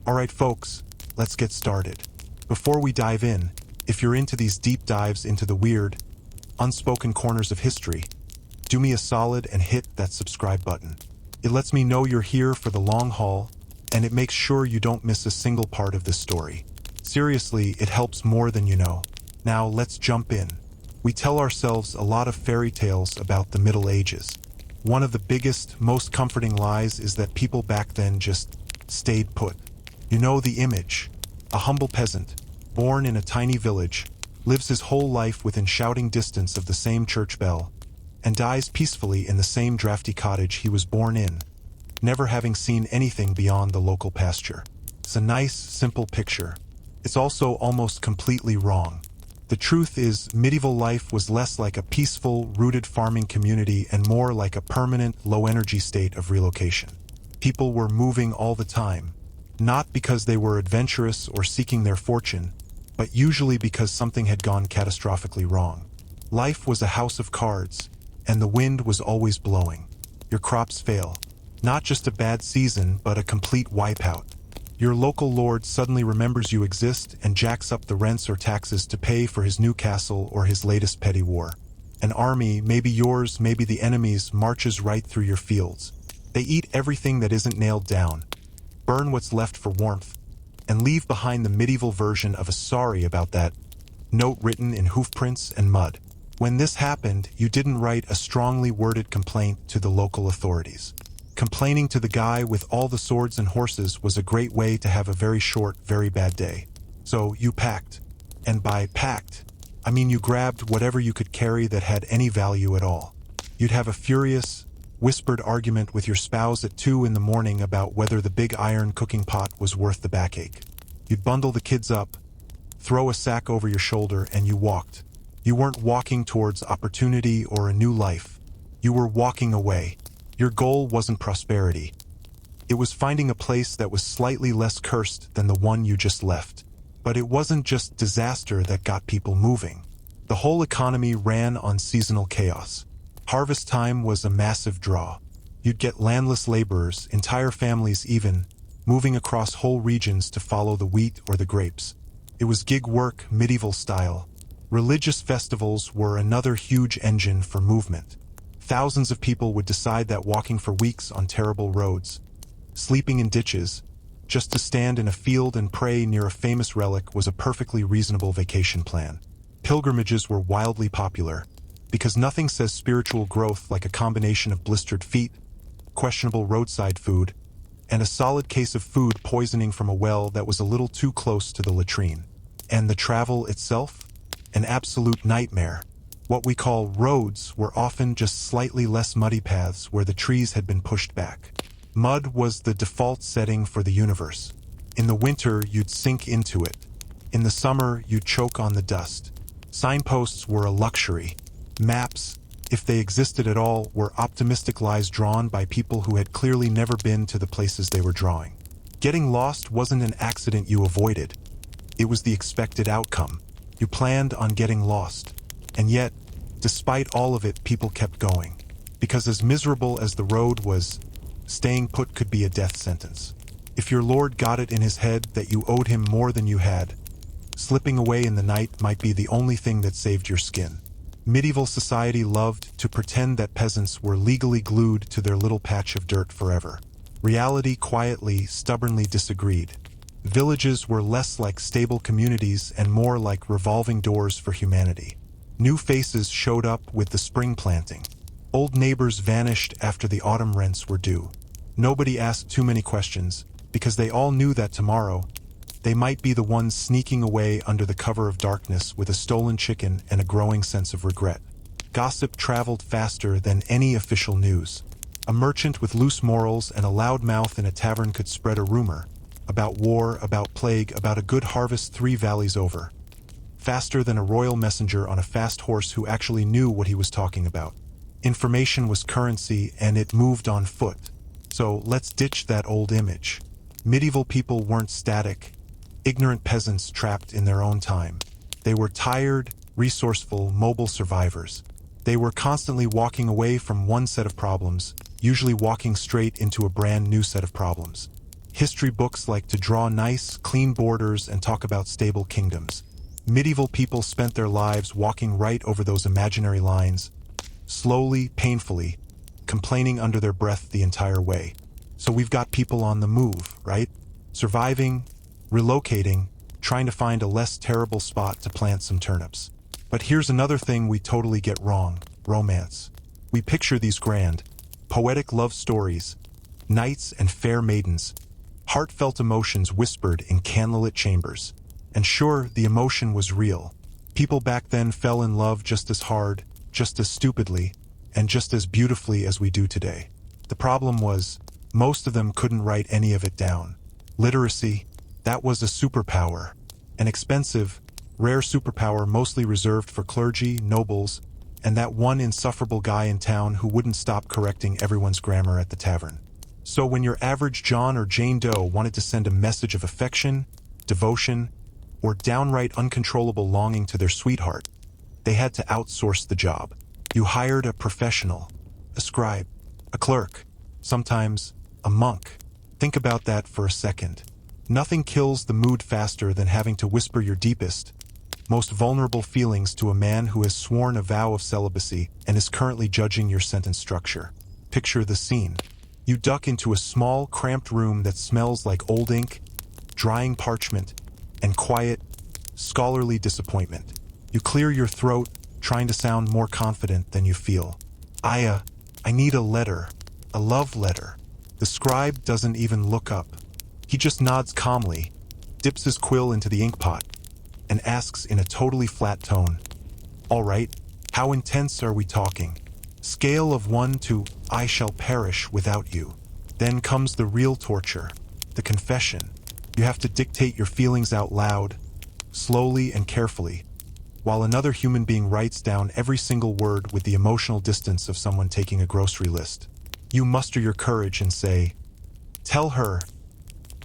Alright folks, let's get started. Before we dive in, if you're into these deep dives into the weird, unspoken corners of history, do me a solid and hit that subscribe button. It lets me know you're here for the long haul, and it makes sure you don't miss a single part of this story. Seriously, it helps more than you know. Now let's jump in. We tell ourselves a lot of fairy tales about the Middle Ages. One of the biggest, most comforting lies is that people back then just stayed put. You know the image. A humble peasant, born in a tiny village, lives his whole life within shouting distance of the same church bell, and dies peacefully in the same drafty cottage he was born in, never having seen anything beyond the local pasture. It's a nice, simple picture. It's also almost completely wrong. The truth is, medieval life was less like a peaceful, rooted farming community and more like a permanent, low-energy state of relocation. People were moving all the time, not because they were adventurous or seeking their fortune, but usually because something had gone catastrophically wrong. Life was a house of cards, and the wind was always blowing. Your crops fail. Not just a bad season, but a complete wipeout. Your local lord suddenly remembers you exist and jacks up the rents or taxes to pay for his new castle or his latest petty war. An army, maybe yours, maybe the enemy's, marches right through your fields. They eat everything that isn't nailed down, burn what's left for warmth, and leave behind the medieval version of a sorry about that note written in hoofprints and mud. When this happened, you didn't write a strongly worded complaint to the local authorities. Complaining to the guy with all the swords and horses was a great way to have a very short, very bad day. So you packed. And by packed, I mean you grabbed whatever you could carry that had any value at all. You'd have a furious, whispered argument with your spouse at 2 in the morning about whether the big iron cooking pot was worth the backache. You'd bundle the kids up, throw a sack over your shoulder, and you walked. You weren't walking towards opportunity or a new life. You were walking away. Your goal wasn't prosperity. It was finding a place that was slightly less cursed than the one you just left. But it wasn't just disaster that got people moving. The whole economy ran on seasonal chaos. Harvest time was a massive draw. You'd get landless laborers, entire families even, moving across whole regions to follow the wheat or the grapes. It was gig work, medieval style. Religious festivals were another huge engine for movement. Thousands of people would decide that walking for weeks on terrible roads, sleeping in ditches, just to stand in a field and pray near a famous relic was a perfectly reasonable vacation plan. Pilgrimages were wildly popular, because nothing says spiritual growth like a combination of blistered feet, questionable roadside food, and a solid case of food poisoning from a well that was a little too close to the latrine. And the travel itself? An absolute nightmare. What we call roads were often just slightly less muddy paths where the trees had been pushed back. Mud was the default setting for the universe. In the winter, you'd sink into it. In the summer, you'd choke on the dust. Signposts were a luxury. Maps, if they existed at all, were optimistic lies drawn by people who had clearly never been to the places they were drawing. Getting lost wasn't an accident you avoided. It was the expected outcome. You planned on getting lost. And yet, despite all of it, people kept going. Because as miserable as the road was, staying put could be a death sentence. If your lord got it in his head that you owed him more than you had, slipping away in the night might be the only thing that saved your skin. Medieval society loved to pretend that peasants were legally glued to their little patch of dirt forever. Reality quietly, stubbornly disagreed. Villages were less like stable communities and more like revolving doors for humanity. New faces showed up with the spring planting. Old neighbors vanished after the autumn rents were due. Nobody asked too many questions, because they all knew that tomorrow, they might be the ones sneaking away under the cover of darkness with a stolen chicken and a growing sense of regret. Gossip traveled faster than any official news. A merchant with loose morals and a loud mouth in a tavern could spread a rumor about war, about plague, about a good harvest 3 valleys over. Faster than a royal messenger on a fast horse who actually knew what he was talking about. Information was currency, and it moved on foot. So let's ditch that old image. Medieval people weren't static, ignorant peasants trapped in their own time. They were tired, resourceful, mobile survivors. They were constantly walking away from one set of problems, usually walking straight into a brand new set of problems. History books like to draw nice, clean borders and talk about stable kingdoms. Medieval people spent their lives walking right over those imaginary lines, slowly, painfully, complaining under their breath the entire way. So we've got people on the move, right? Surviving, relocating, trying to find a less terrible spot to plant some turnips. But here's another thing we totally get wrong: romance. We picture these grand, poetic love stories, knights and fair maidens, heartfelt emotions whispered in candlelit chambers. And sure, the emotion was real. People back then fell in love just as hard, just as stupidly, and just as beautifully as we do today. The problem was, most of them couldn't write any of it down. Literacy, that was a superpower. An expensive, rare superpower mostly reserved for clergy, nobles, and that one insufferable guy in town who wouldn't stop correcting everyone's grammar at the tavern. So when your average John or Jane Doe wanted to send a message of affection, devotion, or downright uncontrollable longing to their sweetheart, they had to outsource the job. You hired a professional, a scribe, a clerk, sometimes a monk. Think about that for a second. Nothing kills the mood faster than having to whisper your deepest, most vulnerable feelings to a man who has sworn a vow of celibacy and is currently judging your sentence structure. Picture the scene. You duck into a small, cramped room that smells like old ink, drying parchment, and quiet, scholarly disappointment. You clear your throat, trying to sound more confident than you feel. I need a letter, a love letter. The scribe doesn't even look up. He just nods calmly, dips his quill into the ink pot, and asks in a totally flat tone, "All right, how intense are we talking?" Scale of 1 to "I shall perish without you." Then comes the real torture, the confession. You have to dictate your feelings out loud, slowly and carefully, while another human being writes down every single word with the emotional distance of someone taking a grocery list. You muster your courage and say, "Tell her,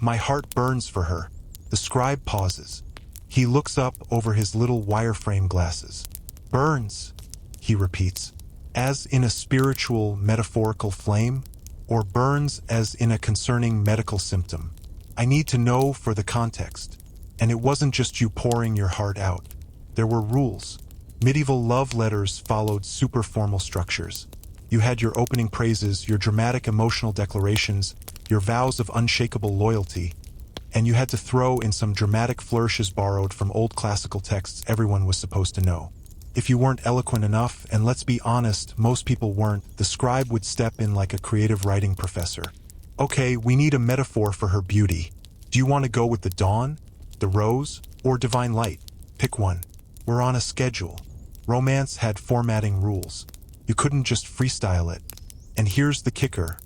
my heart burns for her." The scribe pauses. He looks up over his little wireframe glasses. "Burns," he repeats, as in a spiritual, metaphorical flame, or burns as in a concerning medical symptom. I need to know for the context. And it wasn't just you pouring your heart out. There were rules. Medieval love letters followed super formal structures. You had your opening praises, your dramatic emotional declarations, your vows of unshakable loyalty, and you had to throw in some dramatic flourishes borrowed from old classical texts everyone was supposed to know. If you weren't eloquent enough, and let's be honest, most people weren't, the scribe would step in like a creative writing professor. "Okay, we need a metaphor for her beauty. Do you want to go with the dawn, the rose, or divine light? Pick one. We're on a schedule." Romance had formatting rules. You couldn't just freestyle it. And here's the kicker.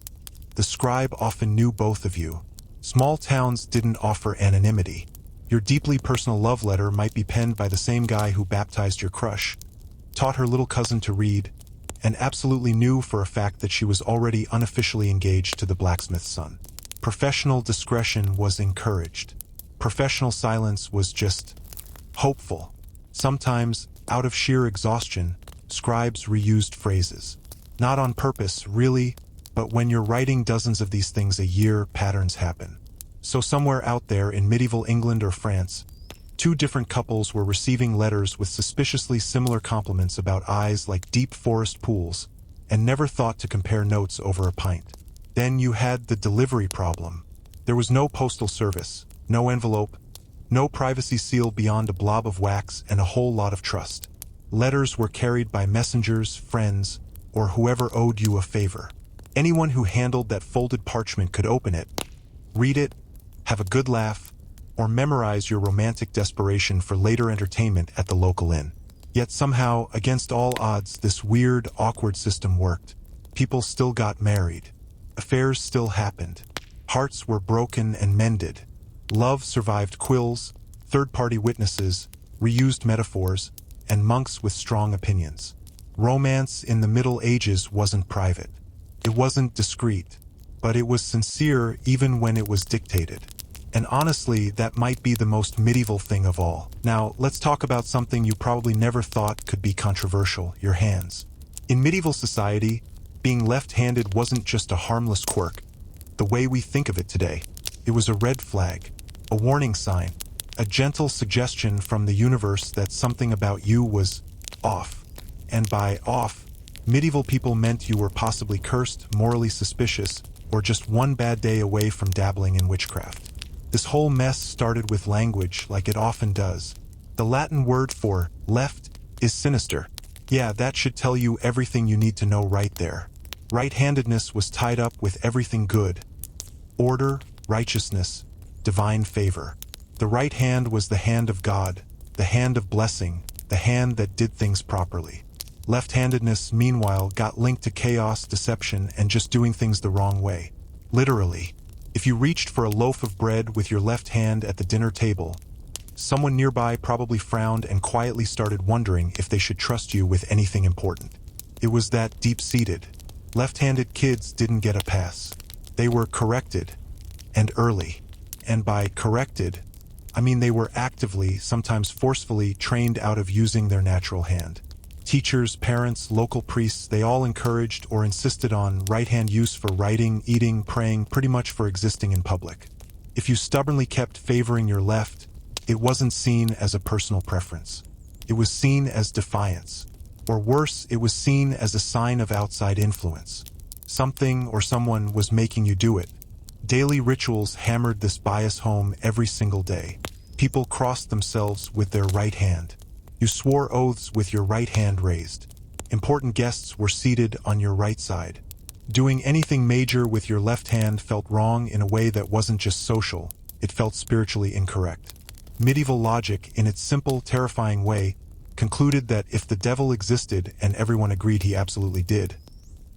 The scribe often knew both of you. Small towns didn't offer anonymity. Your deeply personal love letter might be penned by the same guy who baptized your crush, taught her little cousin to read, and absolutely knew for a fact that she was already unofficially engaged to the blacksmith's son. Professional discretion was encouraged. Professional silence was just hopeful. Sometimes, out of sheer exhaustion, scribes reused phrases. Not on purpose, really, but when you're writing dozens of these things a year, patterns happen. So somewhere out there in medieval England or France, two different couples were receiving letters with suspiciously similar compliments about eyes like deep forest pools, and never thought to compare notes over a pint. Then you had the delivery problem. There was no postal service, no envelope, no privacy seal beyond a blob of wax and a whole lot of trust. Letters were carried by messengers, friends, or whoever owed you a favor. Anyone who handled that folded parchment could open it, read it, have a good laugh, or memorize your romantic desperation for later entertainment at the local inn. Yet somehow, against all odds, this weird, awkward system worked. People still got married. Affairs still happened. Hearts were broken and mended. Love survived quills, third-party witnesses, reused metaphors, and monks with strong opinions. Romance in the Middle Ages wasn't private. It wasn't discreet, but it was sincere even when it was dictated. And honestly, that might be the most medieval thing of all. Now, let's talk about something you probably never thought could be controversial: your hands. In medieval society, being left-handed wasn't just a harmless quirk, the way we think of it today. It was a red flag, a warning sign, a gentle suggestion from the universe that something about you was off. And by off, medieval people meant you were possibly cursed, morally suspicious, or just one bad day away from dabbling in witchcraft. This whole mess started with language, like it often does. The Latin word for left is sinister. Yeah, that should tell you everything you need to know right there. Right-handedness was tied up with everything good. Order, righteousness, divine favor. The right hand was the hand of God, the hand of blessing, the hand that did things properly. Left-handedness, meanwhile, got linked to chaos, deception, and just doing things the wrong way. Literally, if you reached for a loaf of bread with your left hand at the dinner table, someone nearby probably frowned and quietly started wondering if they should trust you with anything important. It was that deep-seated. Left-handed kids didn't get a pass. They were corrected, and early. And by corrected, I mean they were actively, sometimes forcefully, trained out of using their natural hand. Teachers, parents, local priests, they all encouraged or insisted on right-hand use for writing, eating, praying, pretty much for existing in public. If you stubbornly kept favoring your left, it wasn't seen as a personal preference. It was seen as defiance. Or worse, it was seen as a sign of outside influence. Something or someone was making you do it. Daily rituals hammered this bias home every single day. People crossed themselves with their right hand. You swore oaths with your right hand raised. Important guests were seated on your right side. Doing anything major with your left hand felt wrong in a way that wasn't just social, it felt spiritually incorrect. Medieval logic, in its simple, terrifying way, concluded that if the devil existed, and everyone agreed he absolutely did,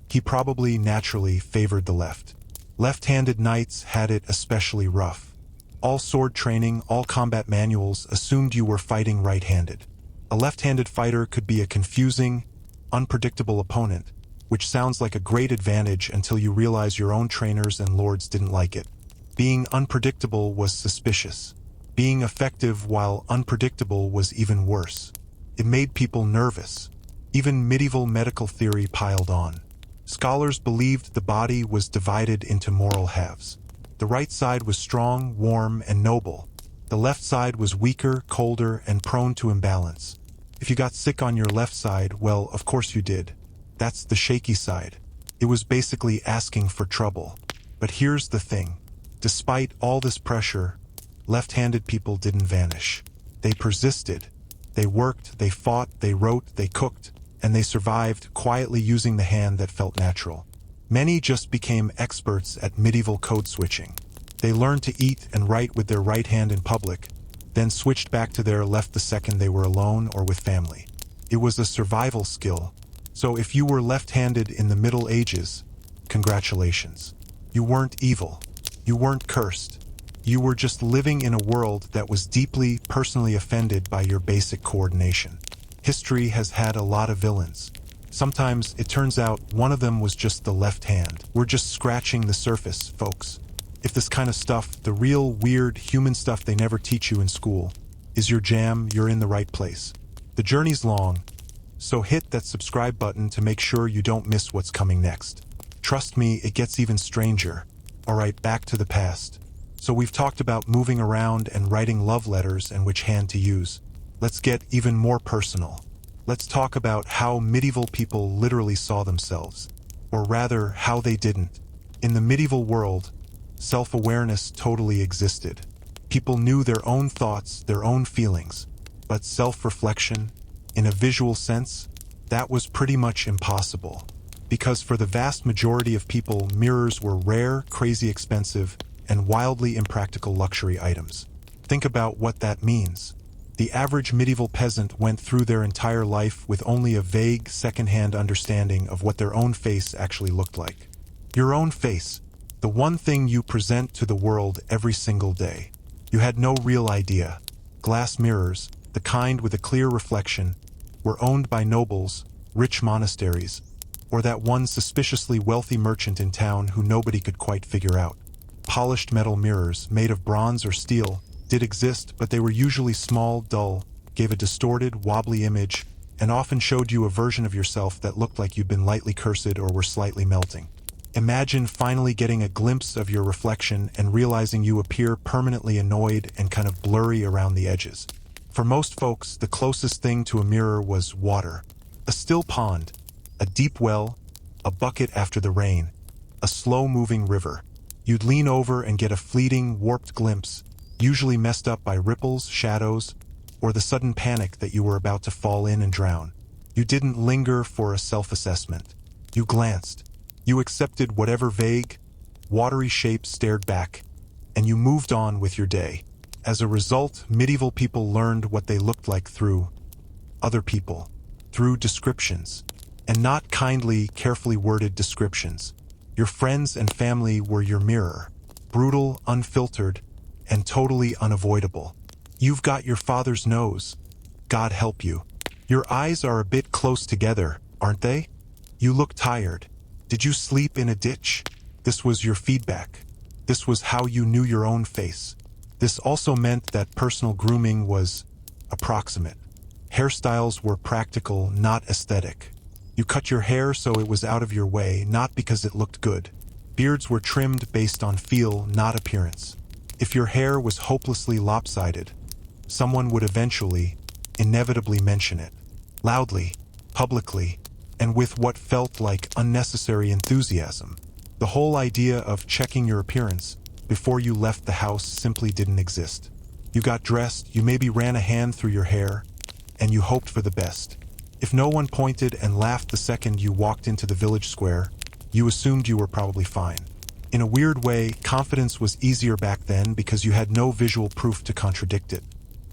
he probably naturally favored the left. Left-handed knights had it especially rough. All sword training, all combat manuals assumed you were fighting right-handed. A left-handed fighter could be a confusing, unpredictable opponent, which sounds like a great advantage until you realize your own trainers and lords didn't like it. Being unpredictable was suspicious. Being effective while unpredictable was even worse. It made people nervous. Even medieval medical theory piled on. Scholars believed the body was divided into moral halves. The right side was strong, warm, and noble. The left side was weaker, colder, and prone to imbalance. If you got sick on your left side, well, of course you did. That's the shaky side. It was basically asking for trouble. But here's the thing. Despite all this pressure, left-handed people didn't vanish. They persisted. They worked, they fought, they wrote, they cooked, and they survived, quietly using the hand that felt natural. Many just became experts at medieval code switching. They learned to eat and write with their right hand in public, then switched back to their left the second they were alone or with family. It was a survival skill. So if you were left-handed in the Middle Ages, congratulations. You weren't evil. You weren't cursed. You were just living in a world that was deeply, personally offended by your basic coordination. History has had a lot of villains. Sometimes it turns out one of them was just the left hand. We're just scratching the surface, folks. If this kind of stuff, the real, weird, human stuff they never teach you in school, is your jam, you're in the right place. The journey's long, so hit that subscribe button to make sure you don't miss what's coming next. Trust me, it gets even stranger. Alright, back to the past. So we've talked about moving around and writing love letters and which hand to use. Let's get even more personal. Let's talk about how medieval people literally saw themselves. Or rather, how they didn't. In the medieval world, self-awareness totally existed. People knew their own thoughts, their own feelings. But self-reflection, in a visual sense, that was pretty much impossible. Because for the vast majority of people, mirrors were rare, crazy expensive, and wildly impractical luxury items. Think about what that means. The average medieval peasant went through their entire life with only a vague, second-hand understanding of what their own face actually looked like. Your own face, the one thing you present to the world every single day. You had no real idea. Glass mirrors, the kind with a clear reflection, were owned by nobles, rich monasteries, or that one suspiciously wealthy merchant in town who nobody could quite figure out. Polished metal mirrors, made of bronze or steel, did exist, but they were usually small, dull, gave a distorted, wobbly image, and often showed you a version of yourself that looked like you'd been lightly cursed or were slightly melting. Imagine finally getting a glimpse of your reflection and realizing you appear permanently annoyed and kind of blurry around the edges. For most folks, the closest thing to a mirror was water. A still pond, a deep well, a bucket after the rain, a slow-moving river. You'd lean over and get a fleeting, warped glimpse, usually messed up by ripples, shadows, or the sudden panic that you were about to fall in and drown. You didn't linger for a self-assessment. You glanced. You accepted whatever vague, watery shape stared back, and you moved on with your day. As a result, medieval people learned what they looked like through other people, through descriptions, and not kindly, carefully worded descriptions. Your friends and family were your mirror, brutal, unfiltered, and totally unavoidable. You've got your father's nose. God help you. Your eyes are a bit close together, aren't they? You look tired. Did you sleep in a ditch? This was your feedback. This was how you knew your own face. This also meant that personal grooming was approximate. Hairstyles were practical, not aesthetic. You cut your hair so it was out of your way, not because it looked good. Beards were trimmed based on feel, not appearance. If your hair was hopelessly lopsided, someone would eventually, inevitably mention it. Loudly, publicly, and with what felt like unnecessary enthusiasm. The whole idea of checking your appearance before you left the house simply didn't exist. You got dressed, you maybe ran a hand through your hair, and you hoped for the best. If no one pointed and laughed the second you walked into the village square, you assumed you were probably fine. In a weird way, confidence was easier back then because you had no visual proof to contradict it.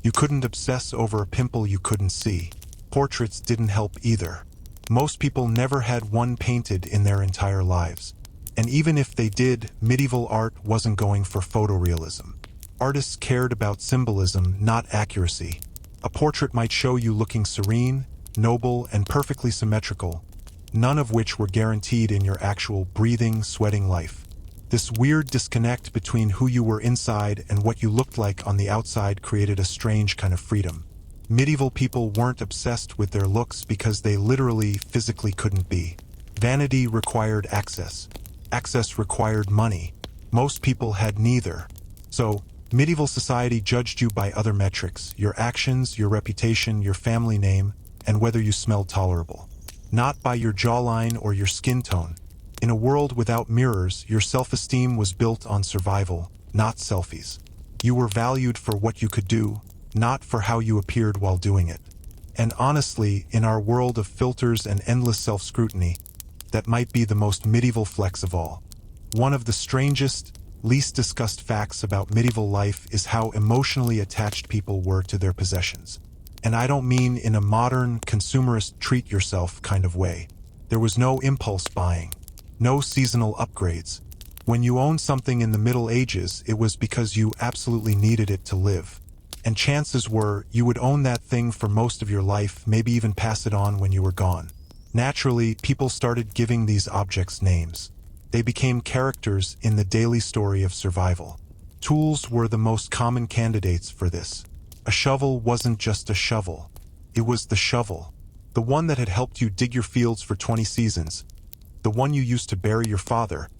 You couldn't obsess over a pimple you couldn't see. Portraits didn't help either. Most people never had one painted in their entire lives. And even if they did, medieval art wasn't going for photorealism. Artists cared about symbolism, not accuracy. A portrait might show you looking serene, noble, and perfectly symmetrical, none of which were guaranteed in your actual breathing, sweating life. This weird disconnect between who you were inside and what you looked like on the outside created a strange kind of freedom. Medieval people weren't obsessed with their looks because they literally, physically couldn't be. Vanity required access. Access required money. Most people had neither. So, medieval society judged you by other metrics: your actions, your reputation, your family name, and whether you smelled tolerable. Not by your jawline or your skin tone. In a world without mirrors, your self-esteem was built on survival, not selfies. You were valued for what you could do, not for how you appeared while doing it. And honestly, in our world of filters and endless self-scrutiny, that might be the most medieval flex of all. One of the strangest, least discussed facts about medieval life is how emotionally attached people were to their possessions. And I don't mean in a modern, consumerist treat-yourself kind of way. There was no impulse buying, no seasonal upgrades. When you owned something in the Middle Ages, it was because you absolutely needed it to live. And chances were you would own that thing for most of your life, maybe even pass it on when you were gone. Naturally, people started giving these objects names. They became characters in the daily story of survival. Tools were the most common candidates for this. A shovel wasn't just a shovel. It was the shovel. The one that had helped you dig your fields for 20 seasons. The one you used to bury your father.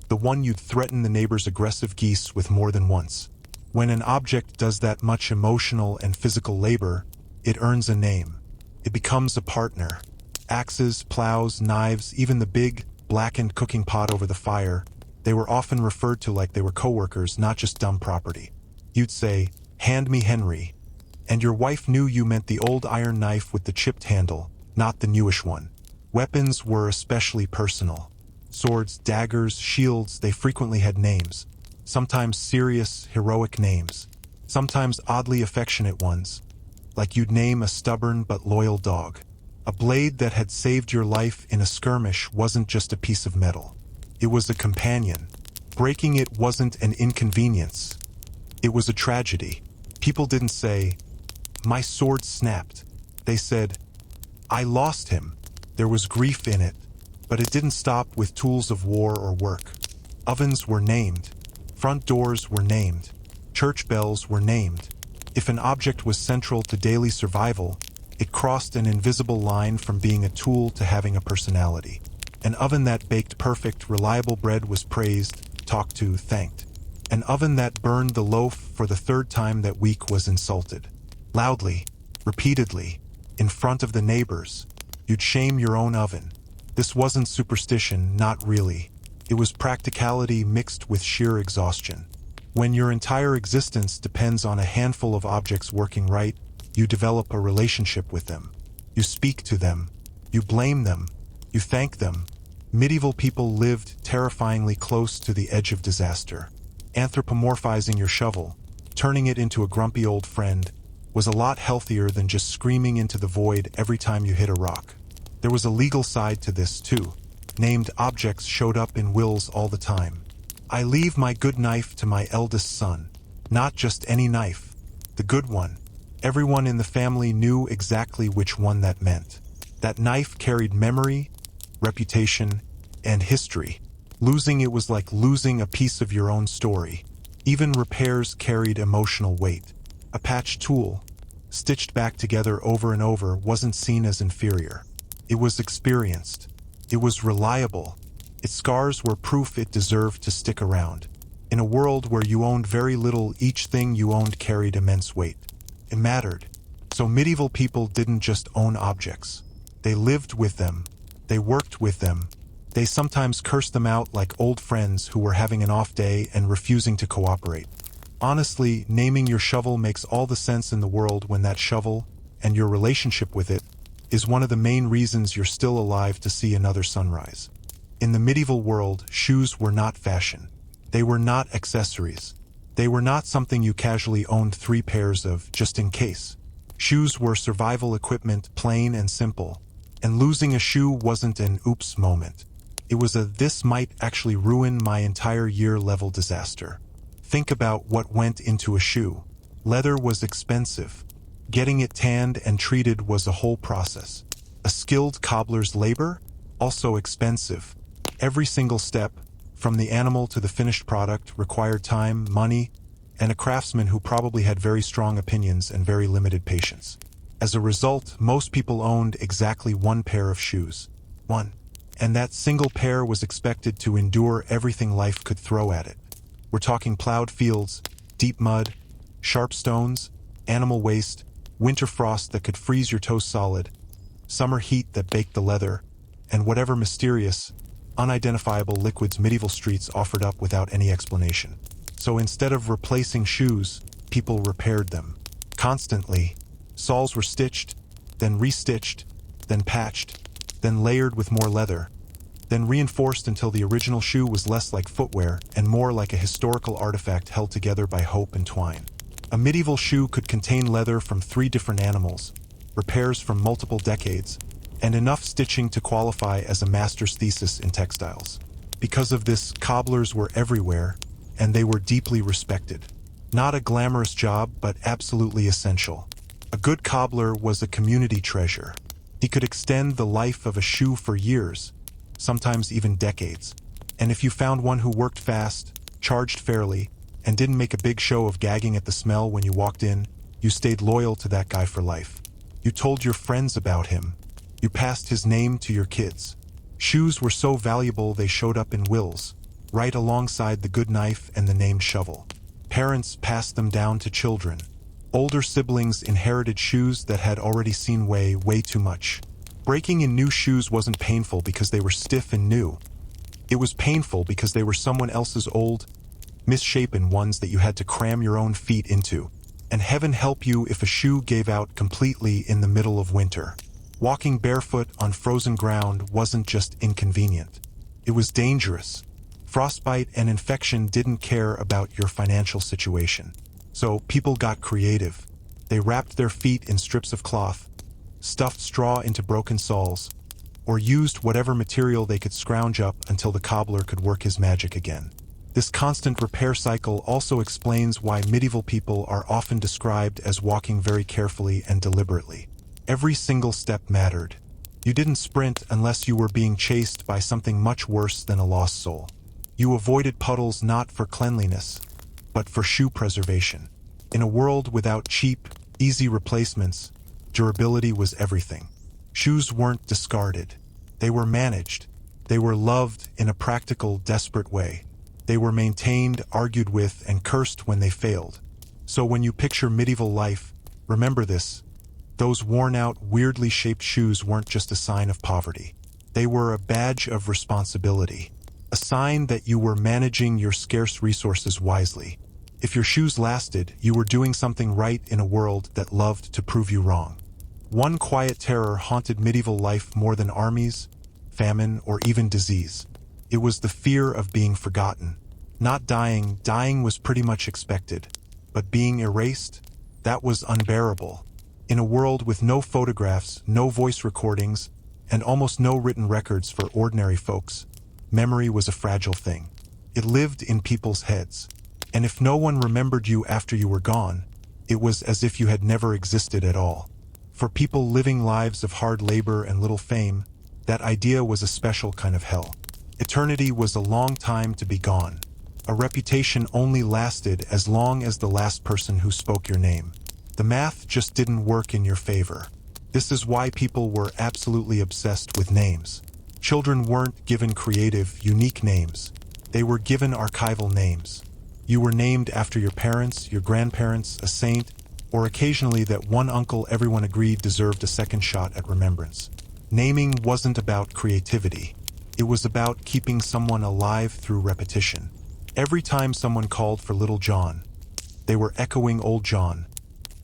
The one you'd threaten the neighbor's aggressive geese with more than once. When an object does that much emotional and physical labor, it earns a name. It becomes a partner. Axes, plows, knives, even the big, blackened cooking pot over the fire, they were often referred to like they were coworkers, not just dumb property. You'd say, "Hand me Henry," and your wife knew you meant the old iron knife with the chipped handle, not the newish one. Weapons were especially personal. Swords, daggers, shields, they frequently had names. Sometimes serious, heroic names. Sometimes oddly affectionate ones, like you'd name a stubborn but loyal dog. A blade that had saved your life in a skirmish wasn't just a piece of metal. It was a companion. Breaking it wasn't an inconvenience. It was a tragedy. People didn't say, "My sword snapped." They said, "I lost him." There was grief in it, but it didn't stop with tools of war or work. Ovens were named. Front doors were named. Church bells were named. If an object was central to daily survival, it crossed an invisible line from being a tool to having a personality. An oven that baked perfect, reliable bread was praised, talked to, thanked. An oven that burned the loaf for the third time that week was insulted. Loudly, repeatedly, in front of the neighbors, you'd shame your own oven. This wasn't superstition, not really. It was practicality mixed with sheer exhaustion. When your entire existence depends on a handful of objects working right, you develop a relationship with them. You speak to them. You blame them. You thank them. Medieval people lived terrifyingly close to the edge of disaster. Anthropomorphizing your shovel, turning it into a grumpy old friend, was a lot healthier than just screaming into the void every time you hit a rock. There was a legal side to this, too. Named objects showed up in wills all the time. I leave my good knife to my eldest son. Not just any knife. The good one. Everyone in the family knew exactly which one that meant. That knife carried memory, reputation, and history. Losing it was like losing a piece of your own story. Even repairs carried emotional weight. A patched tool, stitched back together over and over, wasn't seen as inferior. It was experienced. It was reliable. Its scars were proof it deserved to stick around. In a world where you owned very little, each thing you owned carried immense weight. It mattered. So medieval people didn't just own objects. They lived with them. They worked with them. They sometimes cursed them out like old friends who were having an off day and refusing to cooperate. Honestly, naming your shovel makes all the sense in the world when that shovel, and your relationship with it, is one of the main reasons you're still alive to see another sunrise. In the medieval world, shoes were not fashion. They were not accessories. They were not something you casually owned 3 pairs of just in case. Shoes were survival equipment, plain and simple. And losing a shoe wasn't an oops moment. It was a this might actually ruin my entire year level disaster. Think about what went into a shoe. Leather was expensive. Getting it tanned and treated was a whole process. A skilled cobbler's labor? Also expensive. Every single step, from the animal to the finished product, required time, money, and a craftsman who probably had very strong opinions and very limited patience. As a result, most people owned exactly 1 pair of shoes. 1. And that single pair was expected to endure everything life could throw at it. We're talking plowed fields, deep mud, sharp stones, animal waste, winter frost that could freeze your toes solid, summer heat that baked the leather, and whatever mysterious, unidentifiable liquids medieval streets offered up without any explanation. So instead of replacing shoes, people repaired them. Constantly, soles were stitched, then restitched, then patched, then layered with more leather, then reinforced until the original shoe was less like footwear and more like a historical artifact held together by hope and twine. A medieval shoe could contain leather from 3 different animals, repairs from multiple decades, and enough stitching to qualify as a master's thesis in textiles. Because of this, cobblers were everywhere, and they were deeply respected. Not a glamorous job, but absolutely essential. A good cobbler was a community treasure. He could extend the life of a shoe for years, sometimes even decades. And if you found one who worked fast, charged fairly, and didn't make a big show of gagging at the smell when you walked in, you stayed loyal to that guy for life. You told your friends about him. You passed his name to your kids. Shoes were so valuable they showed up in wills, right alongside the good knife and the named shovel. Parents passed them down to children. Older siblings inherited shoes that had already seen way too much. Breaking in new shoes wasn't painful because they were stiff and new. It was painful because they were someone else's old, misshapen ones that you had to cram your own feet into. And heaven help you if a shoe gave out completely in the middle of winter. Walking barefoot on frozen ground wasn't just inconvenient. It was dangerous. Frostbite and infection didn't care about your financial situation. So people got creative. They wrapped their feet in strips of cloth, stuffed straw into broken soles, or used whatever material they could scrounge up until the cobbler could work his magic again. This constant repair cycle also explains why medieval people are often described as walking very carefully and deliberately. Every single step mattered. You didn't sprint unless you were being chased by something much worse than a lost soul. You avoided puddles not for cleanliness, but for shoe preservation. In a world without cheap, easy replacements, durability was everything. Shoes weren't discarded. They were managed. They were loved in a practical, desperate way. They were maintained, argued with, and cursed when they failed. So when you picture medieval life, remember this. Those worn-out, weirdly shaped shoes weren't just a sign of poverty. They were a badge of responsibility. A sign that you were managing your scarce resources wisely. If your shoes lasted, you were doing something right in a world that loved to prove you wrong. One quiet terror haunted medieval life more than armies, famine, or even disease. It was the fear of being forgotten. Not dying, dying was pretty much expected. But being erased? That was unbearable. In a world with no photographs, no voice recordings, and almost no written records for ordinary folks, memory was a fragile thing. It lived in people's heads. And if no one remembered you after you were gone, it was as if you had never existed at all. For people living lives of hard labor and little fame, that idea was a special kind of hell. Eternity was a long time to be gone. A reputation only lasted as long as the last person who spoke your name. The math just didn't work in your favor. This is why people were absolutely obsessed with names. Children weren't given creative, unique names. They were given archival names. You were named after your parents, your grandparents, a saint, or occasionally that one uncle everyone agreed deserved a second shot at remembrance. Naming wasn't about creativity. It was about keeping someone alive through repetition. Every time someone called for Little John, they were echoing Old John,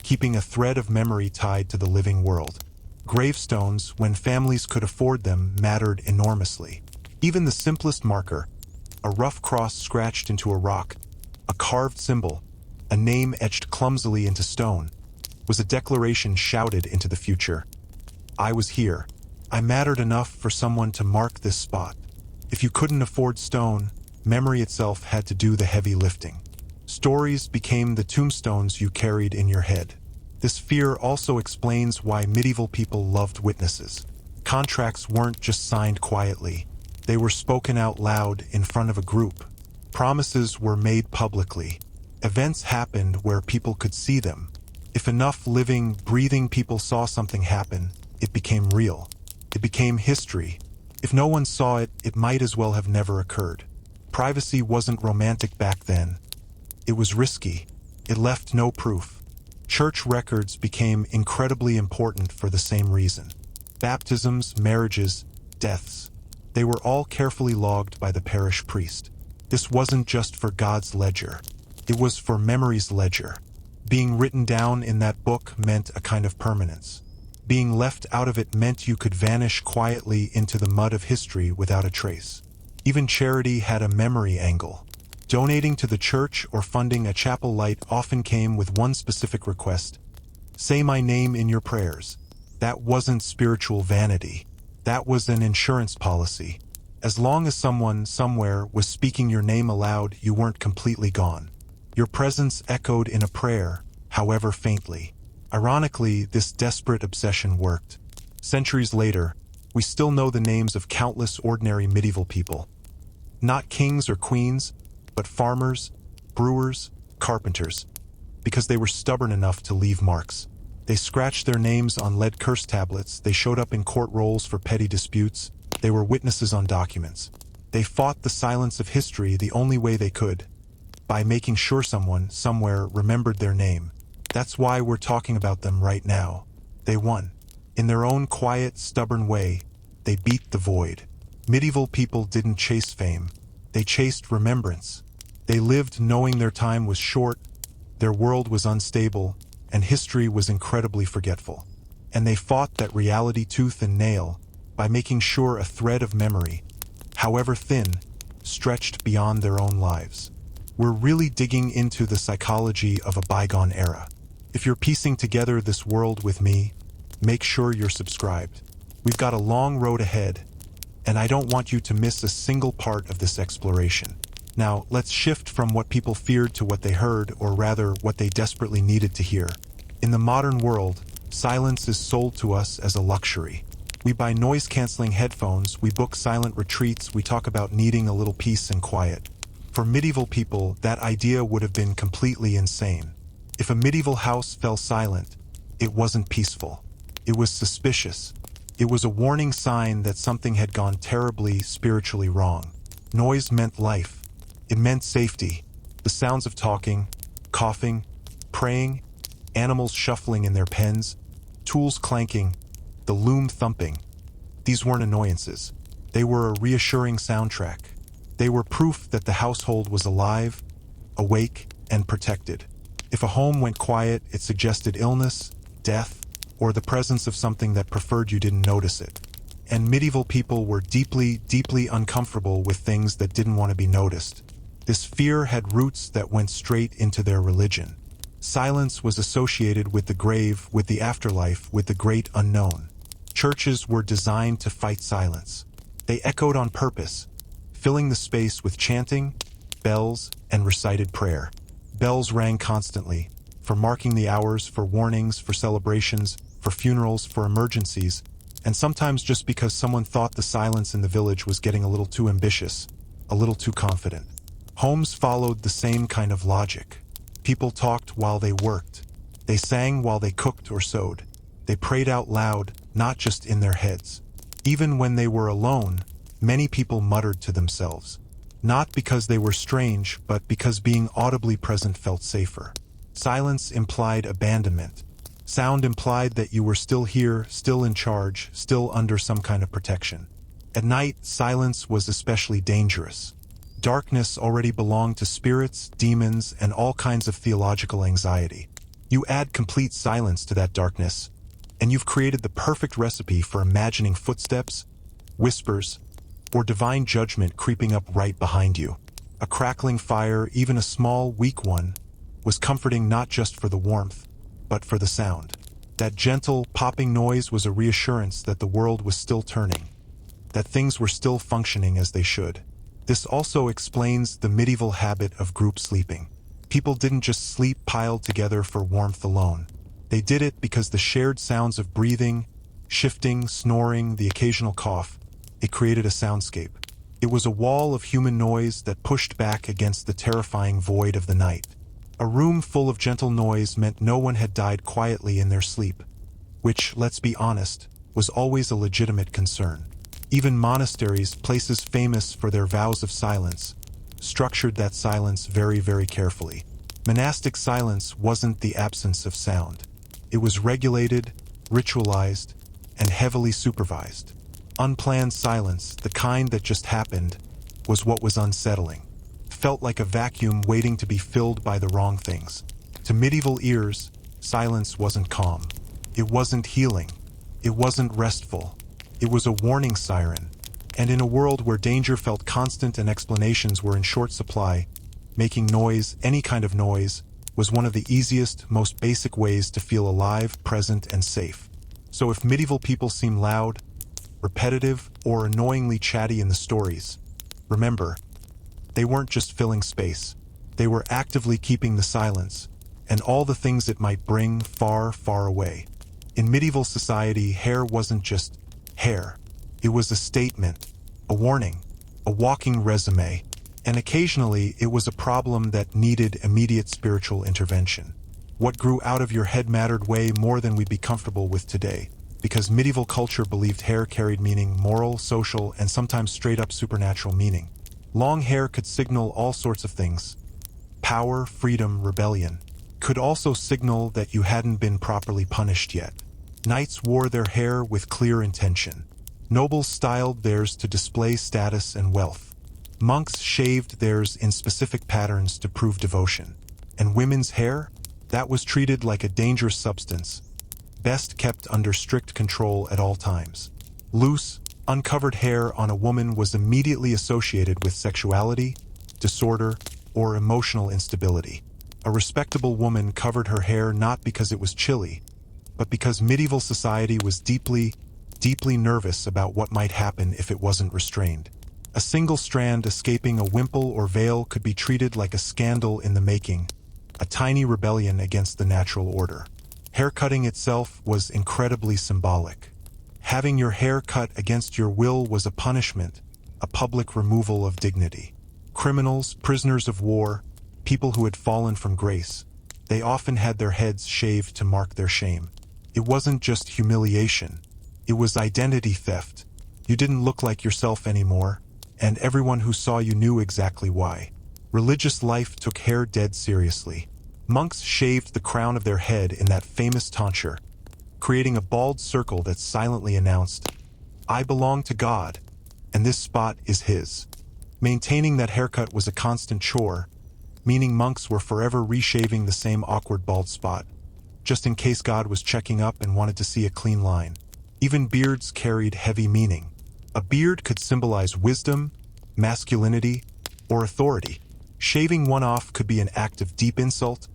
keeping a thread of memory tied to the living world. Gravestones, when families could afford them, mattered enormously. Even the simplest marker, a rough cross scratched into a rock, a carved symbol, a name etched clumsily into stone, was a declaration shouted into the future. I was here. I mattered enough for someone to mark this spot. If you couldn't afford stone, memory itself had to do the heavy lifting. Stories became the tombstones you carried in your head. This fear also explains why medieval people loved witnesses. Contracts weren't just signed quietly. They were spoken out loud in front of a group. Promises were made publicly. Events happened where people could see them. If enough living, breathing people saw something happen, it became real. It became history. If no one saw it, it might as well have never occurred. Privacy wasn't romantic back then. It was risky. It left no proof. Church records became incredibly important for the same reason. Baptisms, marriages, deaths. They were all carefully logged by the parish priest. This wasn't just for God's ledger. It was for memory's ledger. Being written down in that book meant a kind of permanence. Being left out of it meant you could vanish quietly into the mud of history without a trace. Even charity had a memory angle. Donating to the church or funding a chapel light often came with one specific request: say my name in your prayers. That wasn't spiritual vanity. That was an insurance policy. As long as someone, somewhere, was speaking your name aloud, you weren't completely gone. Your presence echoed in a prayer, however faintly. Ironically, this desperate obsession worked. Centuries later, we still know the names of countless ordinary medieval people. Not kings or queens, but farmers, brewers, carpenters, because they were stubborn enough to leave marks. They scratched their names on lead curse tablets, they showed up in court rolls for petty disputes, they were witnesses on documents. They fought the silence of history the only way they could, by making sure someone, somewhere, remembered their name. That's why we're talking about them right now. They won. In their own quiet, stubborn way, they beat the void. Medieval people didn't chase fame. They chased remembrance. They lived knowing their time was short, their world was unstable, and history was incredibly forgetful. And they fought that reality tooth and nail by making sure a thread of memory, however thin, stretched beyond their own lives. We're really digging into the psychology of a bygone era. If you're piecing together this world with me, make sure you're subscribed. We've got a long road ahead, and I don't want you to miss a single part of this exploration. Now, let's shift from what people feared to what they heard, or rather, what they desperately needed to hear. In the modern world, silence is sold to us as a luxury. We buy noise-canceling headphones, we book silent retreats, we talk about needing a little peace and quiet. For medieval people, that idea would have been completely insane. If a medieval house fell silent, it wasn't peaceful. It was suspicious. It was a warning sign that something had gone terribly spiritually wrong. Noise meant life. It meant safety. The sounds of talking, coughing, praying, animals shuffling in their pens, tools clanking, the loom thumping. These weren't annoyances. They were a reassuring soundtrack. They were proof that the household was alive, awake, and protected. If a home went quiet, it suggested illness, death, or the presence of something that preferred you didn't notice it. And medieval people were deeply, deeply uncomfortable with things that didn't want to be noticed. This fear had roots that went straight into their religion. Silence was associated with the grave, with the afterlife, with the great unknown. Churches were designed to fight silence. They echoed on purpose, filling the space with chanting, bells, and recited prayer. Bells rang constantly, for marking the hours, for warnings, for celebrations, for funerals, for emergencies, and sometimes just because someone thought the silence in the village was getting a little too ambitious, a little too confident. Homes followed the same kind of logic. People talked while they worked. They sang while they cooked or sewed. They prayed out loud, not just in their heads. Even when they were alone, many people muttered to themselves. Not because they were strange, but because being audibly present felt safer. Silence implied abandonment. Sound implied that you were still here, still in charge, still under some kind of protection. At night, silence was especially dangerous. Darkness already belonged to spirits, demons, and all kinds of theological anxiety. You add complete silence to that darkness, and you've created the perfect recipe for imagining footsteps, whispers, or divine judgment creeping up right behind you. A crackling fire, even a small, weak one, was comforting not just for the warmth, but for the sound. That gentle, popping noise was a reassurance that the world was still turning, that things were still functioning as they should. This also explains the medieval habit of group sleeping. People didn't just sleep piled together for warmth alone. They did it because the shared sounds of breathing, shifting, snoring, the occasional cough, it created a soundscape. It was a wall of human noise that pushed back against the terrifying void of the night. A room full of gentle noise meant no one had died quietly in their sleep, which, let's be honest, was always a legitimate concern. Even monasteries, places famous for their vows of silence, structured that silence very, very carefully. Monastic silence wasn't the absence of sound. It was regulated, ritualized, and heavily supervised. Unplanned silence, the kind that just happened, was what was unsettling. Felt like a vacuum waiting to be filled by the wrong things. To medieval ears, silence wasn't calm. It wasn't healing. It wasn't restful. It was a warning siren. And in a world where danger felt constant and explanations were in short supply, making noise, any kind of noise, was one of the easiest, most basic ways to feel alive, present, and safe. So if medieval people seem loud, repetitive, or annoyingly chatty in the stories, remember, they weren't just filling space. They were actively keeping the silence, and all the things it might bring far, far away. In medieval society, hair wasn't just hair. It was a statement, a warning, a walking resume, and occasionally it was a problem that needed immediate spiritual intervention. What grew out of your head mattered way more than we'd be comfortable with today, because medieval culture believed hair carried meaning, moral, social, and sometimes straight-up supernatural meaning. Long hair could signal all sorts of things. Power, freedom, rebellion. Could also signal that you hadn't been properly punished yet. Knights wore their hair with clear intention. Nobles styled theirs to display status and wealth. Monks shaved theirs in specific patterns to prove devotion. And women's hair? That was treated like a dangerous substance, best kept under strict control at all times. Loose, uncovered hair on a woman was immediately associated with sexuality, disorder, or emotional instability. A respectable woman covered her hair not because it was chilly, but because medieval society was deeply, deeply nervous about what might happen if it wasn't restrained. A single strand escaping a wimple or veil could be treated like a scandal in the making, a tiny rebellion against the natural order. Haircutting itself was incredibly symbolic. Having your hair cut against your will was a punishment, a public removal of dignity. Criminals, prisoners of war, people who had fallen from grace, they often had their heads shaved to mark their shame. It wasn't just humiliation, It was identity theft. You didn't look like yourself anymore, and everyone who saw you knew exactly why. Religious life took hair dead seriously. Monks shaved the crown of their head in that famous tonsure, creating a bald circle that silently announced, "I belong to God, and this spot is His." Maintaining that haircut was a constant chore, meaning monks were forever reshaving the same awkward bald spot, just in case God was checking up and wanted to see a clean line. Even beards carried heavy meaning. A beard could symbolize wisdom, masculinity, or authority. Shaving one off could be an act of deep insult,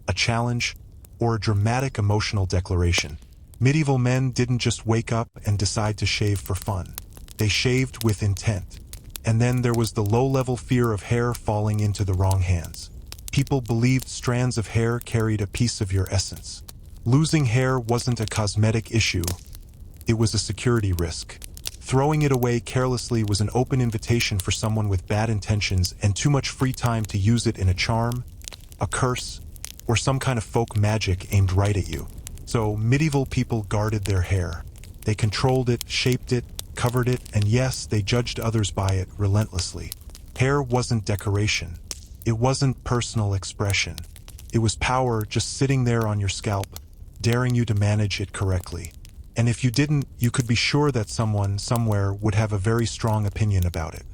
a challenge, or a dramatic emotional declaration. Medieval men didn't just wake up and decide to shave for fun. They shaved with intent. And then there was the low-level fear of hair falling into the wrong hands. People believed strands of hair carried a piece of your essence. Losing hair wasn't a cosmetic issue. It was a security risk. Throwing it away carelessly was an open invitation for someone with bad intentions and too much free time to use it in a charm, a curse, or some kind of folk magic aimed right at you. So medieval people guarded their hair. They controlled it, shaped it, covered it, and yes, they judged others by it relentlessly. Hair wasn't decoration. It wasn't personal expression. It was power just sitting there on your scalp, daring you to manage it correctly. And if you didn't, you could be sure that someone, somewhere, would have a very strong opinion about it.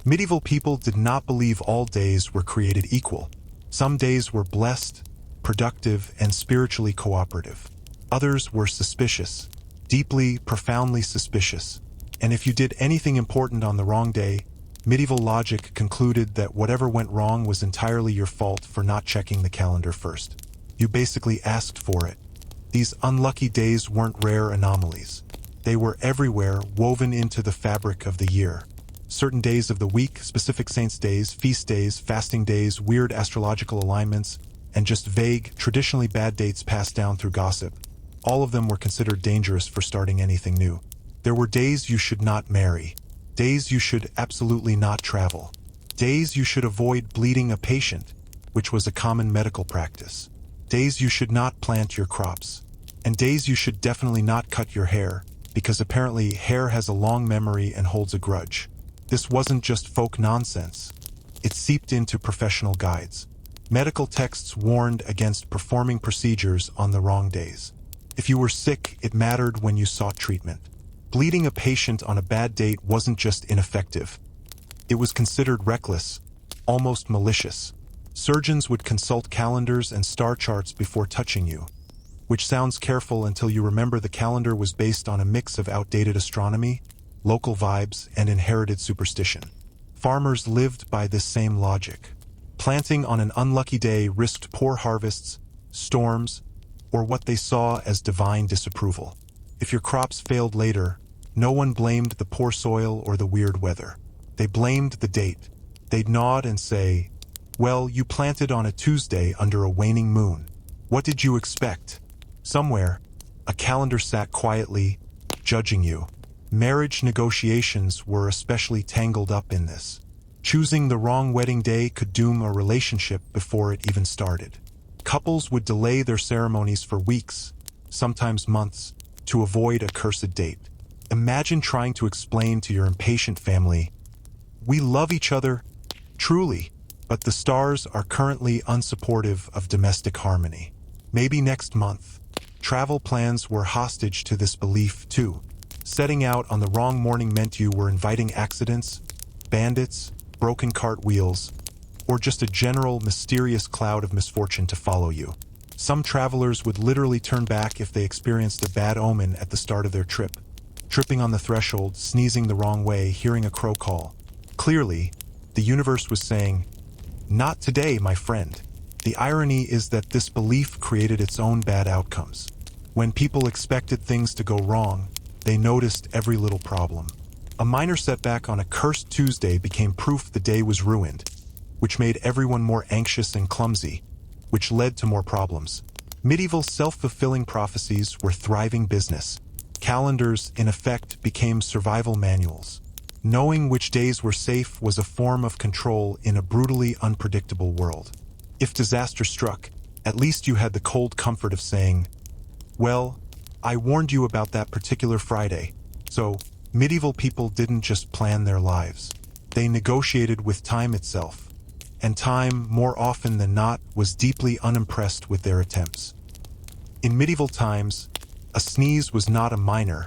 Medieval people did not believe all days were created equal. Some days were blessed, productive, and spiritually cooperative. Others were suspicious, deeply, profoundly suspicious. And if you did anything important on the wrong day, medieval logic concluded that whatever went wrong was entirely your fault for not checking the calendar first. You basically asked for it. These unlucky days weren't rare anomalies. They were everywhere, woven into the fabric of the year. Certain days of the week, specific saints' days, feast days, fasting days, weird astrological alignments, and just vague, traditionally bad dates passed down through gossip. All of them were considered dangerous for starting anything new. There were days you should not marry, days you should absolutely not travel, days you should avoid bleeding a patient, which was a common medical practice, days you should not plant your crops, and days you should definitely not cut your hair, because apparently hair has a long memory and holds a grudge. This wasn't just folk nonsense. It seeped into professional guides. Medical texts warned against performing procedures on the wrong days. If you were sick, it mattered when you sought treatment. Bleeding a patient on a bad date wasn't just ineffective. It was considered reckless, almost malicious. Surgeons would consult calendars and star charts before touching you, which sounds careful until you remember the calendar was based on a mix of outdated astronomy, local vibes, and inherited superstition. Farmers lived by this same logic. Planting on an unlucky day risked poor harvests, storms, or what they saw as divine disapproval. If your crops failed later, no one blamed the poor soil or the weird weather. They blamed the date. They'd nod and say, "Well, you planted on a Tuesday under a waning moon. What did you expect?" Somewhere, a calendar sat quietly, judging you. Marriage negotiations were especially tangled up in this. Choosing the wrong wedding day could doom a relationship before it even started. Couples would delay their ceremonies for weeks, sometimes months, to avoid a cursed date. Imagine trying to explain to your impatient family, "We love each other, truly, but the stars are currently unsupportive of domestic harmony. Maybe next month." Travel plans were hostage to this belief, too. Setting out on the wrong morning meant you were inviting accidents, bandits, broken cartwheels, or just a general mysterious cloud of misfortune to follow you. Some travelers would literally turn back if they experienced a bad omen at the start of their trip. Tripping on the threshold, sneezing the wrong way, hearing a crow call. Clearly, the universe was saying, "Not today, my friend." The irony is that this belief created its own bad outcomes. When people expected things to go wrong, they noticed every little problem. A minor setback on a cursed Tuesday became proof the day was ruined, which made everyone more anxious and clumsy, which led to more problems. Medieval self-fulfilling prophecies were thriving business. Calendars, in effect, became survival manuals. Knowing which days were safe was a form of control in a brutally unpredictable world. If disaster struck, at least you had the cold comfort of saying, "Well, I warned you about that particular Friday. So, medieval people didn't just plan their lives. They negotiated with time itself. And time, more often than not, was deeply unimpressed with their attempts. In medieval times, a sneeze was not a minor,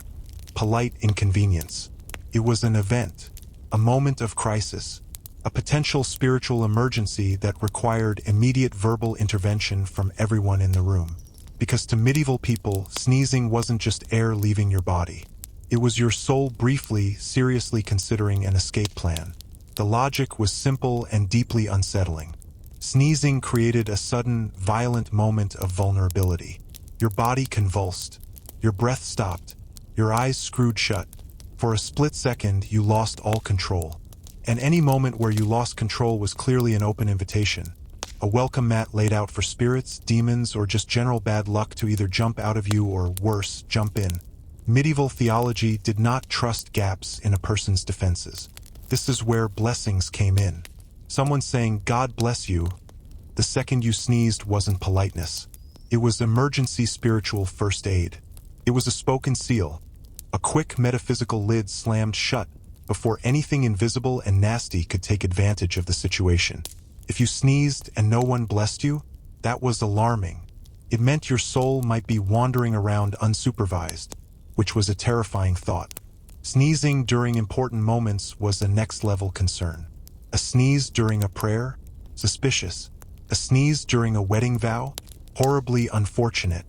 polite inconvenience. It was an event, a moment of crisis, a potential spiritual emergency that required immediate verbal intervention from everyone in the room. Because to medieval people, sneezing wasn't just air leaving your body. It was your soul briefly, seriously considering an escape plan. The logic was simple and deeply unsettling. Sneezing created a sudden, violent moment of vulnerability. Your body convulsed. Your breath stopped. Your eyes screwed shut. For a split second, you lost all control. And any moment where you lost control was clearly an open invitation. A welcome mat laid out for spirits, demons, or just general bad luck to either jump out of you or, worse, jump in. Medieval theology did not trust gaps in a person's defenses. This is where blessings came in. Someone saying, "God bless you," the second you sneezed wasn't politeness. It was emergency spiritual first aid. It was a spoken seal, a quick metaphysical lid slammed shut before anything invisible and nasty could take advantage of the situation. If you sneezed and no one blessed you, that was alarming. It meant your soul might be wandering around unsupervised, which was a terrifying thought. Sneezing during important moments was a next-level concern. A sneeze during a prayer? Suspicious. A sneeze during a wedding vow? Horribly unfortunate.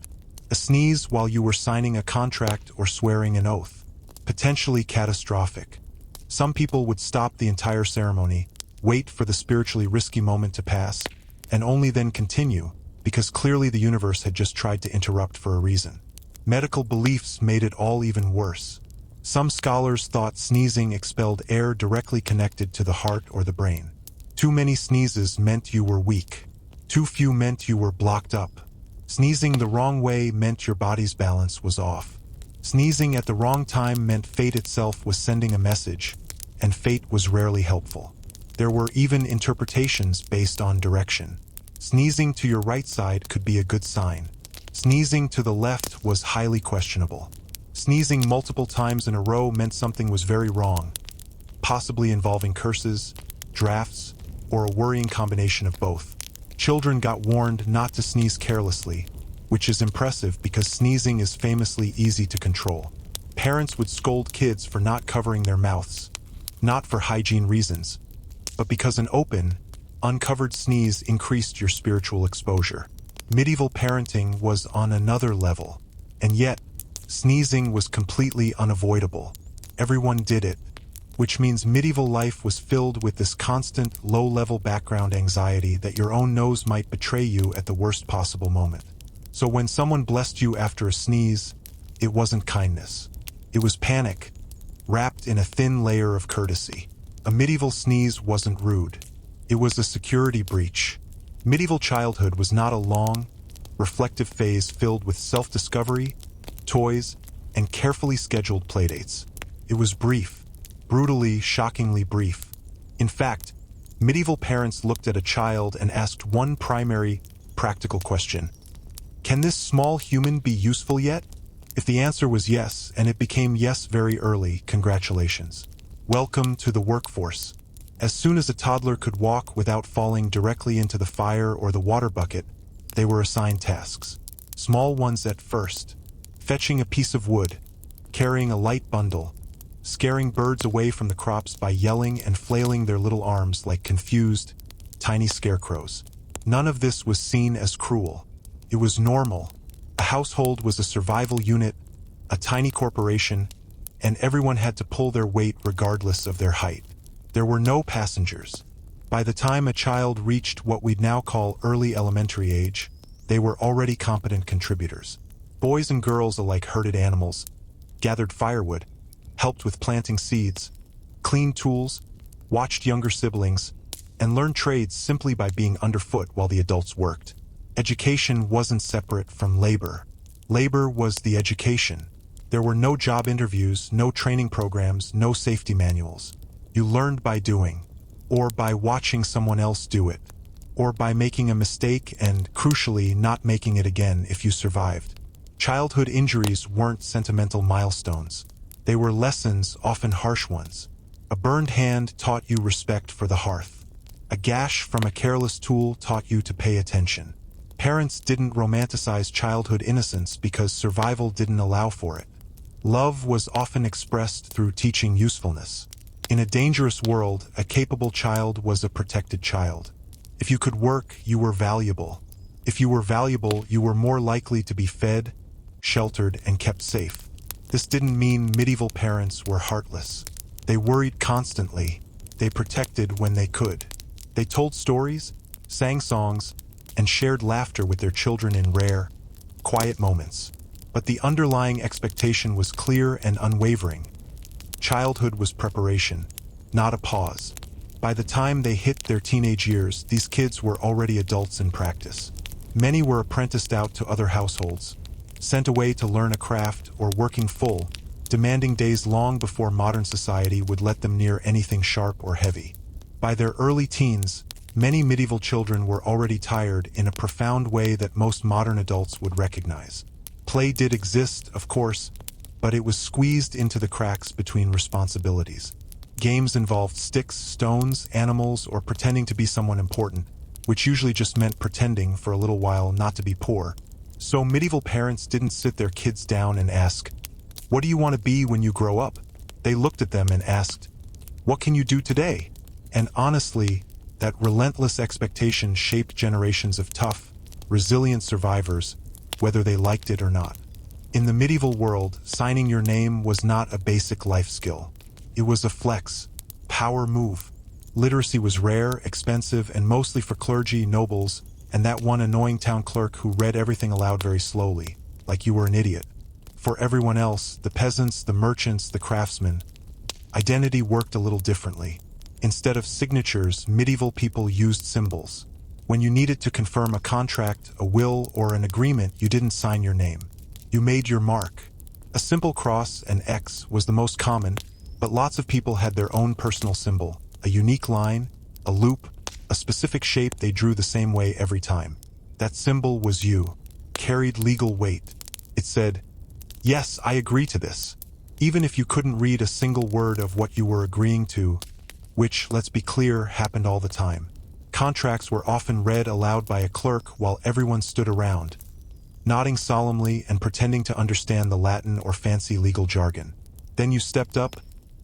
A sneeze while you were signing a contract or swearing an oath? Potentially catastrophic. Some people would stop the entire ceremony, wait for the spiritually risky moment to pass, and only then continue, because clearly the universe had just tried to interrupt for a reason. Medical beliefs made it all even worse. Some scholars thought sneezing expelled air directly connected to the heart or the brain. Too many sneezes meant you were weak. Too few meant you were blocked up. Sneezing the wrong way meant your body's balance was off. Sneezing at the wrong time meant fate itself was sending a message, and fate was rarely helpful. There were even interpretations based on direction. Sneezing to your right side could be a good sign. Sneezing to the left was highly questionable. Sneezing multiple times in a row meant something was very wrong, possibly involving curses, drafts, or a worrying combination of both. Children got warned not to sneeze carelessly, which is impressive because sneezing is famously easy to control. Parents would scold kids for not covering their mouths, not for hygiene reasons, but because an open, uncovered sneeze increased your spiritual exposure. Medieval parenting was on another level, and yet, sneezing was completely unavoidable. Everyone did it, which means medieval life was filled with this constant, low-level background anxiety that your own nose might betray you at the worst possible moment. So when someone blessed you after a sneeze, it wasn't kindness. It was panic, wrapped in a thin layer of courtesy. A medieval sneeze wasn't rude. It was a security breach. Medieval childhood was not a long, reflective phase filled with self-discovery, toys, and carefully scheduled playdates. It was brief, brutally, shockingly brief. In fact, medieval parents looked at a child and asked one primary, practical question. Can this small human be useful yet? If the answer was yes, and it became yes very early, congratulations. Welcome to the workforce. As soon as a toddler could walk without falling directly into the fire or the water bucket, they were assigned tasks. Small ones at first. Fetching a piece of wood, carrying a light bundle, scaring birds away from the crops by yelling and flailing their little arms like confused, tiny scarecrows. None of this was seen as cruel. It was normal. A household was a survival unit, a tiny corporation, and everyone had to pull their weight regardless of their height. There were no passengers. By the time a child reached what we'd now call early elementary age, they were already competent contributors. Boys and girls alike herded animals, gathered firewood, helped with planting seeds, cleaned tools, watched younger siblings, and learned trades simply by being underfoot while the adults worked. Education wasn't separate from labor. Labor was the education. There were no job interviews, no training programs, no safety manuals. You learned by doing, or by watching someone else do it, or by making a mistake and, crucially, not making it again if you survived. Childhood injuries weren't sentimental milestones. They were lessons, often harsh ones. A burned hand taught you respect for the hearth. A gash from a careless tool taught you to pay attention. Parents didn't romanticize childhood innocence because survival didn't allow for it. Love was often expressed through teaching usefulness. In a dangerous world, a capable child was a protected child. If you could work, you were valuable. If you were valuable, you were more likely to be fed, sheltered, and kept safe. This didn't mean medieval parents were heartless. They worried constantly. They protected when they could. They told stories, sang songs, and shared laughter with their children in rare, quiet moments. But the underlying expectation was clear and unwavering. Childhood was preparation, not a pause. By the time they hit their teenage years, these kids were already adults in practice. Many were apprenticed out to other households, sent away to learn a craft or working full, demanding days long before modern society would let them near anything sharp or heavy. By their early teens, many medieval children were already tired in a profound way that most modern adults would recognize. Play did exist, of course, but it was squeezed into the cracks between responsibilities. Games involved sticks, stones, animals, or pretending to be someone important, which usually just meant pretending for a little while not to be poor. So medieval parents didn't sit their kids down and ask, "What do you want to be when you grow up?" They looked at them and asked, "What can you do today?" And honestly, that relentless expectation shaped generations of tough, resilient survivors, whether they liked it or not. In the medieval world, signing your name was not a basic life skill. It was a flex, power move. Literacy was rare, expensive, and mostly for clergy, nobles, and that one annoying town clerk who read everything aloud very slowly, like you were an idiot. For everyone else, the peasants, the merchants, the craftsmen, identity worked a little differently. Instead of signatures, medieval people used symbols. When you needed to confirm a contract, a will, or an agreement, you didn't sign your name. You made your mark. A simple cross, an X, was the most common, but lots of people had their own personal symbol, a unique line, a loop, a specific shape they drew the same way every time. That symbol was you, carried legal weight. It said, "Yes, I agree to this," even if you couldn't read a single word of what you were agreeing to, which, let's be clear, happened all the time. Contracts were often read aloud by a clerk while everyone stood around, nodding solemnly and pretending to understand the Latin or fancy legal jargon. Then you stepped up,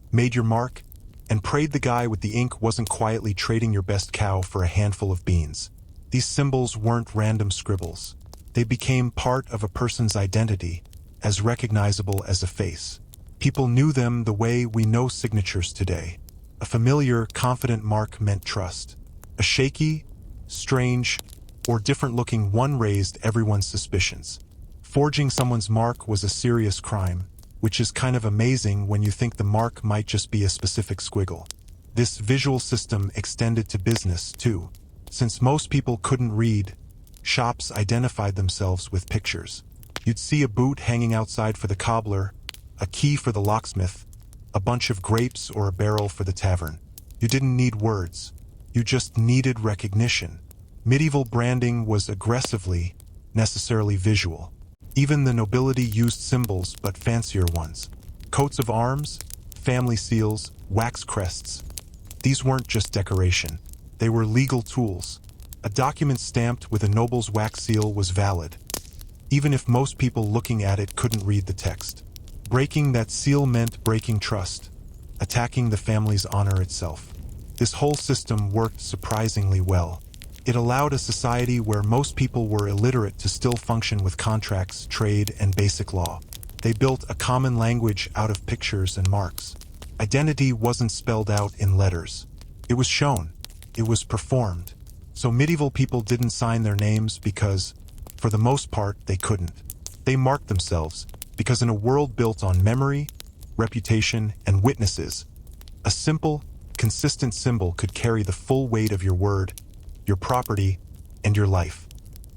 made your mark, and prayed the guy with the ink wasn't quietly trading your best cow for a handful of beans. These symbols weren't random scribbles. They became part of a person's identity, as recognizable as a face. People knew them the way we know signatures today. A familiar, confident mark meant trust. A shaky, strange, or different-looking one raised everyone's suspicions. Forging someone's mark was a serious crime, which is kind of amazing when you think the mark might just be a specific squiggle. This visual system extended to business, too. Since most people couldn't read, shops identified themselves with pictures. You'd see a boot hanging outside for the cobbler, a key for the locksmith, a bunch of grapes or a barrel for the tavern. You didn't need words. You just needed recognition. Medieval branding was aggressively, necessarily visual. Even the nobility used symbols, but fancier ones. Coats of arms, family seals, wax crests. These weren't just decoration. They were legal tools. A document stamped with a noble's wax seal was valid, even if most people looking at it couldn't read the text. Breaking that seal meant breaking trust, attacking the family's honor itself. This whole system worked surprisingly well. It allowed a society where most people were illiterate to still function with contracts, trade, and basic law. They built a common language out of pictures and marks. Identity wasn't spelled out in letters. It was shown. It was performed. So medieval people didn't sign their names because, for the most part, they couldn't. They marked themselves because in a world built on memory, reputation, and witnesses, a simple, consistent symbol could carry the full weight of your word, your property, and your life.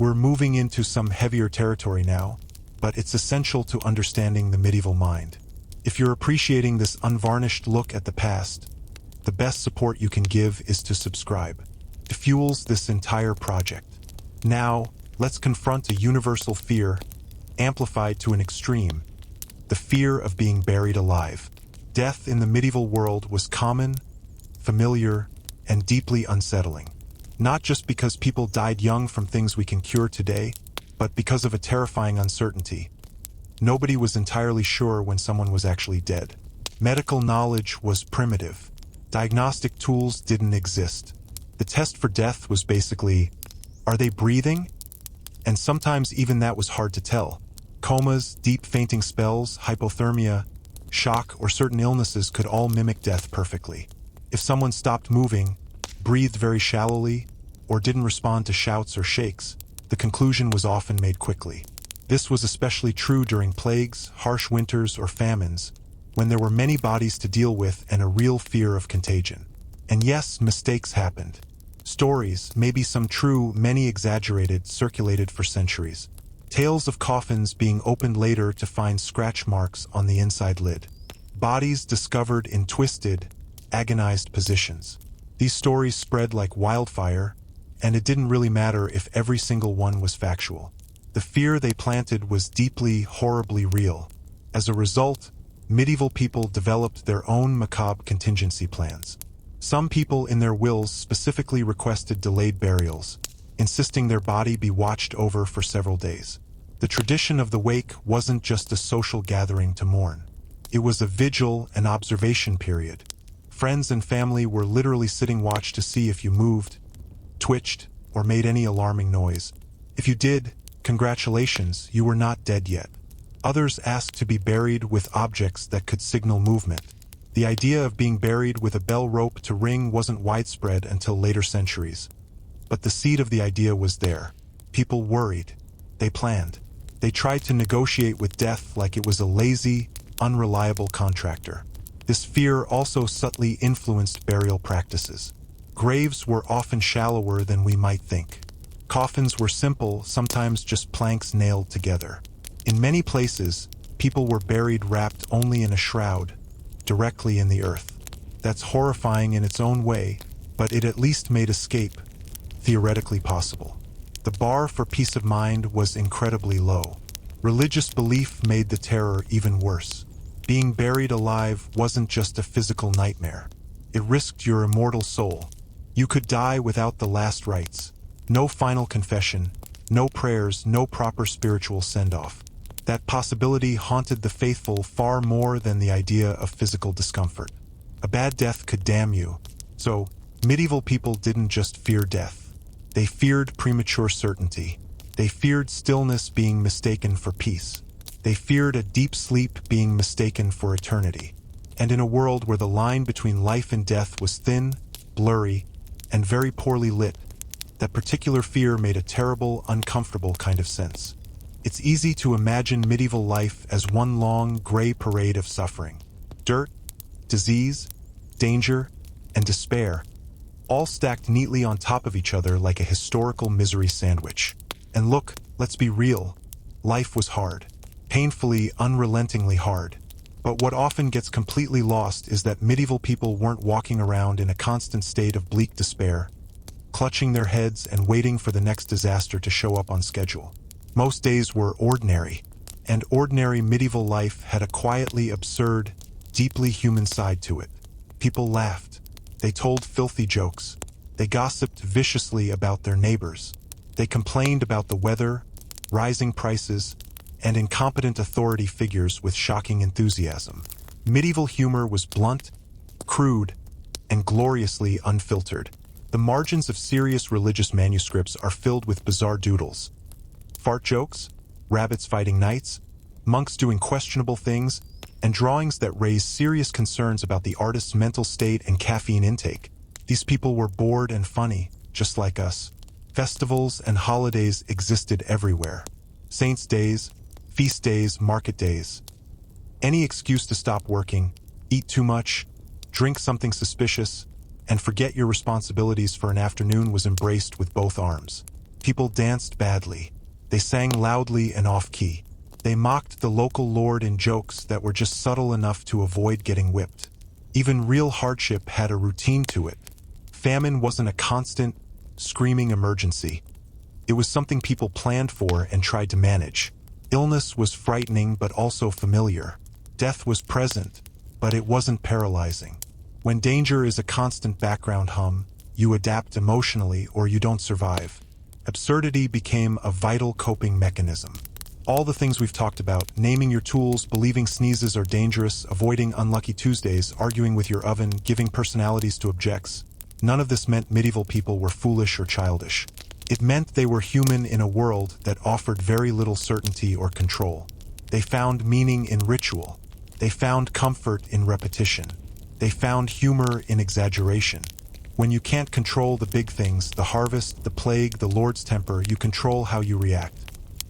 We're moving into some heavier territory now, but it's essential to understanding the medieval mind. If you're appreciating this unvarnished look at the past, the best support you can give is to subscribe. It fuels this entire project. Now, let's confront a universal fear: amplified to an extreme: the fear of being buried alive. Death in the medieval world was common, familiar, and deeply unsettling. Not just because people died young from things we can cure today, but because of a terrifying uncertainty. Nobody was entirely sure when someone was actually dead. Medical knowledge was primitive. Diagnostic tools didn't exist. The test for death was basically, are they breathing? And sometimes even that was hard to tell. Comas, deep fainting spells, hypothermia, shock, or certain illnesses could all mimic death perfectly. If someone stopped moving, breathed very shallowly, or didn't respond to shouts or shakes, the conclusion was often made quickly. This was especially true during plagues, harsh winters, or famines, when there were many bodies to deal with and a real fear of contagion. And yes, mistakes happened. Stories, maybe some true, many exaggerated, circulated for centuries. Tales of coffins being opened later to find scratch marks on the inside lid. Bodies discovered in twisted, agonized positions. These stories spread like wildfire, and it didn't really matter if every single one was factual. The fear they planted was deeply, horribly real. As a result, medieval people developed their own macabre contingency plans. Some people in their wills specifically requested delayed burials, insisting their body be watched over for several days. The tradition of the wake wasn't just a social gathering to mourn. It was a vigil and observation period. Friends and family were literally sitting watch to see if you moved, twitched, or made any alarming noise. If you did, congratulations, you were not dead yet. Others asked to be buried with objects that could signal movement. The idea of being buried with a bell rope to ring wasn't widespread until later centuries. But the seed of the idea was there. People worried. They planned. They tried to negotiate with death like it was a lazy, unreliable contractor. This fear also subtly influenced burial practices. Graves were often shallower than we might think. Coffins were simple, sometimes just planks nailed together. In many places, people were buried wrapped only in a shroud, directly in the earth. That's horrifying in its own way, but it at least made escape theoretically possible. The bar for peace of mind was incredibly low. Religious belief made the terror even worse. Being buried alive wasn't just a physical nightmare. It risked your immortal soul. You could die without the last rites. No final confession, no prayers, no proper spiritual send-off. That possibility haunted the faithful far more than the idea of physical discomfort. A bad death could damn you. So, medieval people didn't just fear death. They feared premature certainty. They feared stillness being mistaken for peace. They feared a deep sleep being mistaken for eternity. And in a world where the line between life and death was thin, blurry, and very poorly lit, that particular fear made a terrible, uncomfortable kind of sense. It's easy to imagine medieval life as one long, gray parade of suffering. Dirt, disease, danger, and despair, all stacked neatly on top of each other like a historical misery sandwich. And look, let's be real, life was hard. Painfully, unrelentingly hard. But what often gets completely lost is that medieval people weren't walking around in a constant state of bleak despair, clutching their heads and waiting for the next disaster to show up on schedule. Most days were ordinary, and ordinary medieval life had a quietly absurd, deeply human side to it. People laughed. They told filthy jokes. They gossiped viciously about their neighbors. They complained about the weather, rising prices, and incompetent authority figures with shocking enthusiasm. Medieval humor was blunt, crude, and gloriously unfiltered. The margins of serious religious manuscripts are filled with bizarre doodles. Fart jokes, rabbits fighting knights, monks doing questionable things, and drawings that raise serious concerns about the artist's mental state and caffeine intake. These people were bored and funny, just like us. Festivals and holidays existed everywhere. Saints' days, feast days, market days. Any excuse to stop working, eat too much, drink something suspicious, and forget your responsibilities for an afternoon was embraced with both arms. People danced badly. They sang loudly and off-key. They mocked the local lord in jokes that were just subtle enough to avoid getting whipped. Even real hardship had a routine to it. Famine wasn't a constant, screaming emergency. It was something people planned for and tried to manage. Illness was frightening but also familiar. Death was present, but it wasn't paralyzing. When danger is a constant background hum, you adapt emotionally or you don't survive. Absurdity became a vital coping mechanism. All the things we've talked about, naming your tools, believing sneezes are dangerous, avoiding unlucky Tuesdays, arguing with your oven, giving personalities to objects, none of this meant medieval people were foolish or childish. It meant they were human in a world that offered very little certainty or control. They found meaning in ritual. They found comfort in repetition. They found humor in exaggeration. When you can't control the big things, the harvest, the plague, the Lord's temper, you control how you react.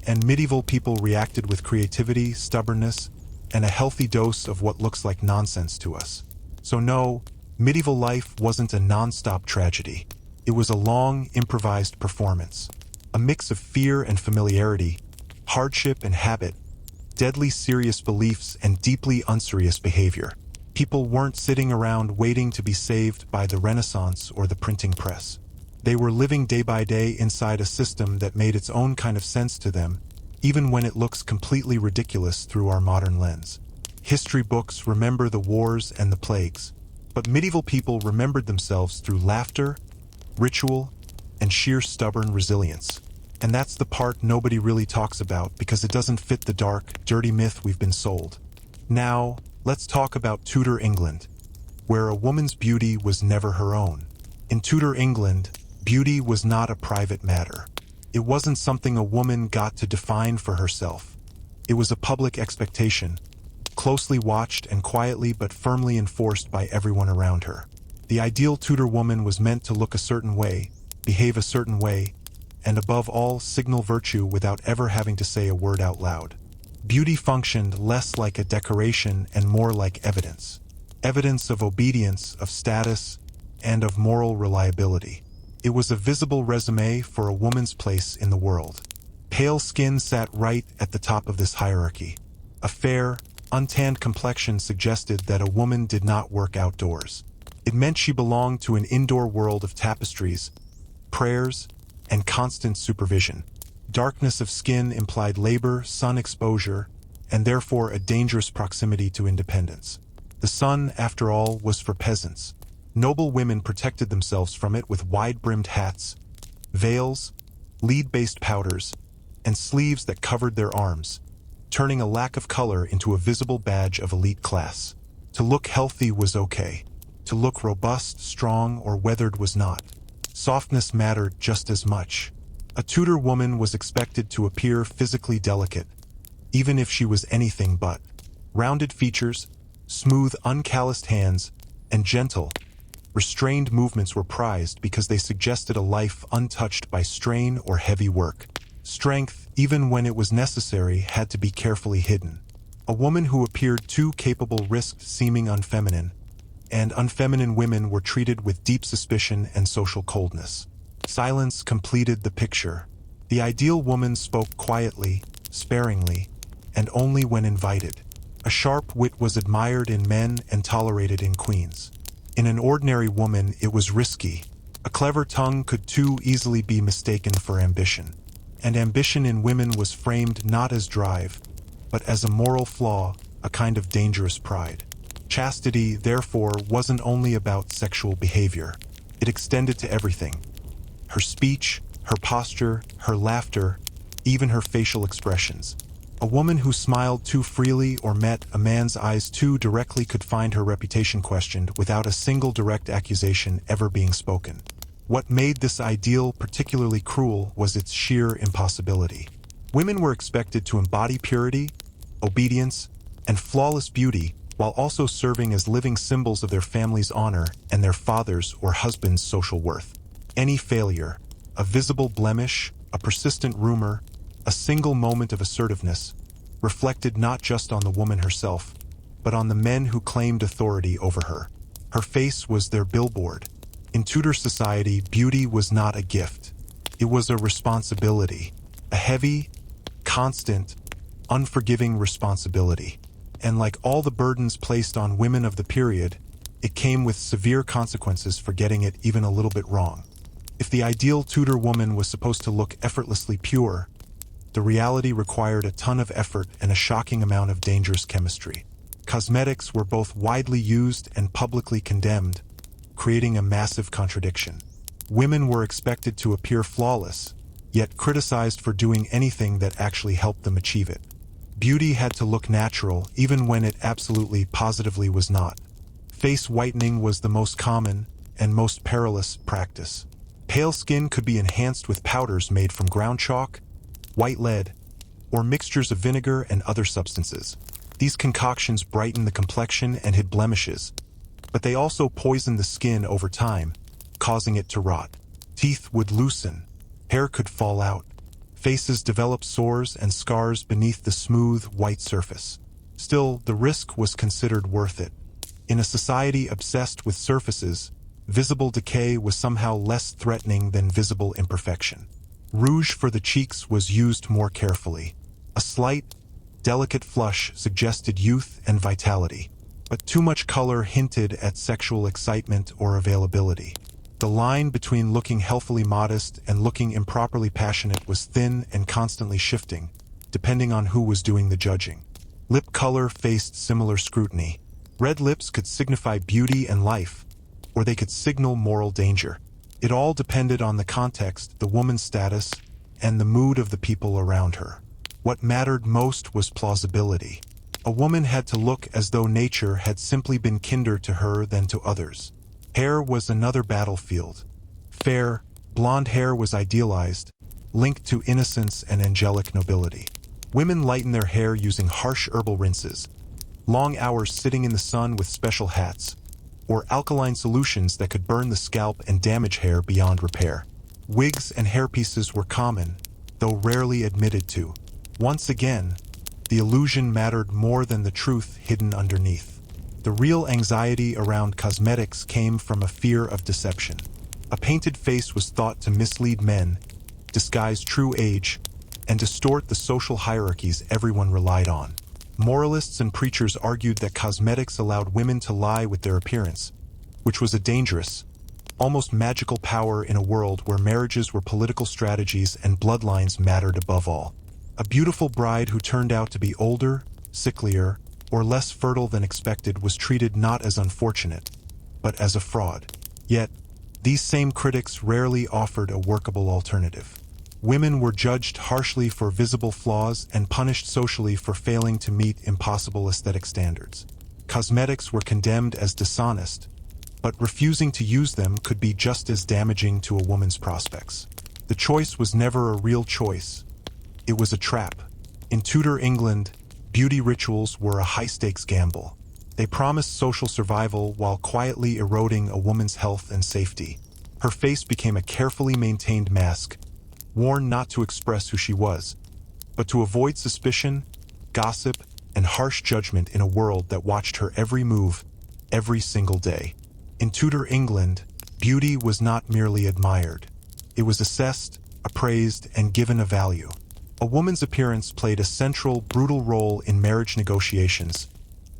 And medieval people reacted with creativity, stubbornness, and a healthy dose of what looks like nonsense to us. So no, medieval life wasn't a non-stop tragedy. It was a long, improvised performance. A mix of fear and familiarity, hardship and habit, deadly serious beliefs and deeply unserious behavior. People weren't sitting around waiting to be saved by the Renaissance or the printing press. They were living day by day inside a system that made its own kind of sense to them, even when it looks completely ridiculous through our modern lens. History books remember the wars and the plagues, but medieval people remembered themselves through laughter, ritual, and sheer stubborn resilience. And that's the part nobody really talks about because it doesn't fit the dark, dirty myth we've been sold. Now, let's talk about Tudor England, where a woman's beauty was never her own. In Tudor England, beauty was not a private matter. It wasn't something a woman got to define for herself. It was a public expectation, closely watched and quietly but firmly enforced by everyone around her. The ideal Tudor woman was meant to look a certain way, behave a certain way, and above all signal virtue without ever having to say a word out loud. Beauty functioned less like a decoration and more like evidence. Evidence of obedience, of status, and of moral reliability. It was a visible resume for a woman's place in the world. Pale skin sat right at the top of this hierarchy. A fair, untanned complexion suggested that a woman did not work outdoors. It meant she belonged to an indoor world of tapestries, prayers, and constant supervision. Darkness of skin implied labor, sun exposure, and therefore a dangerous proximity to independence. The sun, after all, was for peasants. Noble women protected themselves from it with wide-brimmed hats, veils, lead-based powders, and sleeves that covered their arms, turning a lack of color into a visible badge of elite class. To look healthy was okay. To look robust, strong, or weathered was not. Softness mattered just as much. A Tudor woman was expected to appear physically delicate, even if she was anything but. Rounded features, smooth, uncalloused hands, and gentle, restrained movements were prized because they suggested a life untouched by strain or heavy work. Strength, even when it was necessary, had to be carefully hidden. A woman who appeared too capable risked seeming unfeminine, and unfeminine women were treated with deep suspicion and social coldness. Silence completed the picture. The ideal woman spoke quietly, sparingly, and only when invited. A sharp wit was admired in men and tolerated in queens. In an ordinary woman, it was risky. A clever tongue could too easily be mistaken for ambition. And ambition in women was framed not as drive, but as a moral flaw, a kind of dangerous pride. Chastity, therefore, wasn't only about sexual behavior. It extended to everything. Her speech, her posture, her laughter, even her facial expressions. A woman who smiled too freely or met a man's eyes too directly could find her reputation questioned without a single direct accusation ever being spoken. What made this ideal particularly cruel was its sheer impossibility. Women were expected to embody purity, obedience, and flawless beauty, while also serving as living symbols of their family's honor and their father's or husband's social worth. Any failure, a visible blemish, a persistent rumor, a single moment of assertiveness, reflected not just on the woman herself, but on the men who claimed authority over her. Her face was their billboard. In Tudor society, beauty was not a gift. It was a responsibility, a heavy, constant, unforgiving responsibility. And like all the burdens placed on women of the period, it came with severe consequences for getting it even a little bit wrong. If the ideal Tudor woman was supposed to look effortlessly pure, The reality required a ton of effort and a shocking amount of dangerous chemistry. Cosmetics were both widely used and publicly condemned, creating a massive contradiction. Women were expected to appear flawless, yet criticized for doing anything that actually helped them achieve it. Beauty had to look natural, even when it absolutely positively was not. Face whitening was the most common and most perilous practice. Pale skin could be enhanced with powders made from ground chalk, white lead, or mixtures of vinegar and other substances. These concoctions brightened the complexion and hid blemishes, but they also poisoned the skin over time, causing it to rot. Teeth would loosen, hair could fall out, faces developed sores and scars beneath the smooth, white surface. Still, the risk was considered worth it. In a society obsessed with surfaces, visible decay was somehow less threatening than visible imperfection. Rouge for the cheeks was used more carefully. A slight, delicate flush suggested youth and vitality, but too much color hinted at sexual excitement or availability. The line between looking healthily modest and looking improperly passionate was thin and constantly shifting, depending on who was doing the judging. Lip color faced similar scrutiny. Red lips could signify beauty and life, or they could signal moral danger. It all depended on the context, the woman's status, and the mood of the people around her. What mattered most was plausibility. A woman had to look as though nature had simply been kinder to her than to others. Hair was another battlefield. Fair, blonde hair was idealized, linked to innocence and angelic nobility. Women lightened their hair using harsh herbal rinses, long hours sitting in the sun with special hats, or alkaline solutions that could burn the scalp and damage hair beyond repair. Wigs and hairpieces were common, though rarely admitted to. Once again, the illusion mattered more than the truth hidden underneath. The real anxiety around cosmetics came from a fear of deception. A painted face was thought to mislead men, disguise true age, and distort the social hierarchies everyone relied on. Moralists and preachers argued that cosmetics allowed women to lie with their appearance, which was a dangerous, almost magical power in a world where marriages were political strategies and bloodlines mattered above all. A beautiful bride who turned out to be older, sicklier, or less fertile than expected was treated not as unfortunate, but as a fraud. Yet, these same critics rarely offered a workable alternative. Women were judged harshly for visible flaws and punished socially for failing to meet impossible aesthetic standards. Cosmetics were condemned as dishonest, but refusing to use them could be just as damaging to a woman's prospects. The choice was never a real choice. It was a trap. In Tudor England, beauty rituals were a high-stakes gamble. They promised social survival while quietly eroding a woman's health and safety. Her face became a carefully maintained mask, worn not to express who she was, but to avoid suspicion, gossip, and harsh judgment in a world that watched her every move, every single day. In Tudor England, beauty was not merely admired. It was assessed, appraised, and given a value. A woman's appearance played a central, brutal role in marriage negotiations,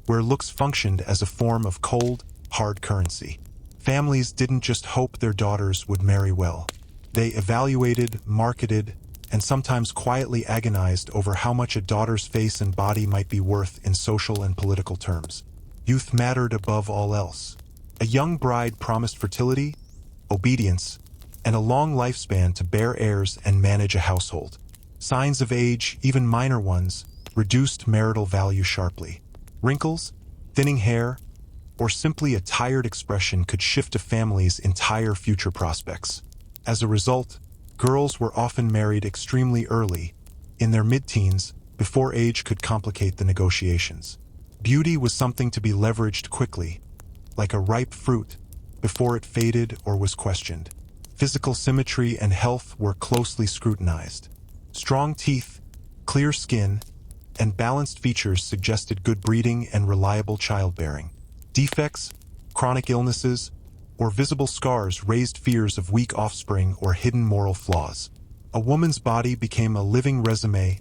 where looks functioned as a form of cold, hard currency. Families didn't just hope their daughters would marry well. They evaluated, marketed, and sometimes quietly agonized over how much a daughter's face and body might be worth in social and political terms. Youth mattered above all else. A young bride promised fertility, obedience, and a long lifespan to bear heirs and manage a household. Signs of age, even minor ones, reduced marital value sharply. Wrinkles, thinning hair, or simply a tired expression could shift a family's entire future prospects. As a result, girls were often married extremely early, in their mid-teens, before age could complicate the negotiations. Beauty was something to be leveraged quickly, like a ripe fruit, before it faded or was questioned. Physical symmetry and health were closely scrutinized. Strong teeth, clear skin, and balanced features suggested good breeding and reliable childbearing. Defects, chronic illnesses, or visible scars raised fears of weak offspring or hidden moral flaws. A woman's body became a living resume,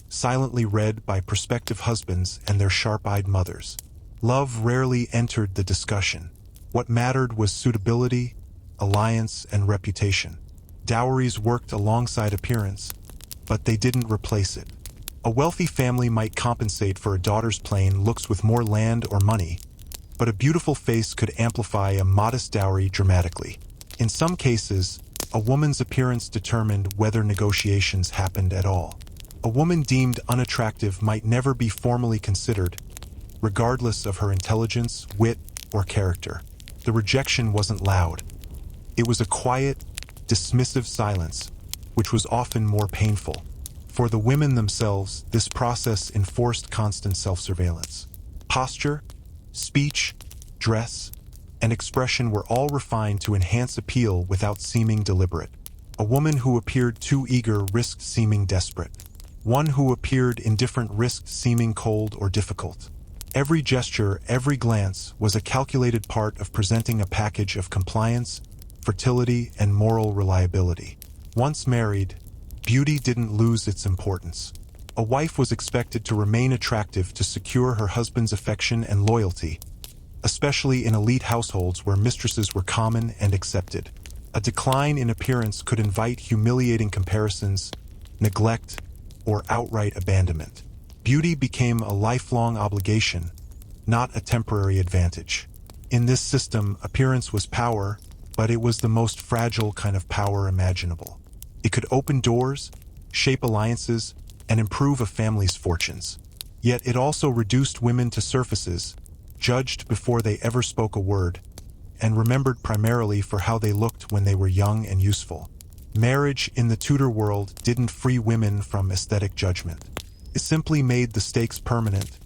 silently read by prospective husbands and their sharp-eyed mothers. Love rarely entered the discussion. What mattered was suitability, alliance, and reputation. Dowries worked alongside appearance, but they didn't replace it. A wealthy family might compensate for a daughter's plain looks with more land or money, but a beautiful face could amplify a modest dowry dramatically. In some cases, a woman's appearance determined whether negotiations happened at all. A woman deemed unattractive might never be formally considered, regardless of her intelligence, wit, or character. The rejection wasn't loud. It was a quiet, dismissive silence, which was often more painful. For the women themselves, this process enforced constant self-surveillance. Posture, speech, dress, and expression were all refined to enhance appeal without seeming deliberate. A woman who appeared too eager risked seeming desperate. One who appeared indifferent risked seeming cold or difficult. Every gesture, every glance was a calculated part of presenting a package of compliance, fertility, and moral reliability. Once married, beauty didn't lose its importance. A wife was expected to remain attractive to secure her husband's affection and loyalty, especially in elite households where mistresses were common and accepted. A decline in appearance could invite humiliating comparisons, neglect, or outright abandonment. Beauty became a lifelong obligation, not a temporary advantage. In this system, appearance was power, but it was the most fragile kind of power imaginable. It could open doors, shape alliances, and improve a family's fortunes. Yet it also reduced women to surfaces, judged before they ever spoke a word, and remembered primarily for how they looked when they were young and useful. Marriage in the Tudor world didn't free women from aesthetic judgment. It simply made the stakes permanent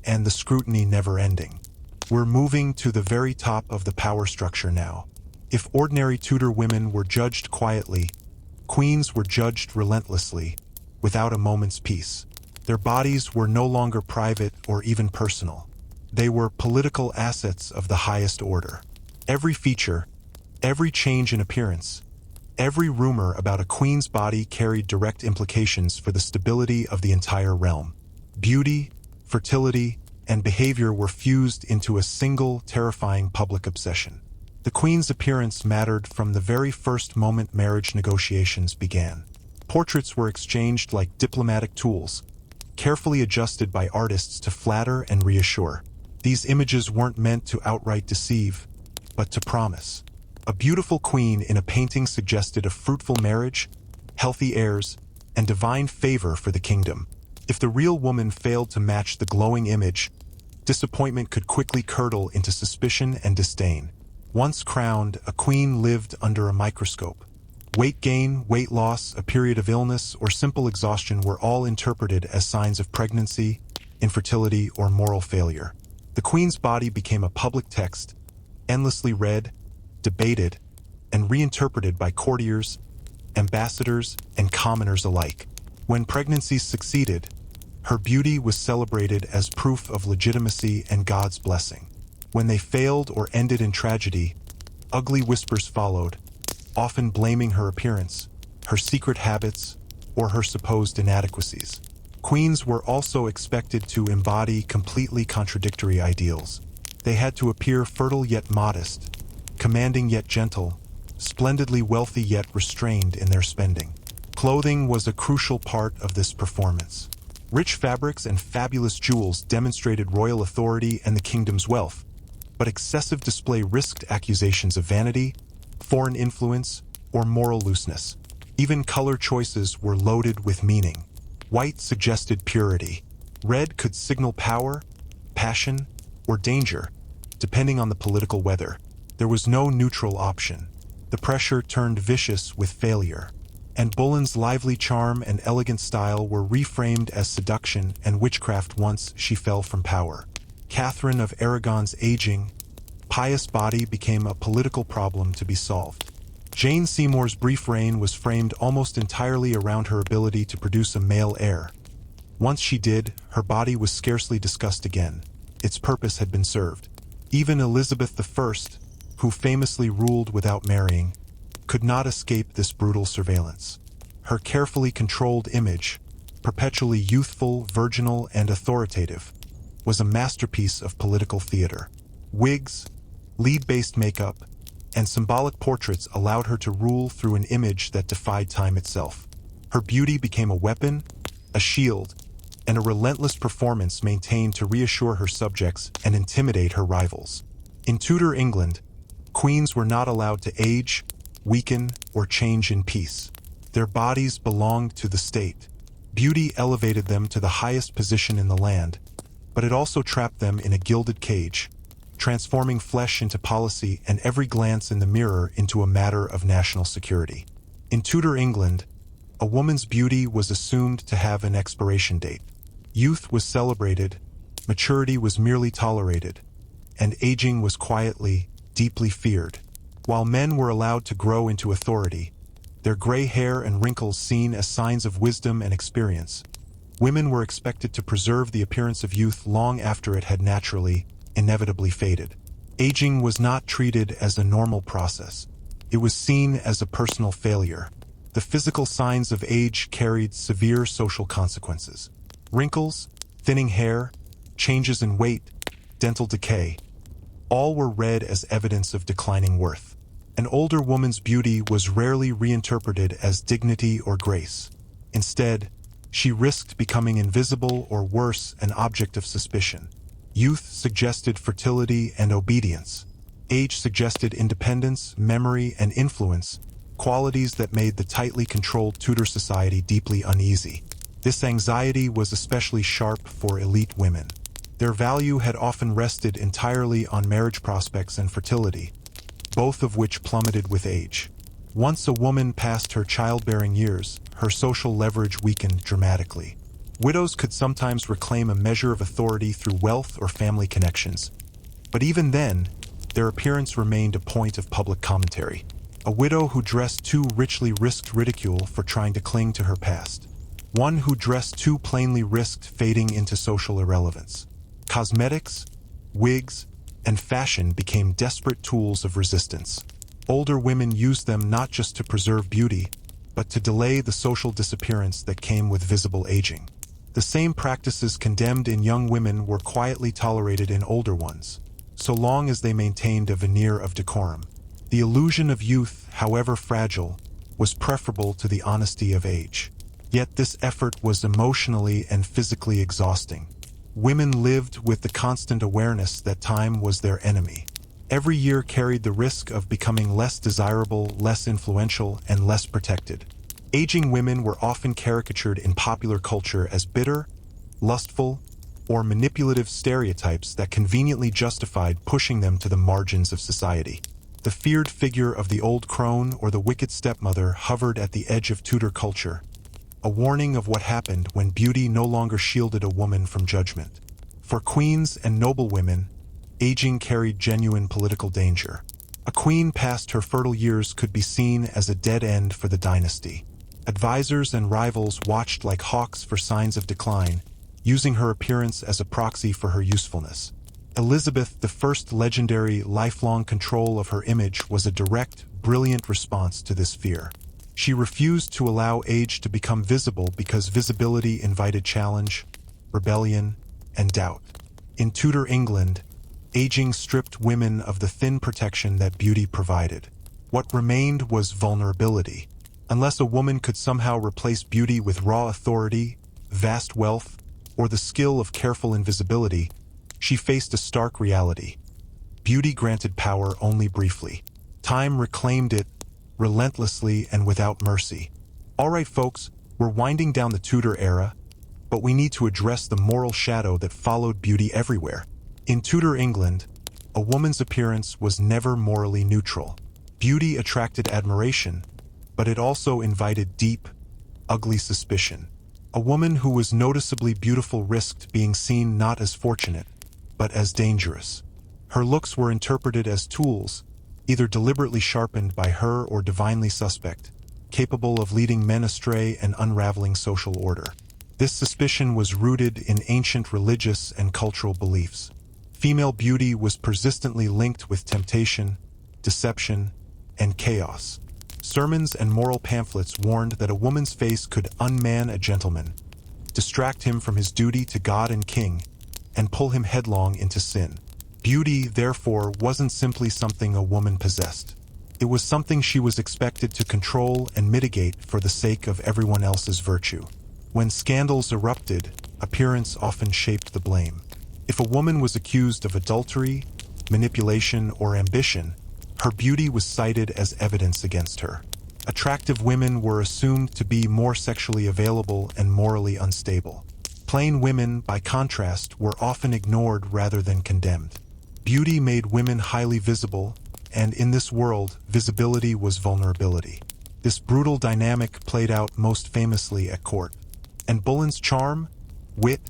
and the scrutiny never-ending. We're moving to the very top of the power structure now. If ordinary Tudor women were judged quietly, queens were judged relentlessly, without a moment's peace. Their bodies were no longer private or even personal. They were political assets of the highest order. Every feature, every change in appearance, every rumor about a queen's body carried direct implications for the stability of the entire realm. Beauty, fertility, and behavior were fused into a single, terrifying public obsession. The queen's appearance mattered from the very first moment marriage negotiations began. Portraits were exchanged like diplomatic tools, carefully adjusted by artists to flatter and reassure. These images weren't meant to outright deceive, but to promise. A beautiful queen in a painting suggested a fruitful marriage, healthy heirs, and divine favor for the kingdom. If the real woman failed to match the glowing image, disappointment could quickly curdle into suspicion and disdain. Once crowned, a queen lived under a microscope. Weight gain, weight loss, a period of illness, or simple exhaustion were all interpreted as signs of pregnancy, infertility, or moral failure. The queen's body became a public text, endlessly read, debated, and reinterpreted by courtiers, ambassadors, and commoners alike. When pregnancies succeeded, her beauty was celebrated as proof of legitimacy and God's blessing. When they failed or ended in tragedy, ugly whispers followed, often blaming her appearance, her secret habits, or her supposed inadequacies. Queens were also expected to embody completely contradictory ideals. They had to appear fertile yet modest, commanding yet gentle, splendidly wealthy yet restrained in their spending. Clothing was a crucial part of this performance. Rich fabrics and fabulous jewels demonstrated royal authority and the kingdom's wealth, but excessive display risked accusations of vanity, foreign influence, or moral looseness. Even color choices were loaded with meaning. White suggested purity. Red could signal power, passion, or danger, depending on the political weather. There was no neutral option. The pressure turned vicious with failure. Anne Boleyn's lively charm and elegant style were reframed as seduction and witchcraft once she fell from power. Catherine of Aragon's aging, pious body became a political problem to be solved. Jane Seymour's brief reign was framed almost entirely around her ability to produce a male heir. Once she did, her body was scarcely discussed again. Its purpose had been served. Even Elizabeth I, who famously ruled without marrying, could not escape this brutal surveillance. Her carefully controlled image, perpetually youthful, virginal, and authoritative, was a masterpiece of political theater. Wigs, lead-based makeup, and symbolic portraits allowed her to rule through an image that defied time itself. Her beauty became a weapon, a shield, and a relentless performance maintained to reassure her subjects and intimidate her rivals. In Tudor England, queens were not allowed to age, weaken, or change in peace. Their bodies belonged to the state. Beauty elevated them to the highest position in the land, but it also trapped them in a gilded cage, transforming flesh into policy and every glance in the mirror into a matter of national security. In Tudor England, a woman's beauty was assumed to have an expiration date. Youth was celebrated, maturity was merely tolerated, and aging was quietly, deeply feared. While men were allowed to grow into authority, their gray hair and wrinkles seen as signs of wisdom and experience, women were expected to preserve the appearance of youth long after it had naturally, inevitably faded. Aging was not treated as a normal process. It was seen as a personal failure. The physical signs of age carried severe social consequences. Wrinkles, thinning hair, changes in weight, dental decay, all were read as evidence of declining worth. An older woman's beauty was rarely reinterpreted as dignity or grace. Instead, she risked becoming invisible or worse, an object of suspicion. Youth suggested fertility and obedience. Age suggested independence, memory, and influence, qualities that made the tightly controlled Tudor society deeply uneasy. This anxiety was especially sharp for elite women. Their value had often rested entirely on marriage prospects and fertility, both of which plummeted with age. Once a woman passed her childbearing years, her social leverage weakened dramatically. Widows could sometimes reclaim a measure of authority through wealth or family connections, but even then, their appearance remained a point of public commentary. A widow who dressed too richly risked ridicule for trying to cling to her past. One who dressed too plainly risked fading into social irrelevance. Cosmetics, wigs, and fashion became desperate tools of resistance. Older women used them not just to preserve beauty, but to delay the social disappearance that came with visible aging. The same practices condemned in young women were quietly tolerated in older ones, so long as they maintained a veneer of decorum. The illusion of youth, however fragile, was preferable to the honesty of age. Yet this effort was emotionally and physically exhausting. Women lived with the constant awareness that time was their enemy. Every year carried the risk of becoming less desirable, less influential, and less protected. Aging women were often caricatured in popular culture as bitter, lustful, or manipulative stereotypes that conveniently justified pushing them to the margins of society. The feared figure of the old crone or the wicked stepmother hovered at the edge of Tudor culture, a warning of what happened when beauty no longer shielded a woman from judgment. For queens and noblewomen, aging carried genuine political danger. A queen past her fertile years could be seen as a dead end for the dynasty. Advisors and rivals watched like hawks for signs of decline, using her appearance as a proxy for her usefulness. Elizabeth I's legendary lifelong control of her image was a direct, brilliant response to this fear. She refused to allow age to become visible because visibility invited challenge, rebellion, and doubt. In Tudor England, aging stripped women of the thin protection that beauty provided. What remained was vulnerability. Unless a woman could somehow replace beauty with raw authority, vast wealth, or the skill of careful invisibility, she faced a stark reality. Beauty granted power only briefly. Time reclaimed it, relentlessly and without mercy. All right, folks, we're winding down the Tudor era, but we need to address the moral shadow that followed beauty everywhere. In Tudor England, a woman's appearance was never morally neutral. Beauty attracted admiration, but it also invited deep, ugly suspicion. A woman who was noticeably beautiful risked being seen not as fortunate, but as dangerous. Her looks were interpreted as tools, either deliberately sharpened by her or divinely suspect, capable of leading men astray and unraveling social order. This suspicion was rooted in ancient religious and cultural beliefs. Female beauty was persistently linked with temptation, deception, and chaos. Sermons and moral pamphlets warned that a woman's face could unman a gentleman, distract him from his duty to God and king, and pull him headlong into sin. Beauty, therefore, wasn't simply something a woman possessed. It was something she was expected to control and mitigate for the sake of everyone else's virtue. When scandals erupted, appearance often shaped the blame. If a woman was accused of adultery, manipulation, or ambition, her beauty was cited as evidence against her. Attractive women were assumed to be more sexually available and morally unstable. Plain women, by contrast, were often ignored rather than condemned. Beauty made women highly visible, and in this world, visibility was vulnerability. This brutal dynamic played out most famously at court. Anne Boleyn's charm, wit,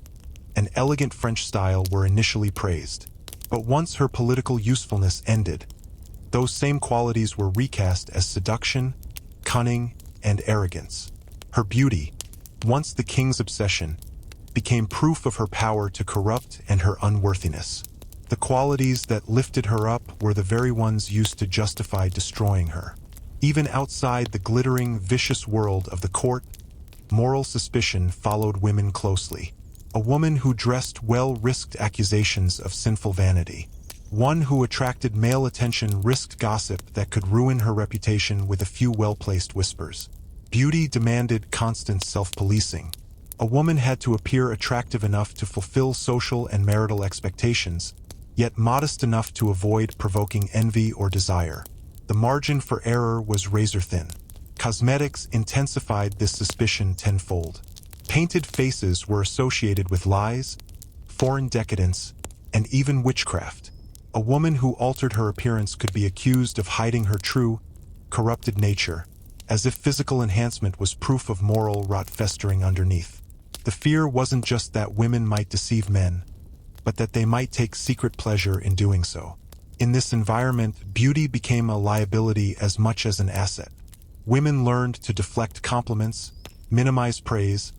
and elegant French style were initially praised. But once her political usefulness ended, those same qualities were recast as seduction, cunning, and arrogance. Her beauty, once the king's obsession, became proof of her power to corrupt and her unworthiness. The qualities that lifted her up were the very ones used to justify destroying her. Even outside the glittering, vicious world of the court, moral suspicion followed women closely. A woman who dressed well risked accusations of sinful vanity. One who attracted male attention risked gossip that could ruin her reputation with a few well-placed whispers. Beauty demanded constant self-policing. A woman had to appear attractive enough to fulfill social and marital expectations, yet modest enough to avoid provoking envy or desire. The margin for error was razor-thin. Cosmetics intensified this suspicion tenfold. Painted faces were associated with lies, foreign decadence, and even witchcraft. A woman who altered her appearance could be accused of hiding her true, corrupted nature, as if physical enhancement was proof of moral rot festering underneath. The fear wasn't just that women might deceive men, but that they might take secret pleasure in doing so. In this environment, beauty became a liability as much as an asset. Women learned to deflect compliments, minimize praise,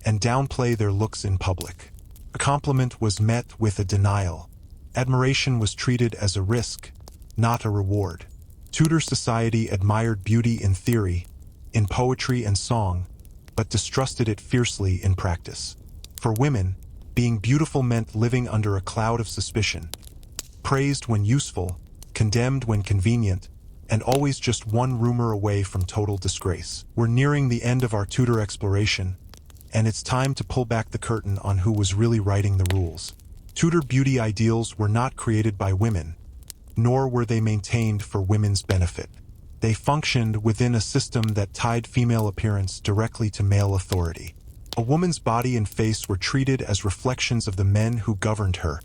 and downplay their looks in public. A compliment was met with a denial. Admiration was treated as a risk, not a reward. Tudor society admired beauty in theory, in poetry and song, but distrusted it fiercely in practice. For women, being beautiful meant living under a cloud of suspicion. Praised when useful, condemned when convenient, and always just one rumor away from total disgrace. We're nearing the end of our Tudor exploration, and it's time to pull back the curtain on who was really writing the rules. Tudor beauty ideals were not created by women, nor were they maintained for women's benefit. They functioned within a system that tied female appearance directly to male authority. A woman's body and face were treated as reflections of the men who governed her,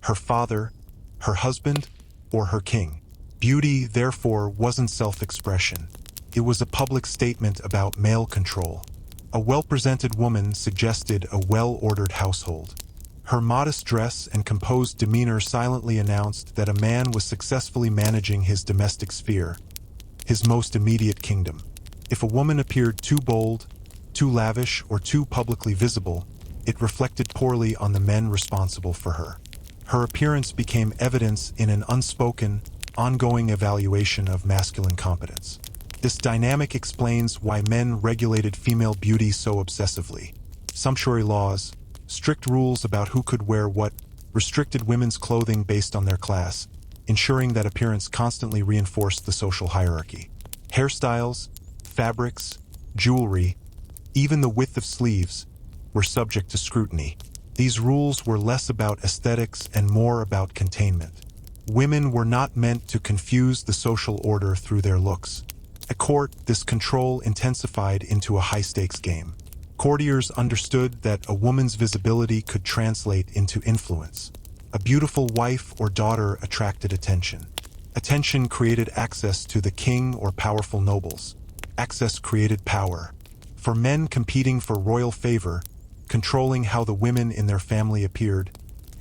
her father, her husband, or her king. Beauty, therefore, wasn't self-expression. It was a public statement about male control. A well-presented woman suggested a well-ordered household. Her modest dress and composed demeanor silently announced that a man was successfully managing his domestic sphere, his most immediate kingdom. If a woman appeared too bold, too lavish, or too publicly visible, it reflected poorly on the men responsible for her. Her appearance became evidence in an unspoken, ongoing evaluation of masculine competence. This dynamic explains why men regulated female beauty so obsessively. Sumptuary laws, strict rules about who could wear what, restricted women's clothing based on their class, ensuring that appearance constantly reinforced the social hierarchy. Hairstyles, fabrics, jewelry, even the width of sleeves, were subject to scrutiny. These rules were less about aesthetics and more about containment. Women were not meant to confuse the social order through their looks. At court, this control intensified into a high-stakes game. Courtiers understood that a woman's visibility could translate into influence. A beautiful wife or daughter attracted attention. Attention created access to the king or powerful nobles. Access created power. For men competing for royal favor, controlling how the women in their family appeared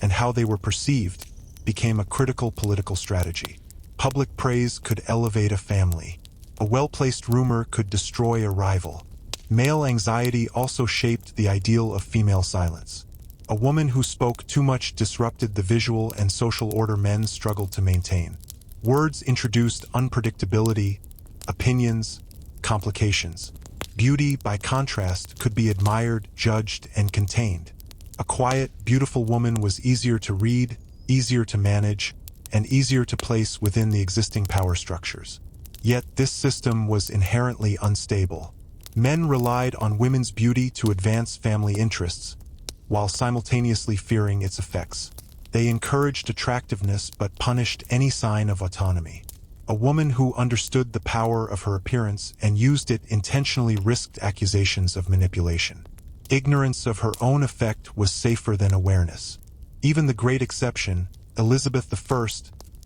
and how they were perceived became a critical political strategy. Public praise could elevate a family. A well-placed rumor could destroy a rival. Male anxiety also shaped the ideal of female silence. A woman who spoke too much disrupted the visual and social order men struggled to maintain. Words introduced unpredictability, opinions, complications. Beauty, by contrast, could be admired, judged, and contained. A quiet, beautiful woman was easier to read, easier to manage, and easier to place within the existing power structures. Yet this system was inherently unstable. Men relied on women's beauty to advance family interests, while simultaneously fearing its effects. They encouraged attractiveness but punished any sign of autonomy. A woman who understood the power of her appearance and used it intentionally risked accusations of manipulation. Ignorance of her own effect was safer than awareness. Even the great exception, Elizabeth I,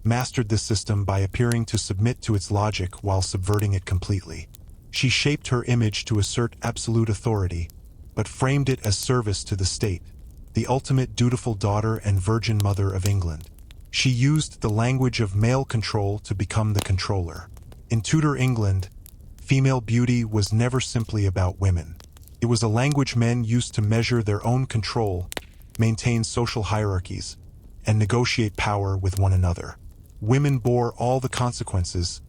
mastered this system by appearing to submit to its logic while subverting it completely. She shaped her image to assert absolute authority, but framed it as service to the state, the ultimate dutiful daughter and virgin mother of England. She used the language of male control to become the controller. In Tudor England, female beauty was never simply about women. It was a language men used to measure their own control, maintain social hierarchies, and negotiate power with one another. Women bore all the consequences,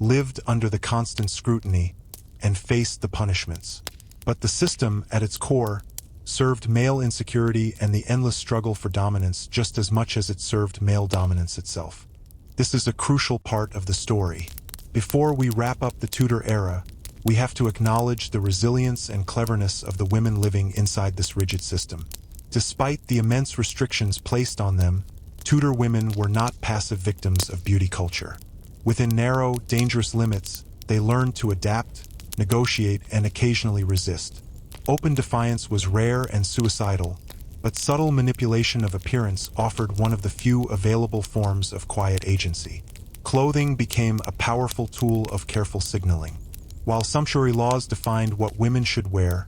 lived under the constant scrutiny, and faced the punishments. But the system, at its core, served male insecurity and the endless struggle for dominance just as much as it served male dominance itself. This is a crucial part of the story. Before we wrap up the Tudor era, we have to acknowledge the resilience and cleverness of the women living inside this rigid system. Despite the immense restrictions placed on them, Tudor women were not passive victims of beauty culture. Within narrow, dangerous limits, they learned to adapt, negotiate, and occasionally resist. Open defiance was rare and suicidal, but subtle manipulation of appearance offered one of the few available forms of quiet agency. Clothing became a powerful tool of careful signaling. While sumptuary laws defined what women should wear,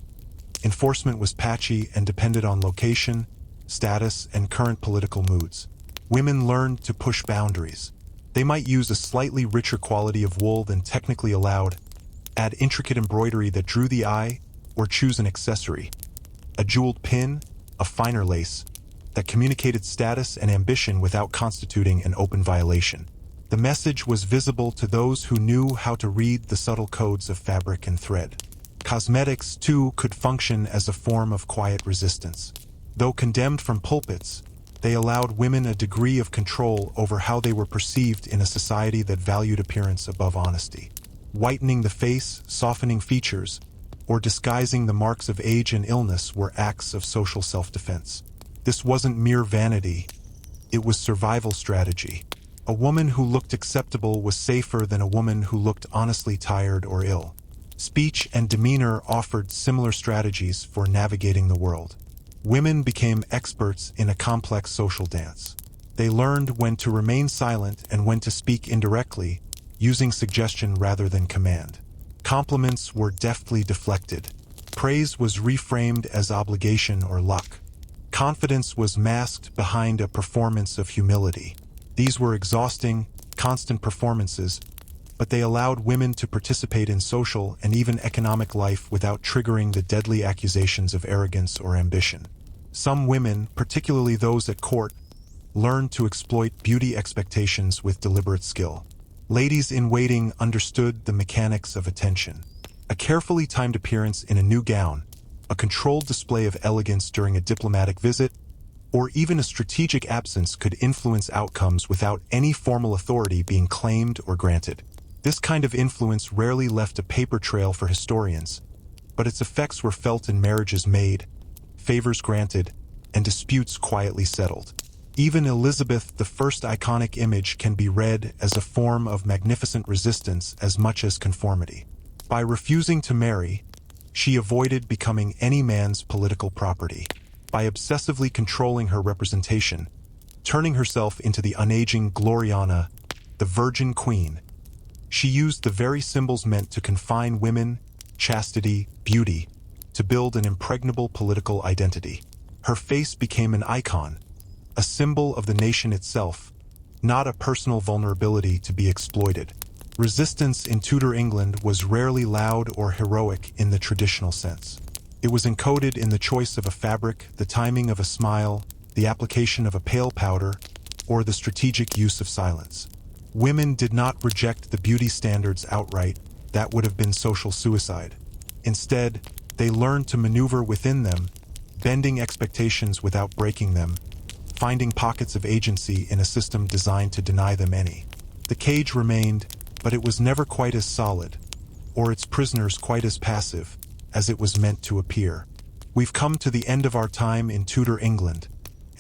enforcement was patchy and depended on location, status, and current political moods. Women learned to push boundaries. They might use a slightly richer quality of wool than technically allowed, add intricate embroidery that drew the eye, or choose an accessory, a jeweled pin, a finer lace, that communicated status and ambition without constituting an open violation. The message was visible to those who knew how to read the subtle codes of fabric and thread. Cosmetics, too, could function as a form of quiet resistance. Though condemned from pulpits, they allowed women a degree of control over how they were perceived in a society that valued appearance above honesty. Whitening the face, softening features, or disguising the marks of age and illness were acts of social self-defense. This wasn't mere vanity, it was survival strategy. A woman who looked acceptable was safer than a woman who looked honestly tired or ill. Speech and demeanor offered similar strategies for navigating the world. Women became experts in a complex social dance. They learned when to remain silent and when to speak indirectly, using suggestion rather than command. Compliments were deftly deflected. Praise was reframed as obligation or luck. Confidence was masked behind a performance of humility. These were exhausting, constant performances, but they allowed women to participate in social and even economic life without triggering the deadly accusations of arrogance or ambition. Some women, particularly those at court, learned to exploit beauty expectations with deliberate skill. Ladies in waiting understood the mechanics of attention. A carefully timed appearance in a new gown, a controlled display of elegance during a diplomatic visit, or even a strategic absence could influence outcomes without any formal authority being claimed or granted. This kind of influence rarely left a paper trail for historians, but its effects were felt in marriages made, favors granted, and disputes quietly settled. Even Elizabeth I's iconic image can be read as a form of magnificent resistance as much as conformity. By refusing to marry, she avoided becoming any man's political property. By obsessively controlling her representation, turning herself into the unaging Gloriana, the Virgin Queen, she used the very symbols meant to confine women, chastity, beauty, to build an impregnable political identity. Her face became an icon, a symbol of the nation itself, not a personal vulnerability to be exploited. Resistance in Tudor England was rarely loud or heroic in the traditional sense. It was encoded in the choice of a fabric, the timing of a smile, the application of a pale powder, or the strategic use of silence. Women did not reject the beauty standards outright. That would have been social suicide. Instead, they learned to maneuver within them, bending expectations without breaking them, finding pockets of agency in a system designed to deny them any. The cage remained, but it was never quite as solid, or its prisoners quite as passive, as it was meant to appear. We've come to the end of our time in Tudor England,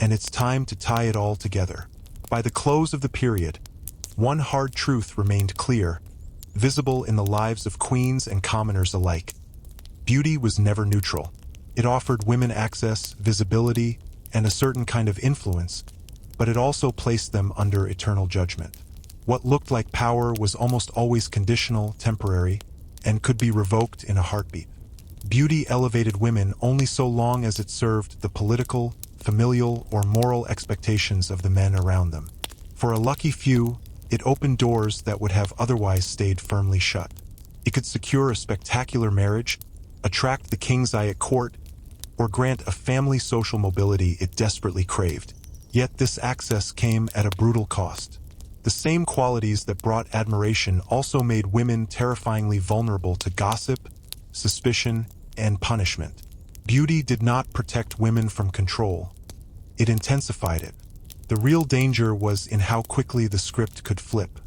and it's time to tie it all together. By the close of the period, one hard truth remained clear, visible in the lives of queens and commoners alike. Beauty was never neutral. It offered women access, visibility, and a certain kind of influence, but it also placed them under eternal judgment. What looked like power was almost always conditional, temporary, and could be revoked in a heartbeat. Beauty elevated women only so long as it served the political, familial, or moral expectations of the men around them. For a lucky few, it opened doors that would have otherwise stayed firmly shut. It could secure a spectacular marriage, attract the king's eye at court, or grant a family social mobility it desperately craved. Yet this access came at a brutal cost. The same qualities that brought admiration also made women terrifyingly vulnerable to gossip, suspicion, and punishment. Beauty did not protect women from control. It intensified it. The real danger was in how quickly the script could flip.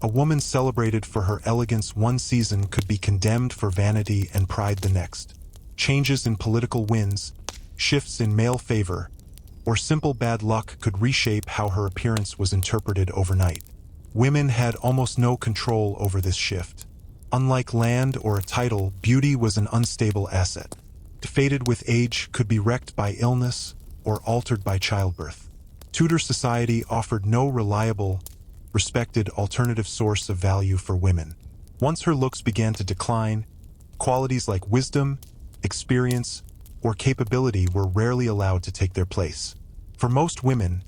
A woman celebrated for her elegance one season could be condemned for vanity and pride the next. Changes in political winds, shifts in male favor, or simple bad luck could reshape how her appearance was interpreted overnight. Women had almost no control over this shift. Unlike land or a title, beauty was an unstable asset. Faded with age, could be wrecked by illness or altered by childbirth. Tudor society offered no reliable, respected alternative source of value for women. Once her looks began to decline, qualities like wisdom, experience, or capability were rarely allowed to take their place. For most women,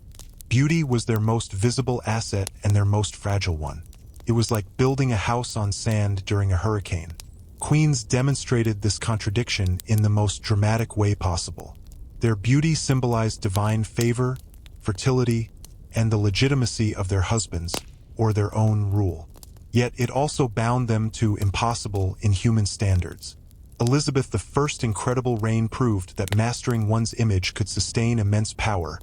beauty was their most visible asset and their most fragile one. It was like building a house on sand during a hurricane. Queens demonstrated this contradiction in the most dramatic way possible. Their beauty symbolized divine favor, fertility, and the legitimacy of their husbands, or their own rule. Yet it also bound them to impossible, inhuman standards. Elizabeth I's incredible reign proved that mastering one's image could sustain immense power,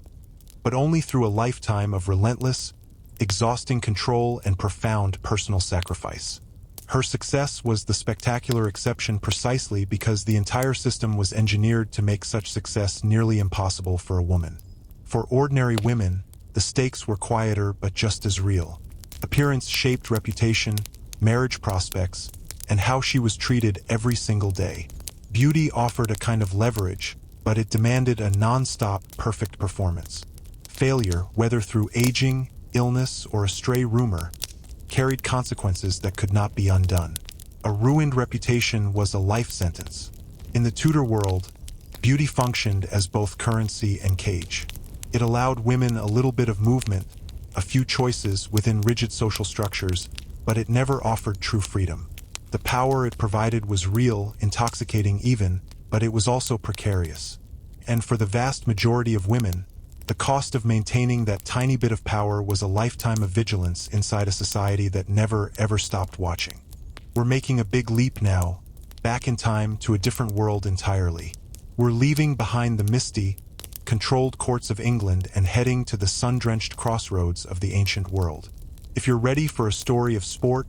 but only through a lifetime of relentless, exhausting control and profound personal sacrifice. Her success was the spectacular exception precisely because the entire system was engineered to make such success nearly impossible for a woman. For ordinary women, the stakes were quieter but just as real. Appearance shaped reputation, marriage prospects, and how she was treated every single day. Beauty offered a kind of leverage, but it demanded a non-stop, perfect performance. Failure, whether through aging, illness, or a stray rumor, carried consequences that could not be undone. A ruined reputation was a life sentence. In the Tudor world, beauty functioned as both currency and cage. It allowed women a little bit of movement, a few choices within rigid social structures, but it never offered true freedom. The power it provided was real, intoxicating even, but it was also precarious. And for the vast majority of women, the cost of maintaining that tiny bit of power was a lifetime of vigilance inside a society that never, ever stopped watching. We're making a big leap now, back in time to a different world entirely. We're leaving behind the misty, controlled courts of England and heading to the sun-drenched crossroads of the ancient world. If you're ready for a story of sport,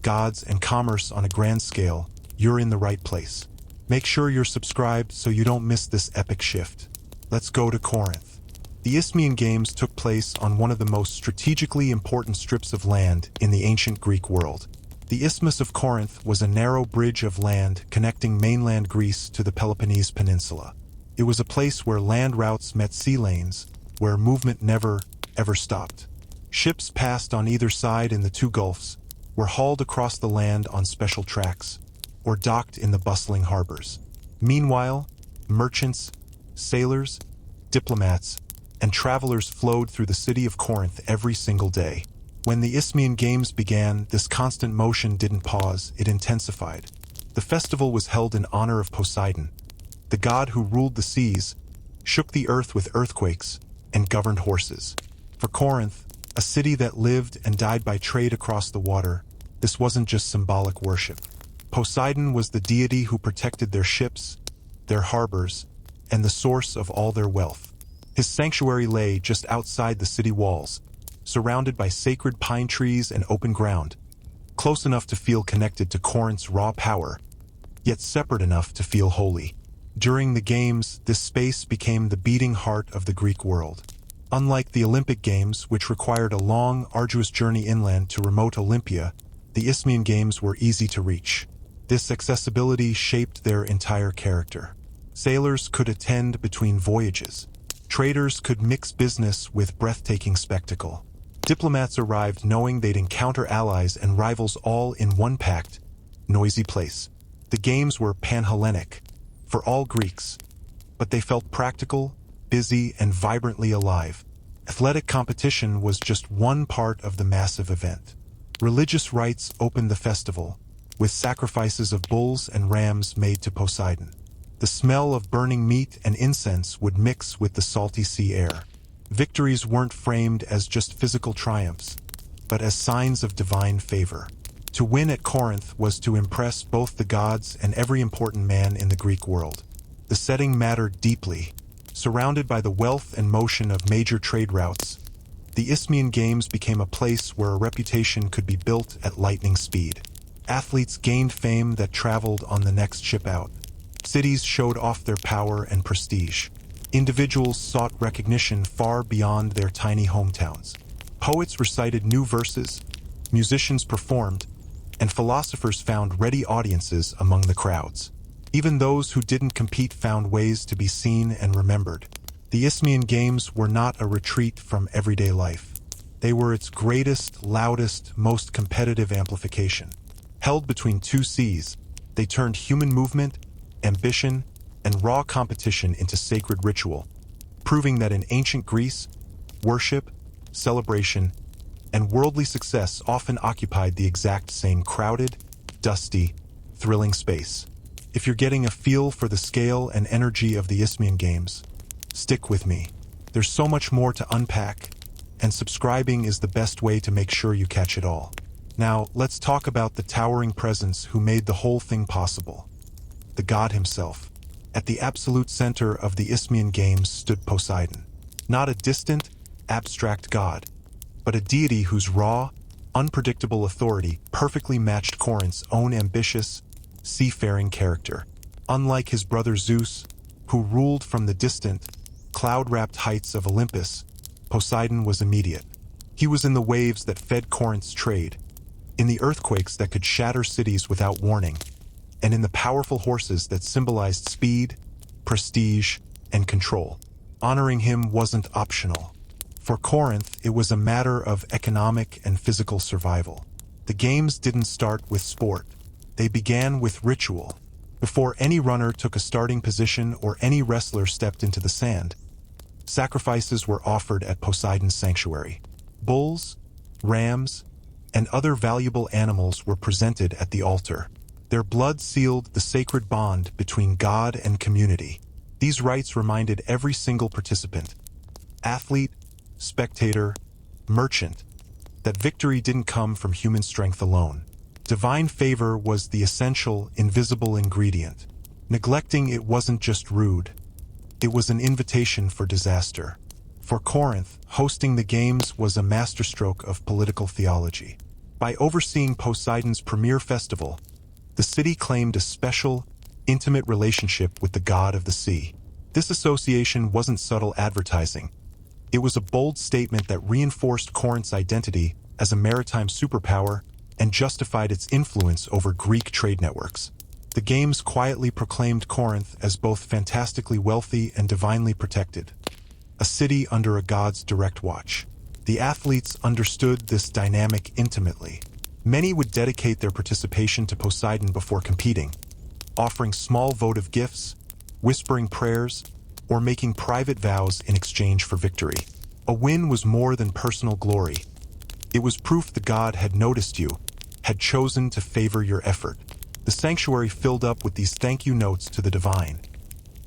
gods, and commerce on a grand scale, you're in the right place. Make sure you're subscribed so you don't miss this epic shift. Let's go to Corinth. The Isthmian Games took place on one of the most strategically important strips of land in the ancient Greek world. The Isthmus of Corinth was a narrow bridge of land connecting mainland Greece to the Peloponnese Peninsula. It was a place where land routes met sea lanes, where movement never, ever stopped. Ships passed on either side in the two gulfs, were hauled across the land on special tracks, or docked in the bustling harbors. Meanwhile, merchants, sailors, diplomats, and travelers flowed through the city of Corinth every single day. When the Isthmian Games began, this constant motion didn't pause, it intensified. The festival was held in honor of Poseidon, the god who ruled the seas, shook the earth with earthquakes, and governed horses. For Corinth, a city that lived and died by trade across the water, this wasn't just symbolic worship. Poseidon was the deity who protected their ships, their harbors, and the source of all their wealth. His sanctuary lay just outside the city walls, surrounded by sacred pine trees and open ground, close enough to feel connected to Corinth's raw power, yet separate enough to feel holy. During the Games, this space became the beating heart of the Greek world. Unlike the Olympic Games, which required a long, arduous journey inland to remote Olympia, the Isthmian Games were easy to reach. This accessibility shaped their entire character. Sailors could attend between voyages. Traders could mix business with breathtaking spectacle. Diplomats arrived knowing they'd encounter allies and rivals all in one packed, noisy place. The Games were pan-Hellenic, for all Greeks, but they felt practical, busy, and vibrantly alive. Athletic competition was just one part of the massive event. Religious rites opened the festival, with sacrifices of bulls and rams made to Poseidon. The smell of burning meat and incense would mix with the salty sea air. Victories weren't framed as just physical triumphs, but as signs of divine favor. To win at Corinth was to impress both the gods and every important man in the Greek world. The setting mattered deeply. Surrounded by the wealth and motion of major trade routes, the Isthmian Games became a place where a reputation could be built at lightning speed. Athletes gained fame that traveled on the next ship out. Cities showed off their power and prestige. Individuals sought recognition far beyond their tiny hometowns. Poets recited new verses, musicians performed, and philosophers found ready audiences among the crowds. Even those who didn't compete found ways to be seen and remembered. The Isthmian Games were not a retreat from everyday life. They were its greatest, loudest, most competitive amplification. Held between two seas, they turned human movement, ambition, and raw competition into sacred ritual, proving that in ancient Greece, worship, celebration, and worldly success often occupied the exact same crowded, dusty, thrilling space. If you're getting a feel for the scale and energy of the Isthmian Games, stick with me. There's so much more to unpack, and subscribing is the best way to make sure you catch it all. Now, let's talk about the towering presence who made the whole thing possible. The god himself. At the absolute center of the Isthmian Games stood Poseidon. Not a distant, abstract god, but a deity whose raw, unpredictable authority perfectly matched Corinth's own ambitious, seafaring character. Unlike his brother Zeus, who ruled from the distant, cloud-wrapped heights of Olympus, Poseidon was immediate. He was in the waves that fed Corinth's trade, in the earthquakes that could shatter cities without warning, and in the powerful horses that symbolized speed, prestige, and control. Honoring him wasn't optional. For Corinth, it was a matter of economic and physical survival. The Games didn't start with sport. They began with ritual. Before any runner took a starting position or any wrestler stepped into the sand, sacrifices were offered at Poseidon's sanctuary. Bulls, rams, and other valuable animals were presented at the altar. Their blood sealed the sacred bond between God and community. These rites reminded every single participant, athlete, spectator, merchant, that victory didn't come from human strength alone. Divine favor was the essential, invisible ingredient. Neglecting it wasn't just rude. It was an invitation for disaster. For Corinth, hosting the Games was a masterstroke of political theology. By overseeing Poseidon's premier festival, the city claimed a special, intimate relationship with the god of the sea. This association wasn't subtle advertising. It was a bold statement that reinforced Corinth's identity as a maritime superpower and justified its influence over Greek trade networks. The Games quietly proclaimed Corinth as both fantastically wealthy and divinely protected, a city under a god's direct watch. The athletes understood this dynamic intimately. Many would dedicate their participation to Poseidon before competing, offering small votive gifts, whispering prayers, or making private vows in exchange for victory. A win was more than personal glory. It was proof the god had noticed you, had chosen to favor your effort. The sanctuary filled up with these thank you notes to the divine.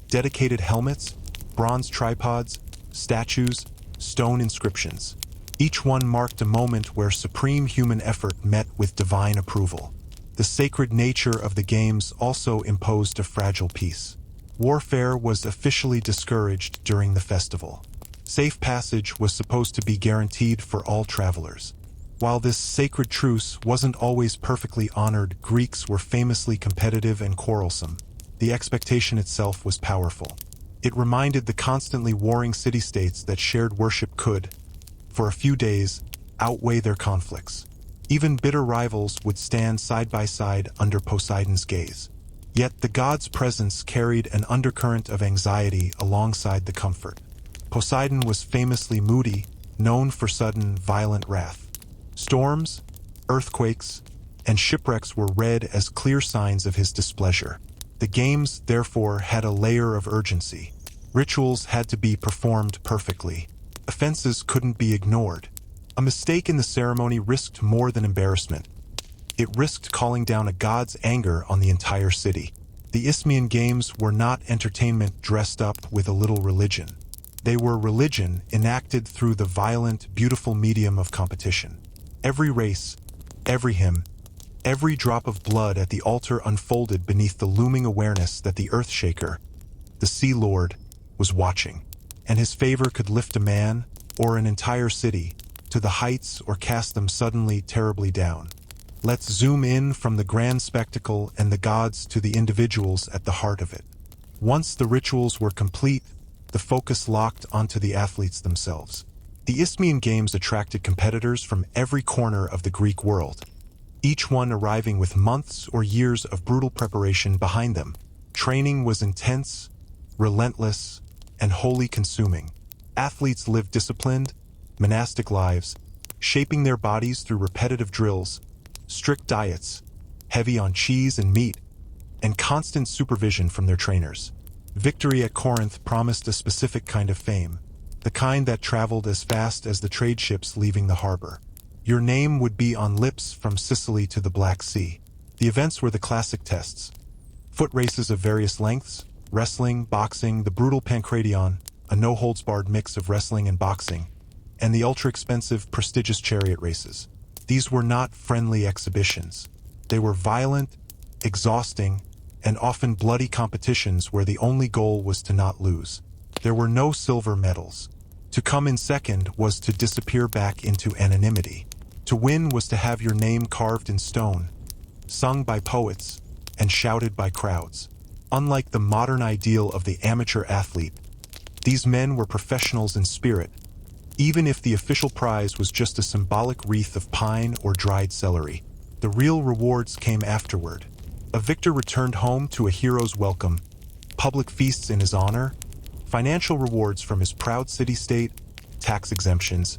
Dedicated helmets, bronze tripods, statues, stone inscriptions. Each one marked a moment where supreme human effort met with divine approval. The sacred nature of the Games also imposed a fragile peace. Warfare was officially discouraged during the festival. Safe passage was supposed to be guaranteed for all travelers. While this sacred truce wasn't always perfectly honored, Greeks were famously competitive and quarrelsome. The expectation itself was powerful. It reminded the constantly warring city-states that shared worship could, for a few days, outweigh their conflicts. Even bitter rivals would stand side by side under Poseidon's gaze. Yet the god's presence carried an undercurrent of anxiety alongside the comfort. Poseidon was famously moody, known for sudden, violent wrath. Storms, earthquakes, and shipwrecks were read as clear signs of his displeasure. The games, therefore, had a layer of urgency. Rituals had to be performed perfectly. Offenses couldn't be ignored. A mistake in the ceremony risked more than embarrassment. It risked calling down a god's anger on the entire city. The Isthmian Games were not entertainment dressed up with a little religion. They were religion enacted through the violent, beautiful medium of competition. Every race, every hymn, every drop of blood at the altar unfolded beneath the looming awareness that the Earthshaker, the Sea Lord, was watching, and his favor could lift a man, or an entire city, to the heights or cast them suddenly terribly down. Let's zoom in from the grand spectacle and the gods to the individuals at the heart of it. Once the rituals were complete, the focus locked onto the athletes themselves. The Isthmian Games attracted competitors from every corner of the Greek world, each one arriving with months or years of brutal preparation behind them. Training was intense, relentless, and wholly consuming. Athletes lived disciplined, monastic lives, shaping their bodies through repetitive drills, strict diets, heavy on cheese and meat, and constant supervision from their trainers. Victory at Corinth promised a specific kind of fame, the kind that traveled as fast as the trade ships leaving the harbor. Your name would be on lips from Sicily to the Black Sea. The events were the classic tests. Foot races of various lengths, wrestling, boxing, the brutal pancration, a no-holds-barred mix of wrestling and boxing, and the ultra-expensive, prestigious chariot races. These were not friendly exhibitions. They were violent, exhausting, and often bloody competitions where the only goal was to not lose. There were no silver medals. To come in second was to disappear back into anonymity. To win was to have your name carved in stone, sung by poets, and shouted by crowds. Unlike the modern ideal of the amateur athlete, these men were professionals in spirit, even if the official prize was just a symbolic wreath of pine or dried celery. The real rewards came afterward. A victor returned home to a hero's welcome, public feasts in his honor, financial rewards from his proud city-state, tax exemptions,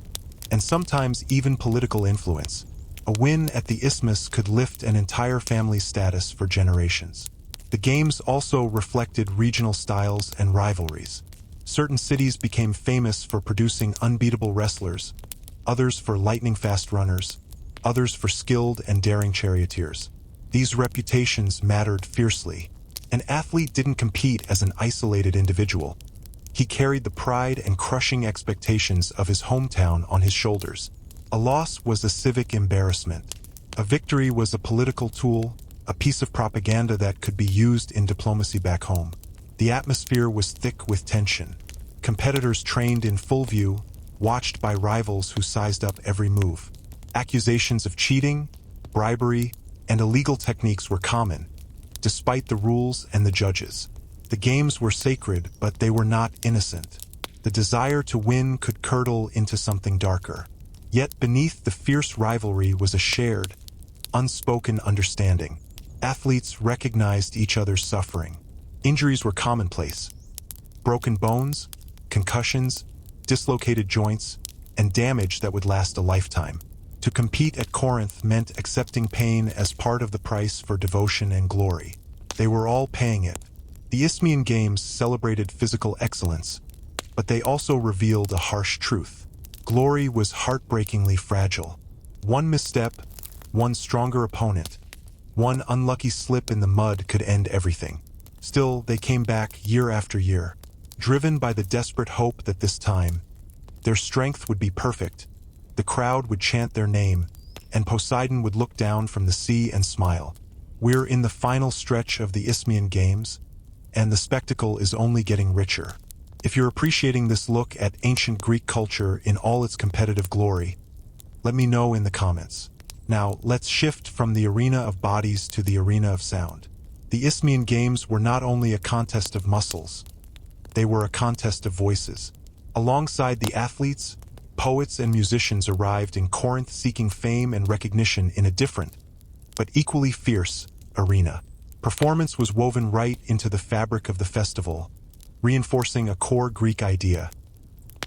and sometimes even political influence. A win at the Isthmus could lift an entire family's status for generations. The games also reflected regional styles and rivalries. Certain cities became famous for producing unbeatable wrestlers, others for lightning-fast runners, others for skilled and daring charioteers. These reputations mattered fiercely. An athlete didn't compete as an isolated individual. He carried the pride and crushing expectations of his hometown on his shoulders. A loss was a civic embarrassment. A victory was a political tool, a piece of propaganda that could be used in diplomacy back home. The atmosphere was thick with tension. Competitors trained in full view, watched by rivals who sized up every move. Accusations of cheating, bribery, and illegal techniques were common, despite the rules and the judges. The games were sacred, but they were not innocent. The desire to win could curdle into something darker. Yet beneath the fierce rivalry was a shared, unspoken understanding. Athletes recognized each other's suffering. Injuries were commonplace. Broken bones, concussions, dislocated joints, and damage that would last a lifetime. To compete at Corinth meant accepting pain as part of the price for devotion and glory. They were all paying it. The Isthmian Games celebrated physical excellence, but they also revealed a harsh truth. Glory was heartbreakingly fragile. One misstep, one stronger opponent, one unlucky slip in the mud could end everything. Still, they came back year after year, driven by the desperate hope that this time, their strength would be perfect, the crowd would chant their name, and Poseidon would look down from the sea and smile. We're in the final stretch of the Isthmian Games, and the spectacle is only getting richer. If you're appreciating this look at ancient Greek culture in all its competitive glory, Let me know in the comments. Now, let's shift from the arena of bodies to the arena of sound. The Isthmian Games were not only a contest of muscles, they were a contest of voices. Alongside the athletes, poets and musicians arrived in Corinth seeking fame and recognition in a different, but equally fierce, arena. Performance was woven right into the fabric of the festival, reinforcing a core Greek idea.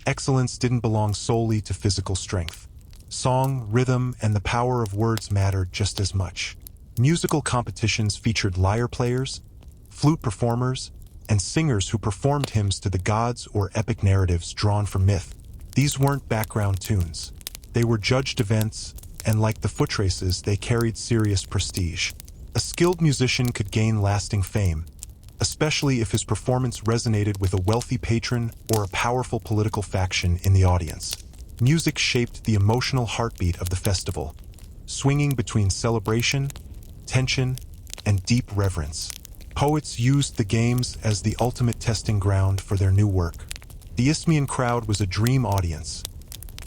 Excellence didn't belong solely to physical strength. Song, rhythm, and the power of words mattered just as much. Musical competitions featured lyre players, flute performers, and singers who performed hymns to the gods or epic narratives drawn from myth. These weren't background tunes. They were judged events, and like the foot races, they carried serious prestige. A skilled musician could gain lasting fame, especially if his performance resonated with a wealthy patron or a powerful political faction in the audience. Music shaped the emotional heartbeat of the festival, swinging between celebration, tension, and deep reverence. Poets used the games as the ultimate testing ground for their new work. The Isthmian crowd was a dream audience,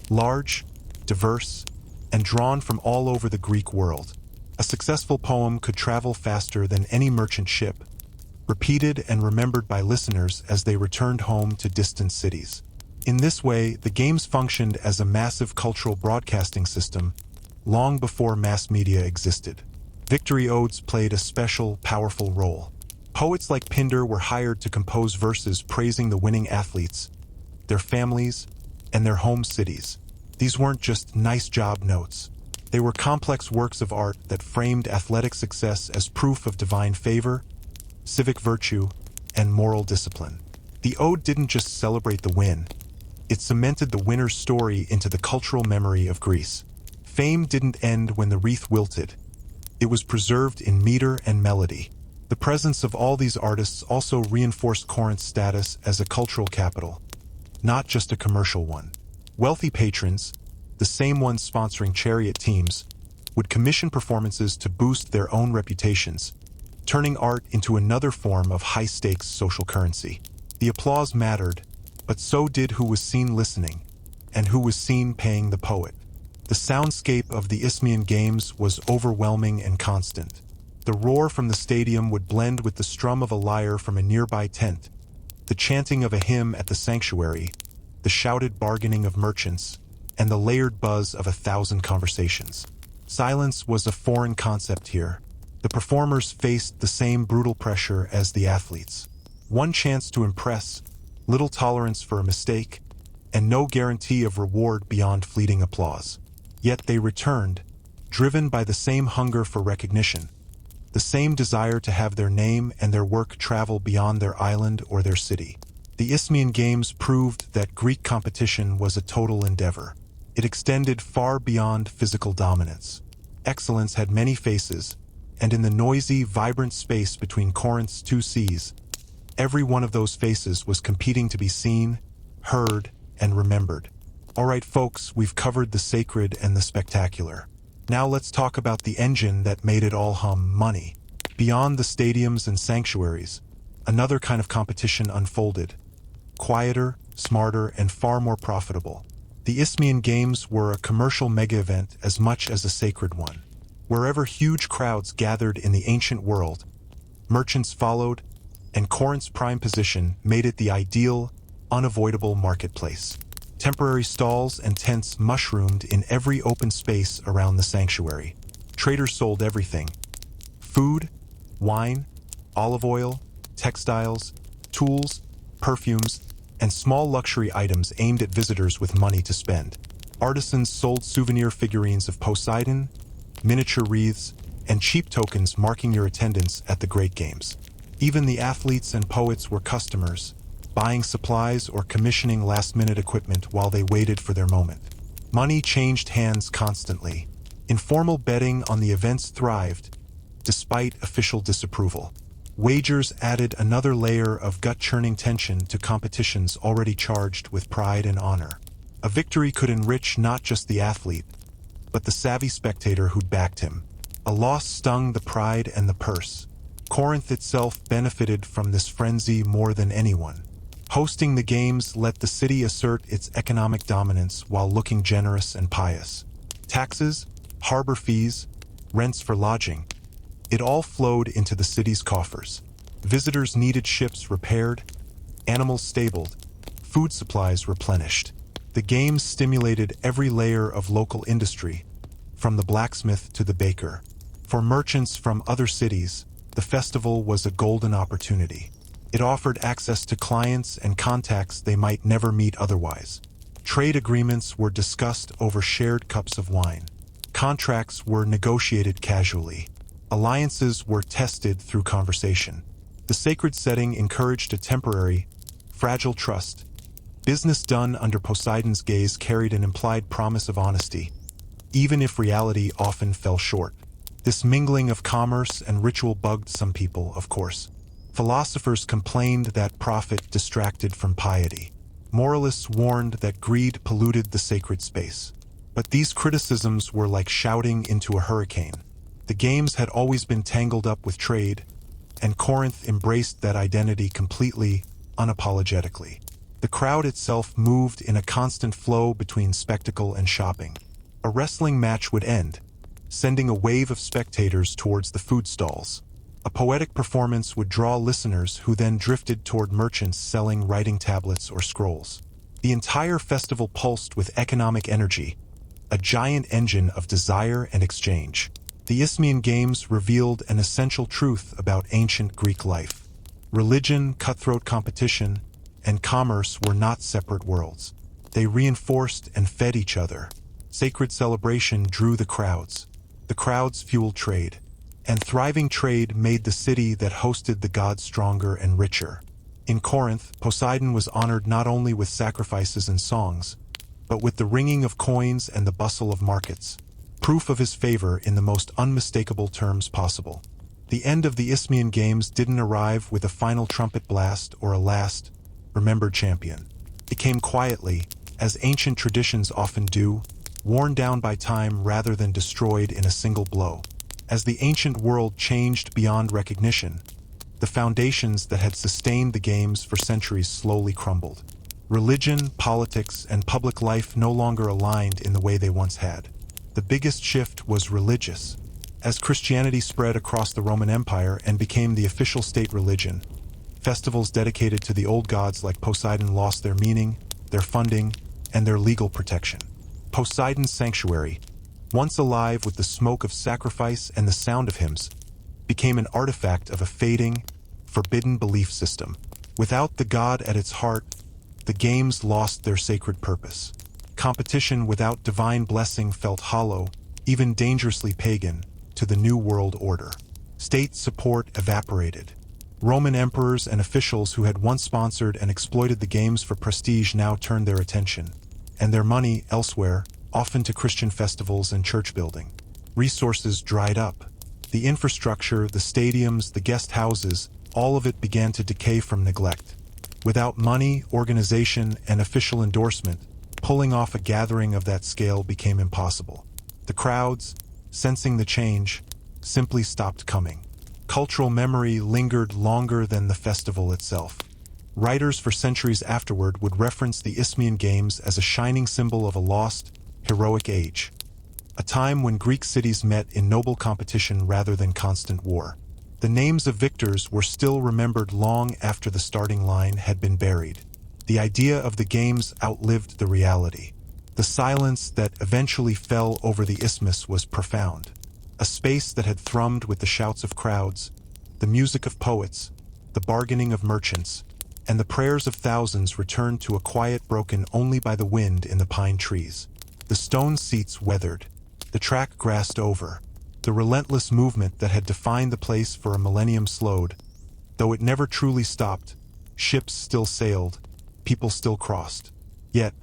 large, diverse, and drawn from all over the Greek world. A successful poem could travel faster than any merchant ship, repeated and remembered by listeners as they returned home to distant cities. In this way, the games functioned as a massive cultural broadcasting system long before mass media existed. Victory odes played a special, powerful role. Poets like Pindar were hired to compose verses praising the winning athletes, their families, and their home cities. These weren't just nice job notes. They were complex works of art that framed athletic success as proof of divine favor, civic virtue, and moral discipline. The ode didn't just celebrate the win, it cemented the winner's story into the cultural memory of Greece. Fame didn't end when the wreath wilted. It was preserved in meter and melody. The presence of all these artists also reinforced Corinth's status as a cultural capital, not just a commercial one. Wealthy patrons, the same ones sponsoring chariot teams, would commission performances to boost their own reputations, turning art into another form of high-stakes social currency. The applause mattered, but so did who was seen listening, and who was seen paying the poet. The soundscape of the Isthmian Games was overwhelming and constant. The roar from the stadium would blend with the strum of a lyre from a nearby tent, the chanting of a hymn at the sanctuary, the shouted bargaining of merchants, and the layered buzz of 1,000 conversations. Silence was a foreign concept here. The performers faced the same brutal pressure as the athletes. One chance to impress, little tolerance for a mistake, and no guarantee of reward beyond fleeting applause. Yet they returned, driven by the same hunger for recognition, the same desire to have their name and their work travel beyond their island or their city. The Isthmian Games proved that Greek competition was a total endeavor. It extended far beyond physical dominance. Excellence had many faces, and in the noisy, vibrant space between Corinth's two seas, every one of those faces was competing to be seen, heard, and remembered. Alright folks, we've covered the sacred and the spectacular. Now let's talk about the engine that made it all hum: money. Beyond the stadiums and sanctuaries, another kind of competition unfolded. Quieter, smarter, and far more profitable. The Isthmian Games were a commercial mega-event as much as a sacred one. Wherever huge crowds gathered in the ancient world, merchants followed, and Corinth's prime position made it the ideal, unavoidable marketplace. Temporary stalls and tents mushroomed in every open space around the sanctuary. Traders sold everything: food, wine, olive oil, textiles, tools, perfumes, and small luxury items aimed at visitors with money to spend. Artisans sold souvenir figurines of Poseidon, miniature wreaths, and cheap tokens marking your attendance at the Great Games. Even the athletes and poets were customers, buying supplies or commissioning last-minute equipment while they waited for their moment. Money changed hands constantly. Informal betting on the events thrived, despite official disapproval. Wagers added another layer of gut-churning tension to competitions already charged with pride and honor. A victory could enrich not just the athlete, but the savvy spectator who'd backed him. A loss stung the pride and the purse. Corinth itself benefited from this frenzy more than anyone. Hosting the games let the city assert its economic dominance while looking generous and pious. Taxes, harbor fees, rents for lodging. It all flowed into the city's coffers. Visitors needed ships repaired, animals stabled, food supplies replenished. The games stimulated every layer of local industry, from the blacksmith to the baker. For merchants from other cities, the festival was a golden opportunity. It offered access to clients and contacts they might never meet otherwise. Trade agreements were discussed over shared cups of wine. Contracts were negotiated casually. Alliances were tested through conversation. The sacred setting encouraged a temporary, fragile trust. Business done under Poseidon's gaze carried an implied promise of honesty, even if reality often fell short. This mingling of commerce and ritual bugged some people, of course. Philosophers complained that profit distracted from piety. Moralists warned that greed polluted the sacred space. But these criticisms were like shouting into a hurricane. The games had always been tangled up with trade, and Corinth embraced that identity completely, unapologetically. The crowd itself moved in a constant flow between spectacle and shopping. A wrestling match would end, sending a wave of spectators towards the food stalls. A poetic performance would draw listeners who then drifted toward merchants selling writing tablets or scrolls. The entire festival pulsed with economic energy, a giant engine of desire and exchange. The Isthmian Games revealed an essential truth about ancient Greek life. Religion, cutthroat competition, and commerce were not separate worlds. They reinforced and fed each other. Sacred celebration drew the crowds. The crowds fueled trade. And thriving trade made the city that hosted the gods stronger and richer. In Corinth, Poseidon was honored not only with sacrifices and songs, but with the ringing of coins and the bustle of markets, proof of his favor in the most unmistakable terms possible. The end of the Isthmian Games didn't arrive with a final trumpet blast or a last, remembered champion. It came quietly, as ancient traditions often do, worn down by time rather than destroyed in a single blow. As the ancient world changed beyond recognition, the foundations that had sustained the games for centuries slowly crumbled. Religion, politics, and public life no longer aligned in the way they once had. The biggest shift was religious. As Christianity spread across the Roman Empire and became the official state religion, festivals dedicated to the old gods like Poseidon lost their meaning, their funding, and their legal protection. Poseidon's sanctuary, once alive with the smoke of sacrifice and the sound of hymns, became an artifact of a fading, forbidden belief system. Without the god at its heart, the games lost their sacred purpose. Competition without divine blessing felt hollow, even dangerously pagan, to the New World Order. State support evaporated. Roman emperors and officials who had once sponsored and exploited the games for prestige now turned their attention, and their money elsewhere, often to Christian festivals and church building. Resources dried up. The infrastructure, the stadiums, the guest houses, all of it began to decay from neglect. Without money, organization, and official endorsement, pulling off a gathering of that scale became impossible. The crowds, sensing the change, simply stopped coming. Cultural memory lingered longer than the festival itself. Writers for centuries afterward would reference the Isthmian Games as a shining symbol of a lost, heroic age, a time when Greek cities met in noble competition rather than constant war. The names of victors were still remembered long after the starting line had been buried. The idea of the games outlived the reality. The silence that eventually fell over the isthmus was profound. A space that had thrummed with the shouts of crowds, the music of poets, the bargaining of merchants, and the prayers of thousands returned to a quiet broken only by the wind in the pine trees. The stone seats weathered. The track grassed over. The relentless movement that had defined the place for a millennium slowed. Though it never truly stopped, ships still sailed, people still crossed. Yet,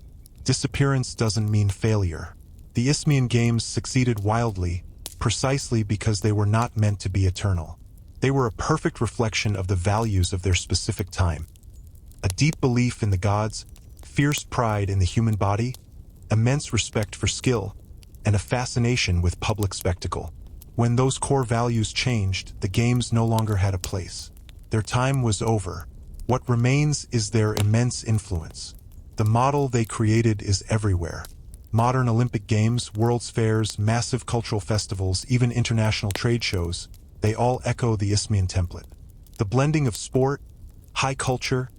disappearance doesn't mean failure. The Isthmian Games succeeded wildly, precisely because they were not meant to be eternal. They were a perfect reflection of the values of their specific time. A deep belief in the gods, fierce pride in the human body, immense respect for skill, and a fascination with public spectacle. When those core values changed, the games no longer had a place. Their time was over. What remains is their immense influence. The model they created is everywhere. Modern Olympic Games, World's Fairs, massive cultural festivals, even international trade shows, they all echo the Isthmian template. The blending of sport, high culture,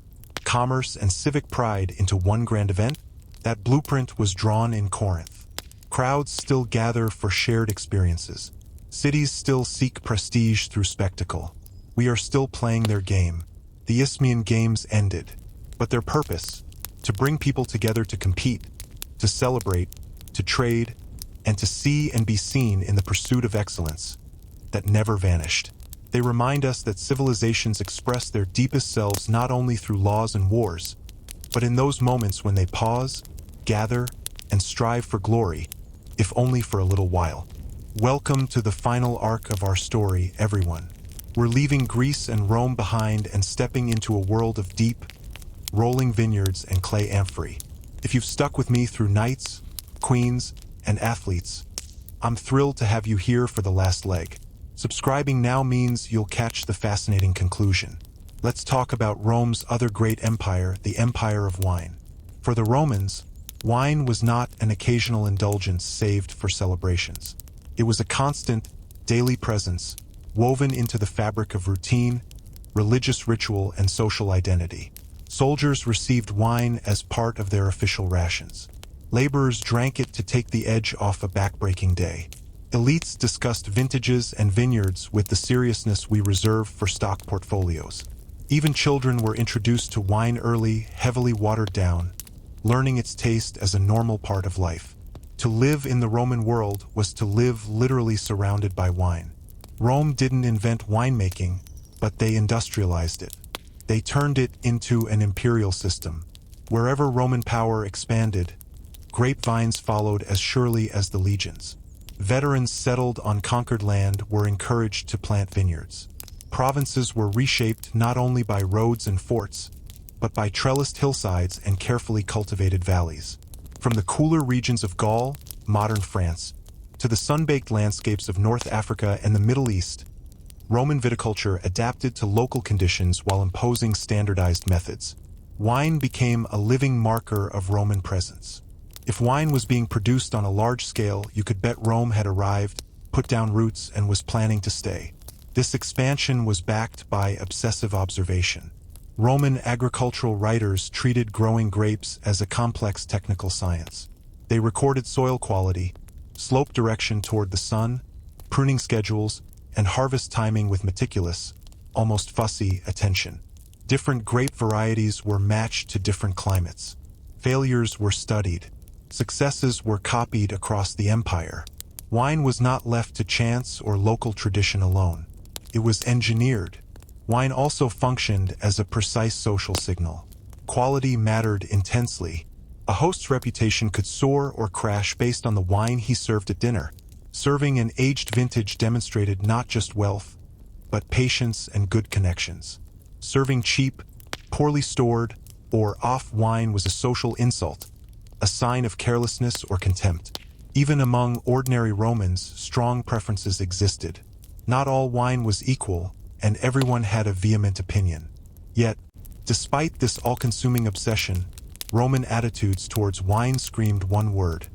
commerce, and civic pride into one grand event, that blueprint was drawn in Corinth. Crowds still gather for shared experiences. Cities still seek prestige through spectacle. We are still playing their game. The Isthmian Games ended, but their purpose, to bring people together to compete, to celebrate, to trade, and to see and be seen in the pursuit of excellence, that never vanished. They remind us that civilizations express their deepest selves not only through laws and wars, but in those moments when they pause, gather, and strive for glory, if only for a little while. Welcome to the final arc of our story, everyone. We're leaving Greece and Rome behind and stepping into a world of deep, rolling vineyards and clay amphory. If you've stuck with me through knights, queens, and athletes, I'm thrilled to have you here for the last leg. Subscribing now means you'll catch the fascinating conclusion. Let's talk about Rome's other great empire, the Empire of Wine. For the Romans, wine was not an occasional indulgence saved for celebrations. It was a constant, daily presence, woven into the fabric of routine, religious ritual, and social identity. Soldiers received wine as part of their official rations. Laborers drank it to take the edge off a backbreaking day. Elites discussed vintages and vineyards with the seriousness we reserve for stock portfolios. Even children were introduced to wine early, heavily watered down, learning its taste as a normal part of life. To live in the Roman world was to live literally surrounded by wine. Rome didn't invent winemaking, but they industrialized it. They turned it into an imperial system. Wherever Roman power expanded, grapevines followed as surely as the legions. Veterans settled on conquered land were encouraged to plant vineyards. Provinces were reshaped not only by roads and forts, but by trellised hillsides and carefully cultivated valleys. From the cooler regions of Gaul, modern France, to the sun-baked landscapes of North Africa and the Middle East, Roman viticulture adapted to local conditions while imposing standardized methods. Wine became a living marker of Roman presence. If wine was being produced on a large scale, you could bet Rome had arrived, put down roots, and was planning to stay. This expansion was backed by obsessive observation. Roman agricultural writers treated growing grapes as a complex technical science. They recorded soil quality, slope direction toward the sun, pruning schedules, and harvest timing with meticulous, almost fussy, attention. Different grape varieties were matched to different climates. Failures were studied. Successes were copied across the empire. Wine was not left to chance or local tradition alone. It was engineered. Wine also functioned as a precise social signal. Quality mattered intensely. A host's reputation could soar or crash based on the wine he served at dinner. Serving an aged vintage demonstrated not just wealth, but patience and good connections. Serving cheap, poorly stored, or off wine was a social insult, a sign of carelessness or contempt. Even among ordinary Romans, strong preferences existed. Not all wine was equal, and everyone had a vehement opinion. Yet, despite this all-consuming obsession, Roman attitudes towards wine screamed one word: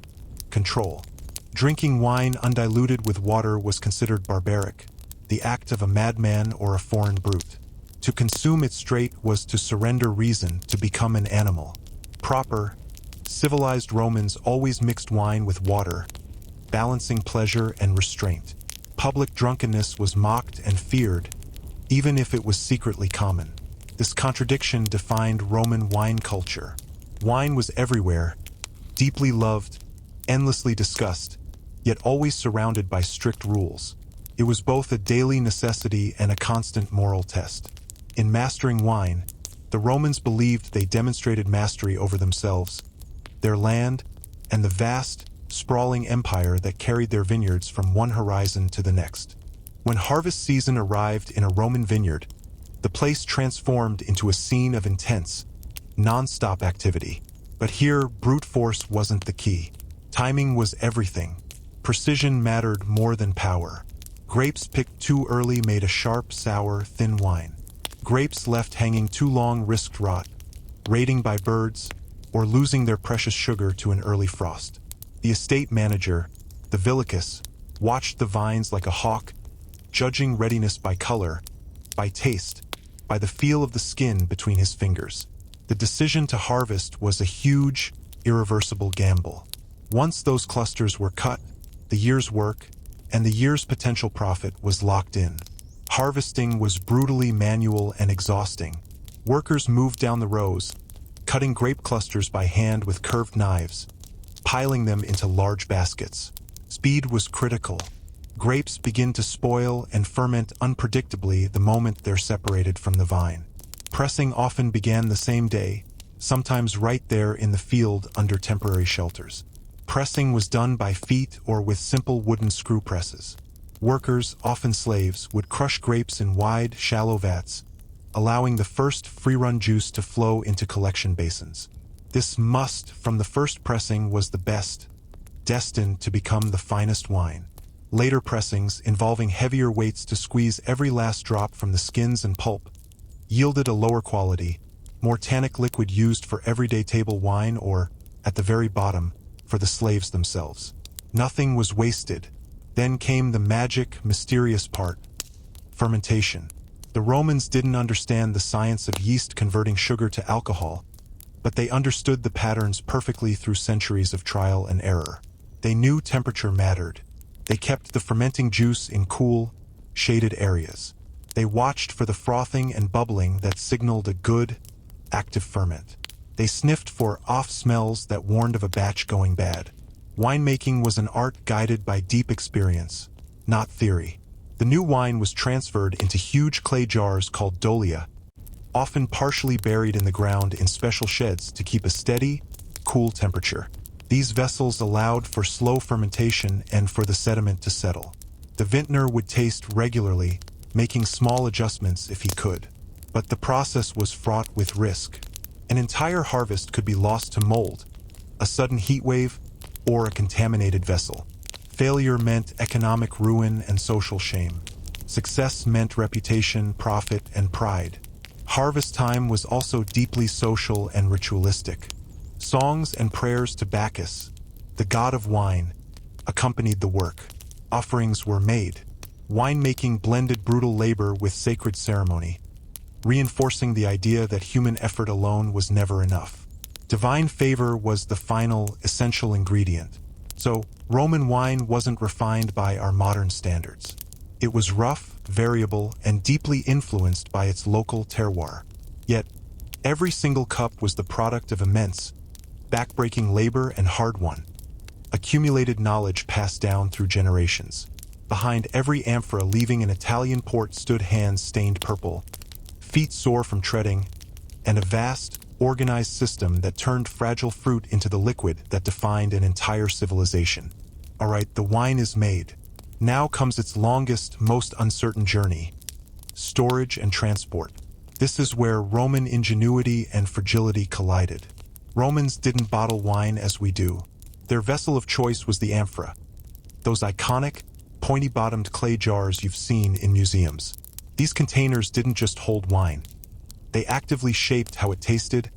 control. Drinking wine undiluted with water was considered barbaric, the act of a madman or a foreign brute. To consume it straight was to surrender reason, to become an animal. Proper, civilized Romans always mixed wine with water, balancing pleasure and restraint. Public drunkenness was mocked and feared, even if it was secretly common. This contradiction defined Roman wine culture. Wine was everywhere, deeply loved, endlessly discussed, yet always surrounded by strict rules. It was both a daily necessity and a constant moral test. In mastering wine, the Romans believed they demonstrated mastery over themselves, their land, and the vast, sprawling empire that carried their vineyards from one horizon to the next. When harvest season arrived in a Roman vineyard, the place transformed into a scene of intense, non-stop activity. But here, brute force wasn't the key. Timing was everything. Precision mattered more than power. Grapes picked too early made a sharp, sour, thin wine. Grapes left hanging too long risked rot, raiding by birds, or losing their precious sugar to an early frost. The estate manager, the villicus, watched the vines like a hawk, judging readiness by color, by taste, by the feel of the skin between his fingers. The decision to harvest was a huge, irreversible gamble. Once those clusters were cut, the year's work and the year's potential profit was locked in. Harvesting was brutally manual and exhausting. Workers moved down the rows, cutting grape clusters by hand with curved knives, piling them into large baskets. Speed was critical. Grapes begin to spoil and ferment unpredictably the moment they're separated from the vine. Pressing often began the same day, sometimes right there in the field under temporary shelters. Pressing was done by feet or with simple wooden screw presses. Workers, often slaves, would crush grapes in wide, shallow vats, allowing the first free-run juice to flow into collection basins. This must from the first pressing was the best, destined to become the finest wine. Later pressings, involving heavier weights to squeeze every last drop from the skins and pulp, yielded a lower quality, more tannic liquid used for everyday table wine or, at the very bottom, for the slaves themselves. Nothing was wasted. Then came the magic, mysterious part: fermentation. The Romans didn't understand the science of yeast converting sugar to alcohol, but they understood the patterns perfectly through centuries of trial and error. They knew temperature mattered. They kept the fermenting juice in cool, shaded areas. They watched for the frothing and bubbling that signaled a good, active ferment. They sniffed for off smells that warned of a batch going bad. Winemaking was an art guided by deep experience, not theory. The new wine was transferred into huge clay jars called dolia, often partially buried in the ground in special sheds to keep a steady, cool temperature. These vessels allowed for slow fermentation and for the sediment to settle. The vintner would taste regularly, making small adjustments if he could. But the process was fraught with risk. An entire harvest could be lost to mold, a sudden heat wave, or a contaminated vessel. Failure meant economic ruin and social shame. Success meant reputation, profit, and pride. Harvest time was also deeply social and ritualistic. Songs and prayers to Bacchus, the god of wine, accompanied the work. Offerings were made. Winemaking blended brutal labor with sacred ceremony, reinforcing the idea that human effort alone was never enough. Divine favor was the final, essential ingredient. So, Roman wine wasn't refined by our modern standards. It was rough, variable, and deeply influenced by its local terroir. Yet, every single cup was the product of immense, backbreaking labor and hard-won, accumulated knowledge passed down through generations. Behind every amphora leaving an Italian port stood hands stained purple, feet sore from treading, and a vast, organized system that turned fragile fruit into the liquid that defined an entire civilization. All right, the wine is made. Now comes its longest, most uncertain journey: storage and transport. This is where Roman ingenuity and fragility collided. Romans didn't bottle wine as we do. Their vessel of choice was the amphora, those iconic, pointy-bottomed clay jars you've seen in museums. These containers didn't just hold wine. They actively shaped how it tasted,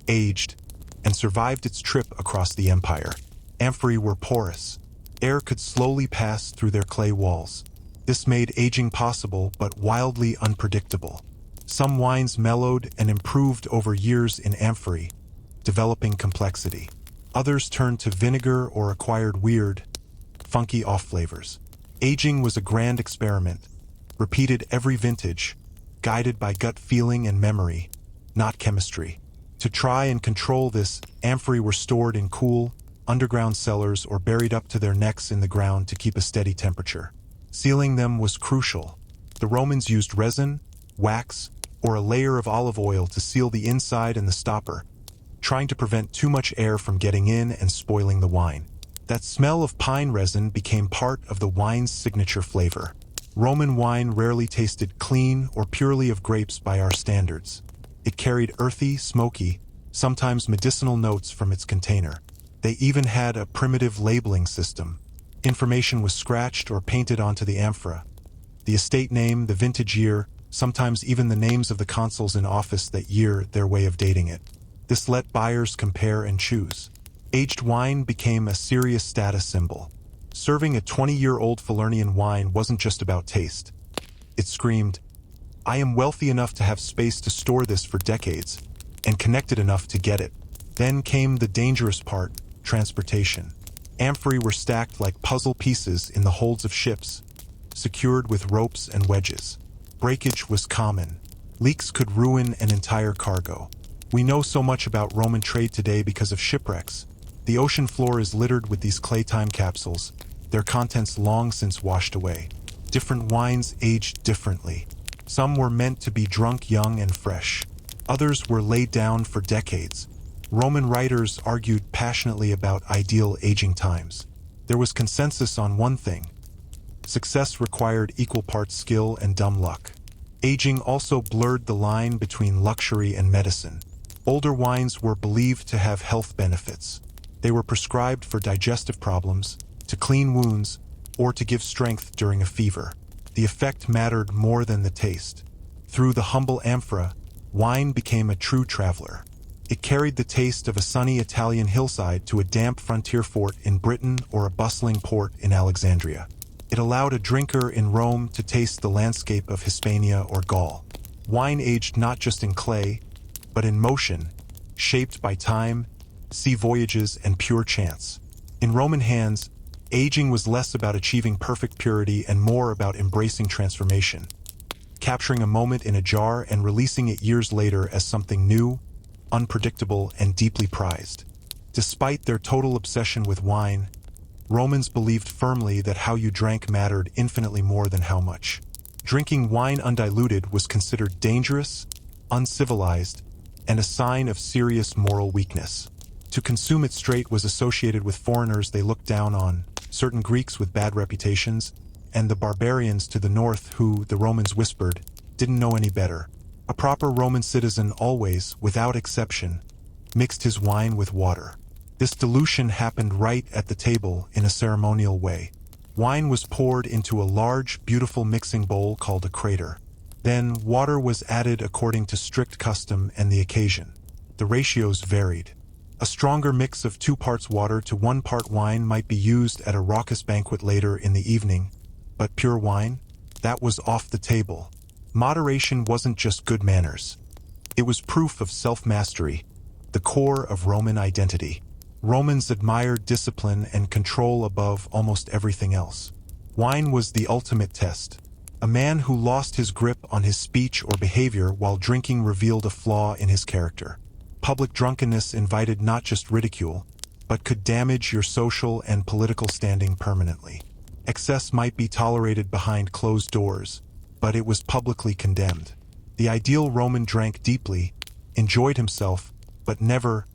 aged, and survived its trip across the empire. Amphorae were porous. Air could slowly pass through their clay walls. This made aging possible but wildly unpredictable. Some wines mellowed and improved over years in amphorae, developing complexity. Others turned to vinegar or acquired weird, funky off-flavors. Aging was a grand experiment, repeated every vintage, guided by gut feeling and memory, not chemistry. To try and control this, amphorae were stored in cool, underground cellars or buried up to their necks in the ground to keep a steady temperature. Sealing them was crucial. The Romans used resin, wax, or a layer of olive oil to seal the inside and the stopper, trying to prevent too much air from getting in and spoiling the wine. That smell of pine resin became part of the wine's signature flavor. Roman wine rarely tasted clean or purely of grapes by our standards. It carried earthy, smoky, sometimes medicinal notes from its container. They even had a primitive labeling system. Information was scratched or painted onto the amphora. The estate name, the vintage year, sometimes even the names of the consuls in office that year, their way of dating it. This let buyers compare and choose. Aged wine became a serious status symbol. Serving a 20-year-old Falernian wine wasn't just about taste. It screamed, "I am wealthy enough to have space to store this for decades, and connected enough to get it." Then came the dangerous part, transportation. Amphorae were stacked like puzzle pieces in the holds of ships, secured with ropes and wedges. Breakage was common. Leaks could ruin an entire cargo. We know so much about Roman trade today because of shipwrecks. The ocean floor is littered with these clay time capsules, their contents long since washed away. Different wines aged differently. Some were meant to be drunk young and fresh. Others were laid down for decades. Roman writers argued passionately about ideal aging times. There was consensus on one thing: success required equal parts skill and dumb luck. Aging also blurred the line between luxury and medicine. Older wines were believed to have health benefits. They were prescribed for digestive problems, to clean wounds, or to give strength during a fever. The effect mattered more than the taste. Through the humble amphora, wine became a true traveler. It carried the taste of a sunny Italian hillside to a damp frontier fort in Britain or a bustling port in Alexandria. It allowed a drinker in Rome to taste the landscape of Hispania or Gaul. Wine aged not just in clay, but in motion, shaped by time, sea voyages, and pure chance. In Roman hands, aging was less about achieving perfect purity and more about embracing transformation, capturing a moment in a jar and releasing it years later as something new, unpredictable, and deeply prized. Despite their total obsession with wine, Romans believed firmly that how you drank mattered infinitely more than how much. Drinking wine undiluted was considered dangerous, uncivilized, and a sign of serious moral weakness. To consume it straight was associated with foreigners they looked down on, certain Greeks with bad reputations, and the barbarians to the north who, the Romans whispered, didn't know any better. A proper Roman citizen always, without exception, mixed his wine with water. This dilution happened right at the table in a ceremonial way. Wine was poured into a large, beautiful mixing bowl called a crater. Then water was added according to strict custom and the occasion. The ratios varied. A stronger mix of 2 parts water to 1 part wine might be used at a raucous banquet later in the evening, but pure wine? That was off the table. Moderation wasn't just good manners. It was proof of self-mastery, the core of Roman identity. Romans admired discipline and control above almost everything else. Wine was the ultimate test. A man who lost his grip on his speech or behavior while drinking revealed a flaw in his character. Public drunkenness invited not just ridicule, but could damage your social and political standing permanently. Excess might be tolerated behind closed doors, but it was publicly condemned. The ideal Roman drank deeply, enjoyed himself, but never,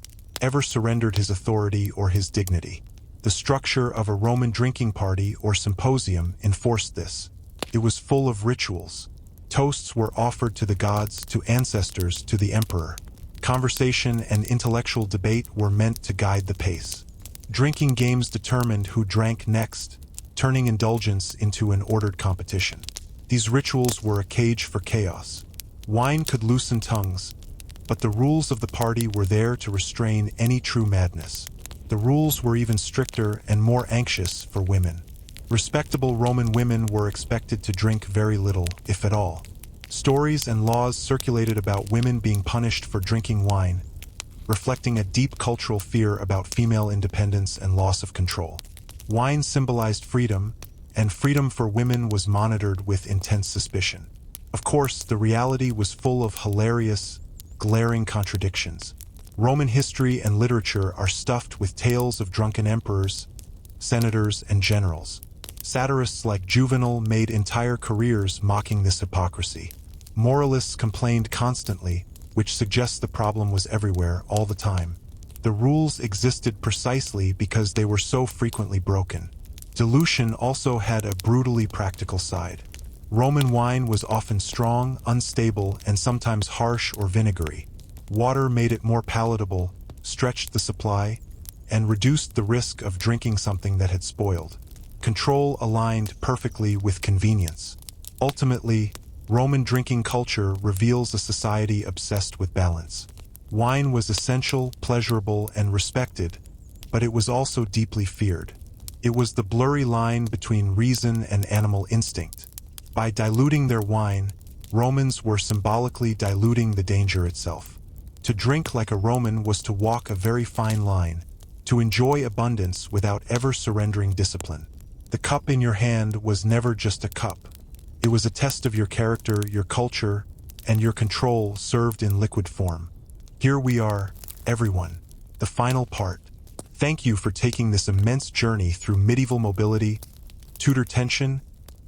ever surrendered his authority or his dignity. The structure of a Roman drinking party or symposium enforced this. It was full of rituals. Toasts were offered to the gods, to ancestors, to the emperor. Conversation and intellectual debate were meant to guide the pace. Drinking games determined who drank next, turning indulgence into an ordered competition. These rituals were a cage for chaos. Wine could loosen tongues, but the rules of the party were there to restrain any true madness. The rules were even stricter and more anxious for women. Respectable Roman women were expected to drink very little, if at all. Stories and laws circulated about women being punished for drinking wine, reflecting a deep cultural fear about female independence and loss of control. Wine symbolized freedom, and freedom for women was monitored with intense suspicion. Of course, the reality was full of hilarious, glaring contradictions. Roman history and literature are stuffed with tales of drunken emperors, senators, and generals. Satirists like Juvenal made entire careers mocking this hypocrisy. Moralists complained constantly, which suggests the problem was everywhere, all the time. The rules existed precisely because they were so frequently broken. Dilution also had a brutally practical side. Roman wine was often strong, unstable, and sometimes harsh or vinegary. Water made it more palatable, stretched the supply, and reduced the risk of drinking something that had spoiled. Control aligned perfectly with convenience. Ultimately, Roman drinking culture reveals a society obsessed with balance. Wine was essential, pleasurable, and respected, but it was also deeply feared. It was the blurry line between reason and animal instinct. By diluting their wine, Romans were symbolically diluting the danger itself. To drink like a Roman was to walk a very fine line, to enjoy abundance without ever surrendering discipline. The cup in your hand was never just a cup. It was a test of your character, your culture, and your control served in liquid form. Here we are, everyone. The final part. Thank you for taking this immense journey through medieval mobility, Tudor tension,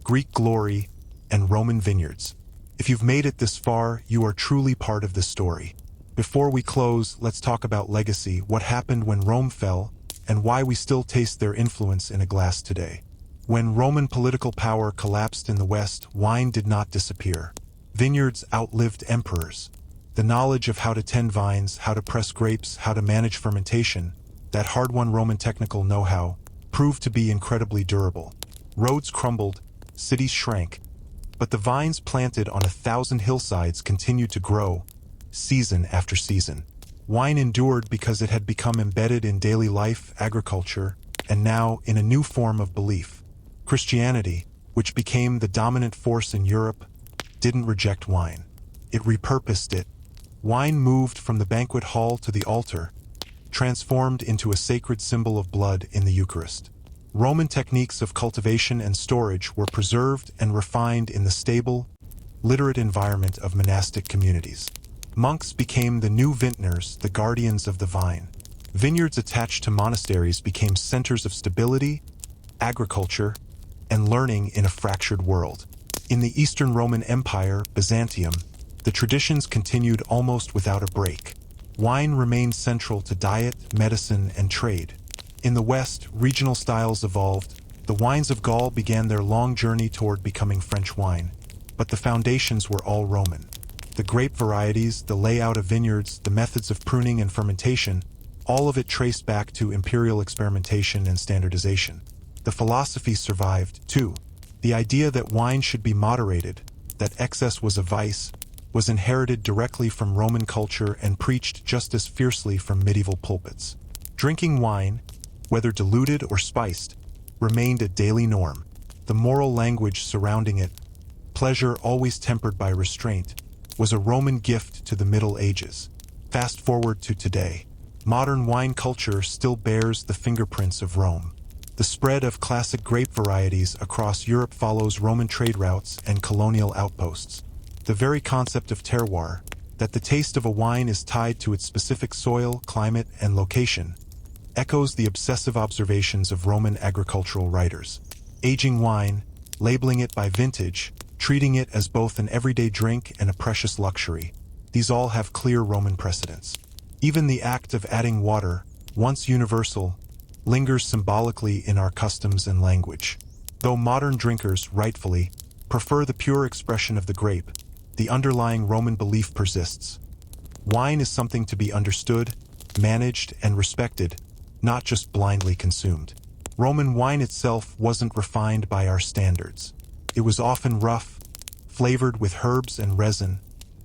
Greek glory, and Roman vineyards. If you've made it this far, you are truly part of this story. Before we close, let's talk about legacy, what happened when Rome fell, and why we still taste their influence in a glass today. When Roman political power collapsed in the West, wine did not disappear. Vineyards outlived emperors. The knowledge of how to tend vines, how to press grapes, how to manage fermentation, that hard-won Roman technical know-how, proved to be incredibly durable. Roads crumbled, cities shrank, but the vines planted on 1,000 hillsides continued to grow, season after season. Wine endured because it had become embedded in daily life, agriculture, and now in a new form of belief. Christianity, which became the dominant force in Europe, didn't reject wine. It repurposed it. Wine moved from the banquet hall to the altar, transformed into a sacred symbol of blood in the Eucharist. Roman techniques of cultivation and storage were preserved and refined in the stable, literate environment of monastic communities. Monks became the new vintners, the guardians of the vine. Vineyards attached to monasteries became centers of stability, agriculture, and learning in a fractured world. In the Eastern Roman Empire, Byzantium, the traditions continued almost without a break. Wine remained central to diet, medicine, and trade. In the West, regional styles evolved. The wines of Gaul began their long journey toward becoming French wine, but the foundations were all Roman. The grape varieties, the layout of vineyards, the methods of pruning and fermentation, all of it traced back to imperial experimentation and standardization. The philosophy survived, too. The idea that wine should be moderated, that excess was a vice, was inherited directly from Roman culture and preached just as fiercely from medieval pulpits. Drinking wine, whether diluted or spiced, remained a daily norm. The moral language surrounding it, pleasure always tempered by restraint, was a Roman gift to the Middle Ages. Fast forward to today. Modern wine culture still bears the fingerprints of Rome. The spread of classic grape varieties across Europe follows Roman trade routes and colonial outposts. The very concept of terroir, that the taste of a wine is tied to its specific soil, climate, and location, echoes the obsessive observations of Roman agricultural writers. Aging wine, labeling it by vintage, treating it as both an everyday drink and a precious luxury, these all have clear Roman precedents. Even the act of adding water, once universal, lingers symbolically in our customs and language. Though modern drinkers, rightfully, prefer the pure expression of the grape, the underlying Roman belief persists. Wine is something to be understood, managed, and respected, not just blindly consumed. Roman wine itself wasn't refined by our standards. It was often rough, flavored with herbs and resin,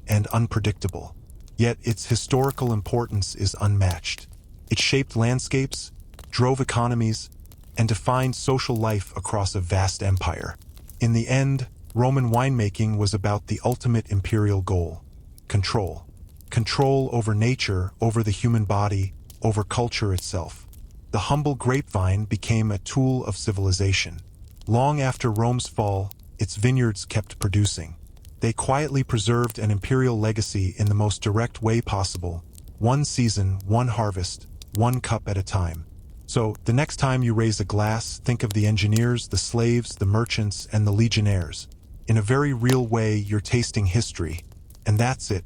and unpredictable. Yet its historical importance is unmatched. It shaped landscapes, drove economies, and defined social life across a vast empire. In the end, Roman winemaking was about the ultimate imperial goal: control. Control over nature, over the human body, over culture itself. The humble grapevine became a tool of civilization. Long after Rome's fall, its vineyards kept producing. They quietly preserved an imperial legacy in the most direct way possible: one season, one harvest, one cup at a time. So, the next time you raise a glass, think of the engineers, the slaves, the merchants, and the legionnaires. In a very real way, you're tasting history. And that's it.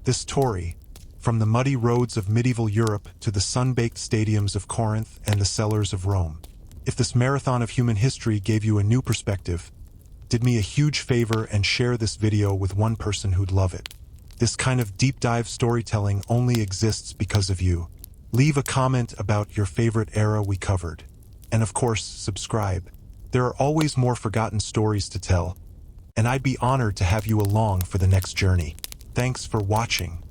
This story, from the muddy roads of medieval Europe to the sun-baked stadiums of Corinth and the cellars of Rome. If this marathon of human history gave you a new perspective, did me a huge favor and share this video with one person who'd love it. This kind of deep dive storytelling only exists because of you. Leave a comment about your favorite era we covered. And of course, subscribe. There are always more forgotten stories to tell, and I'd be honored to have you along for the next journey. Thanks for watching.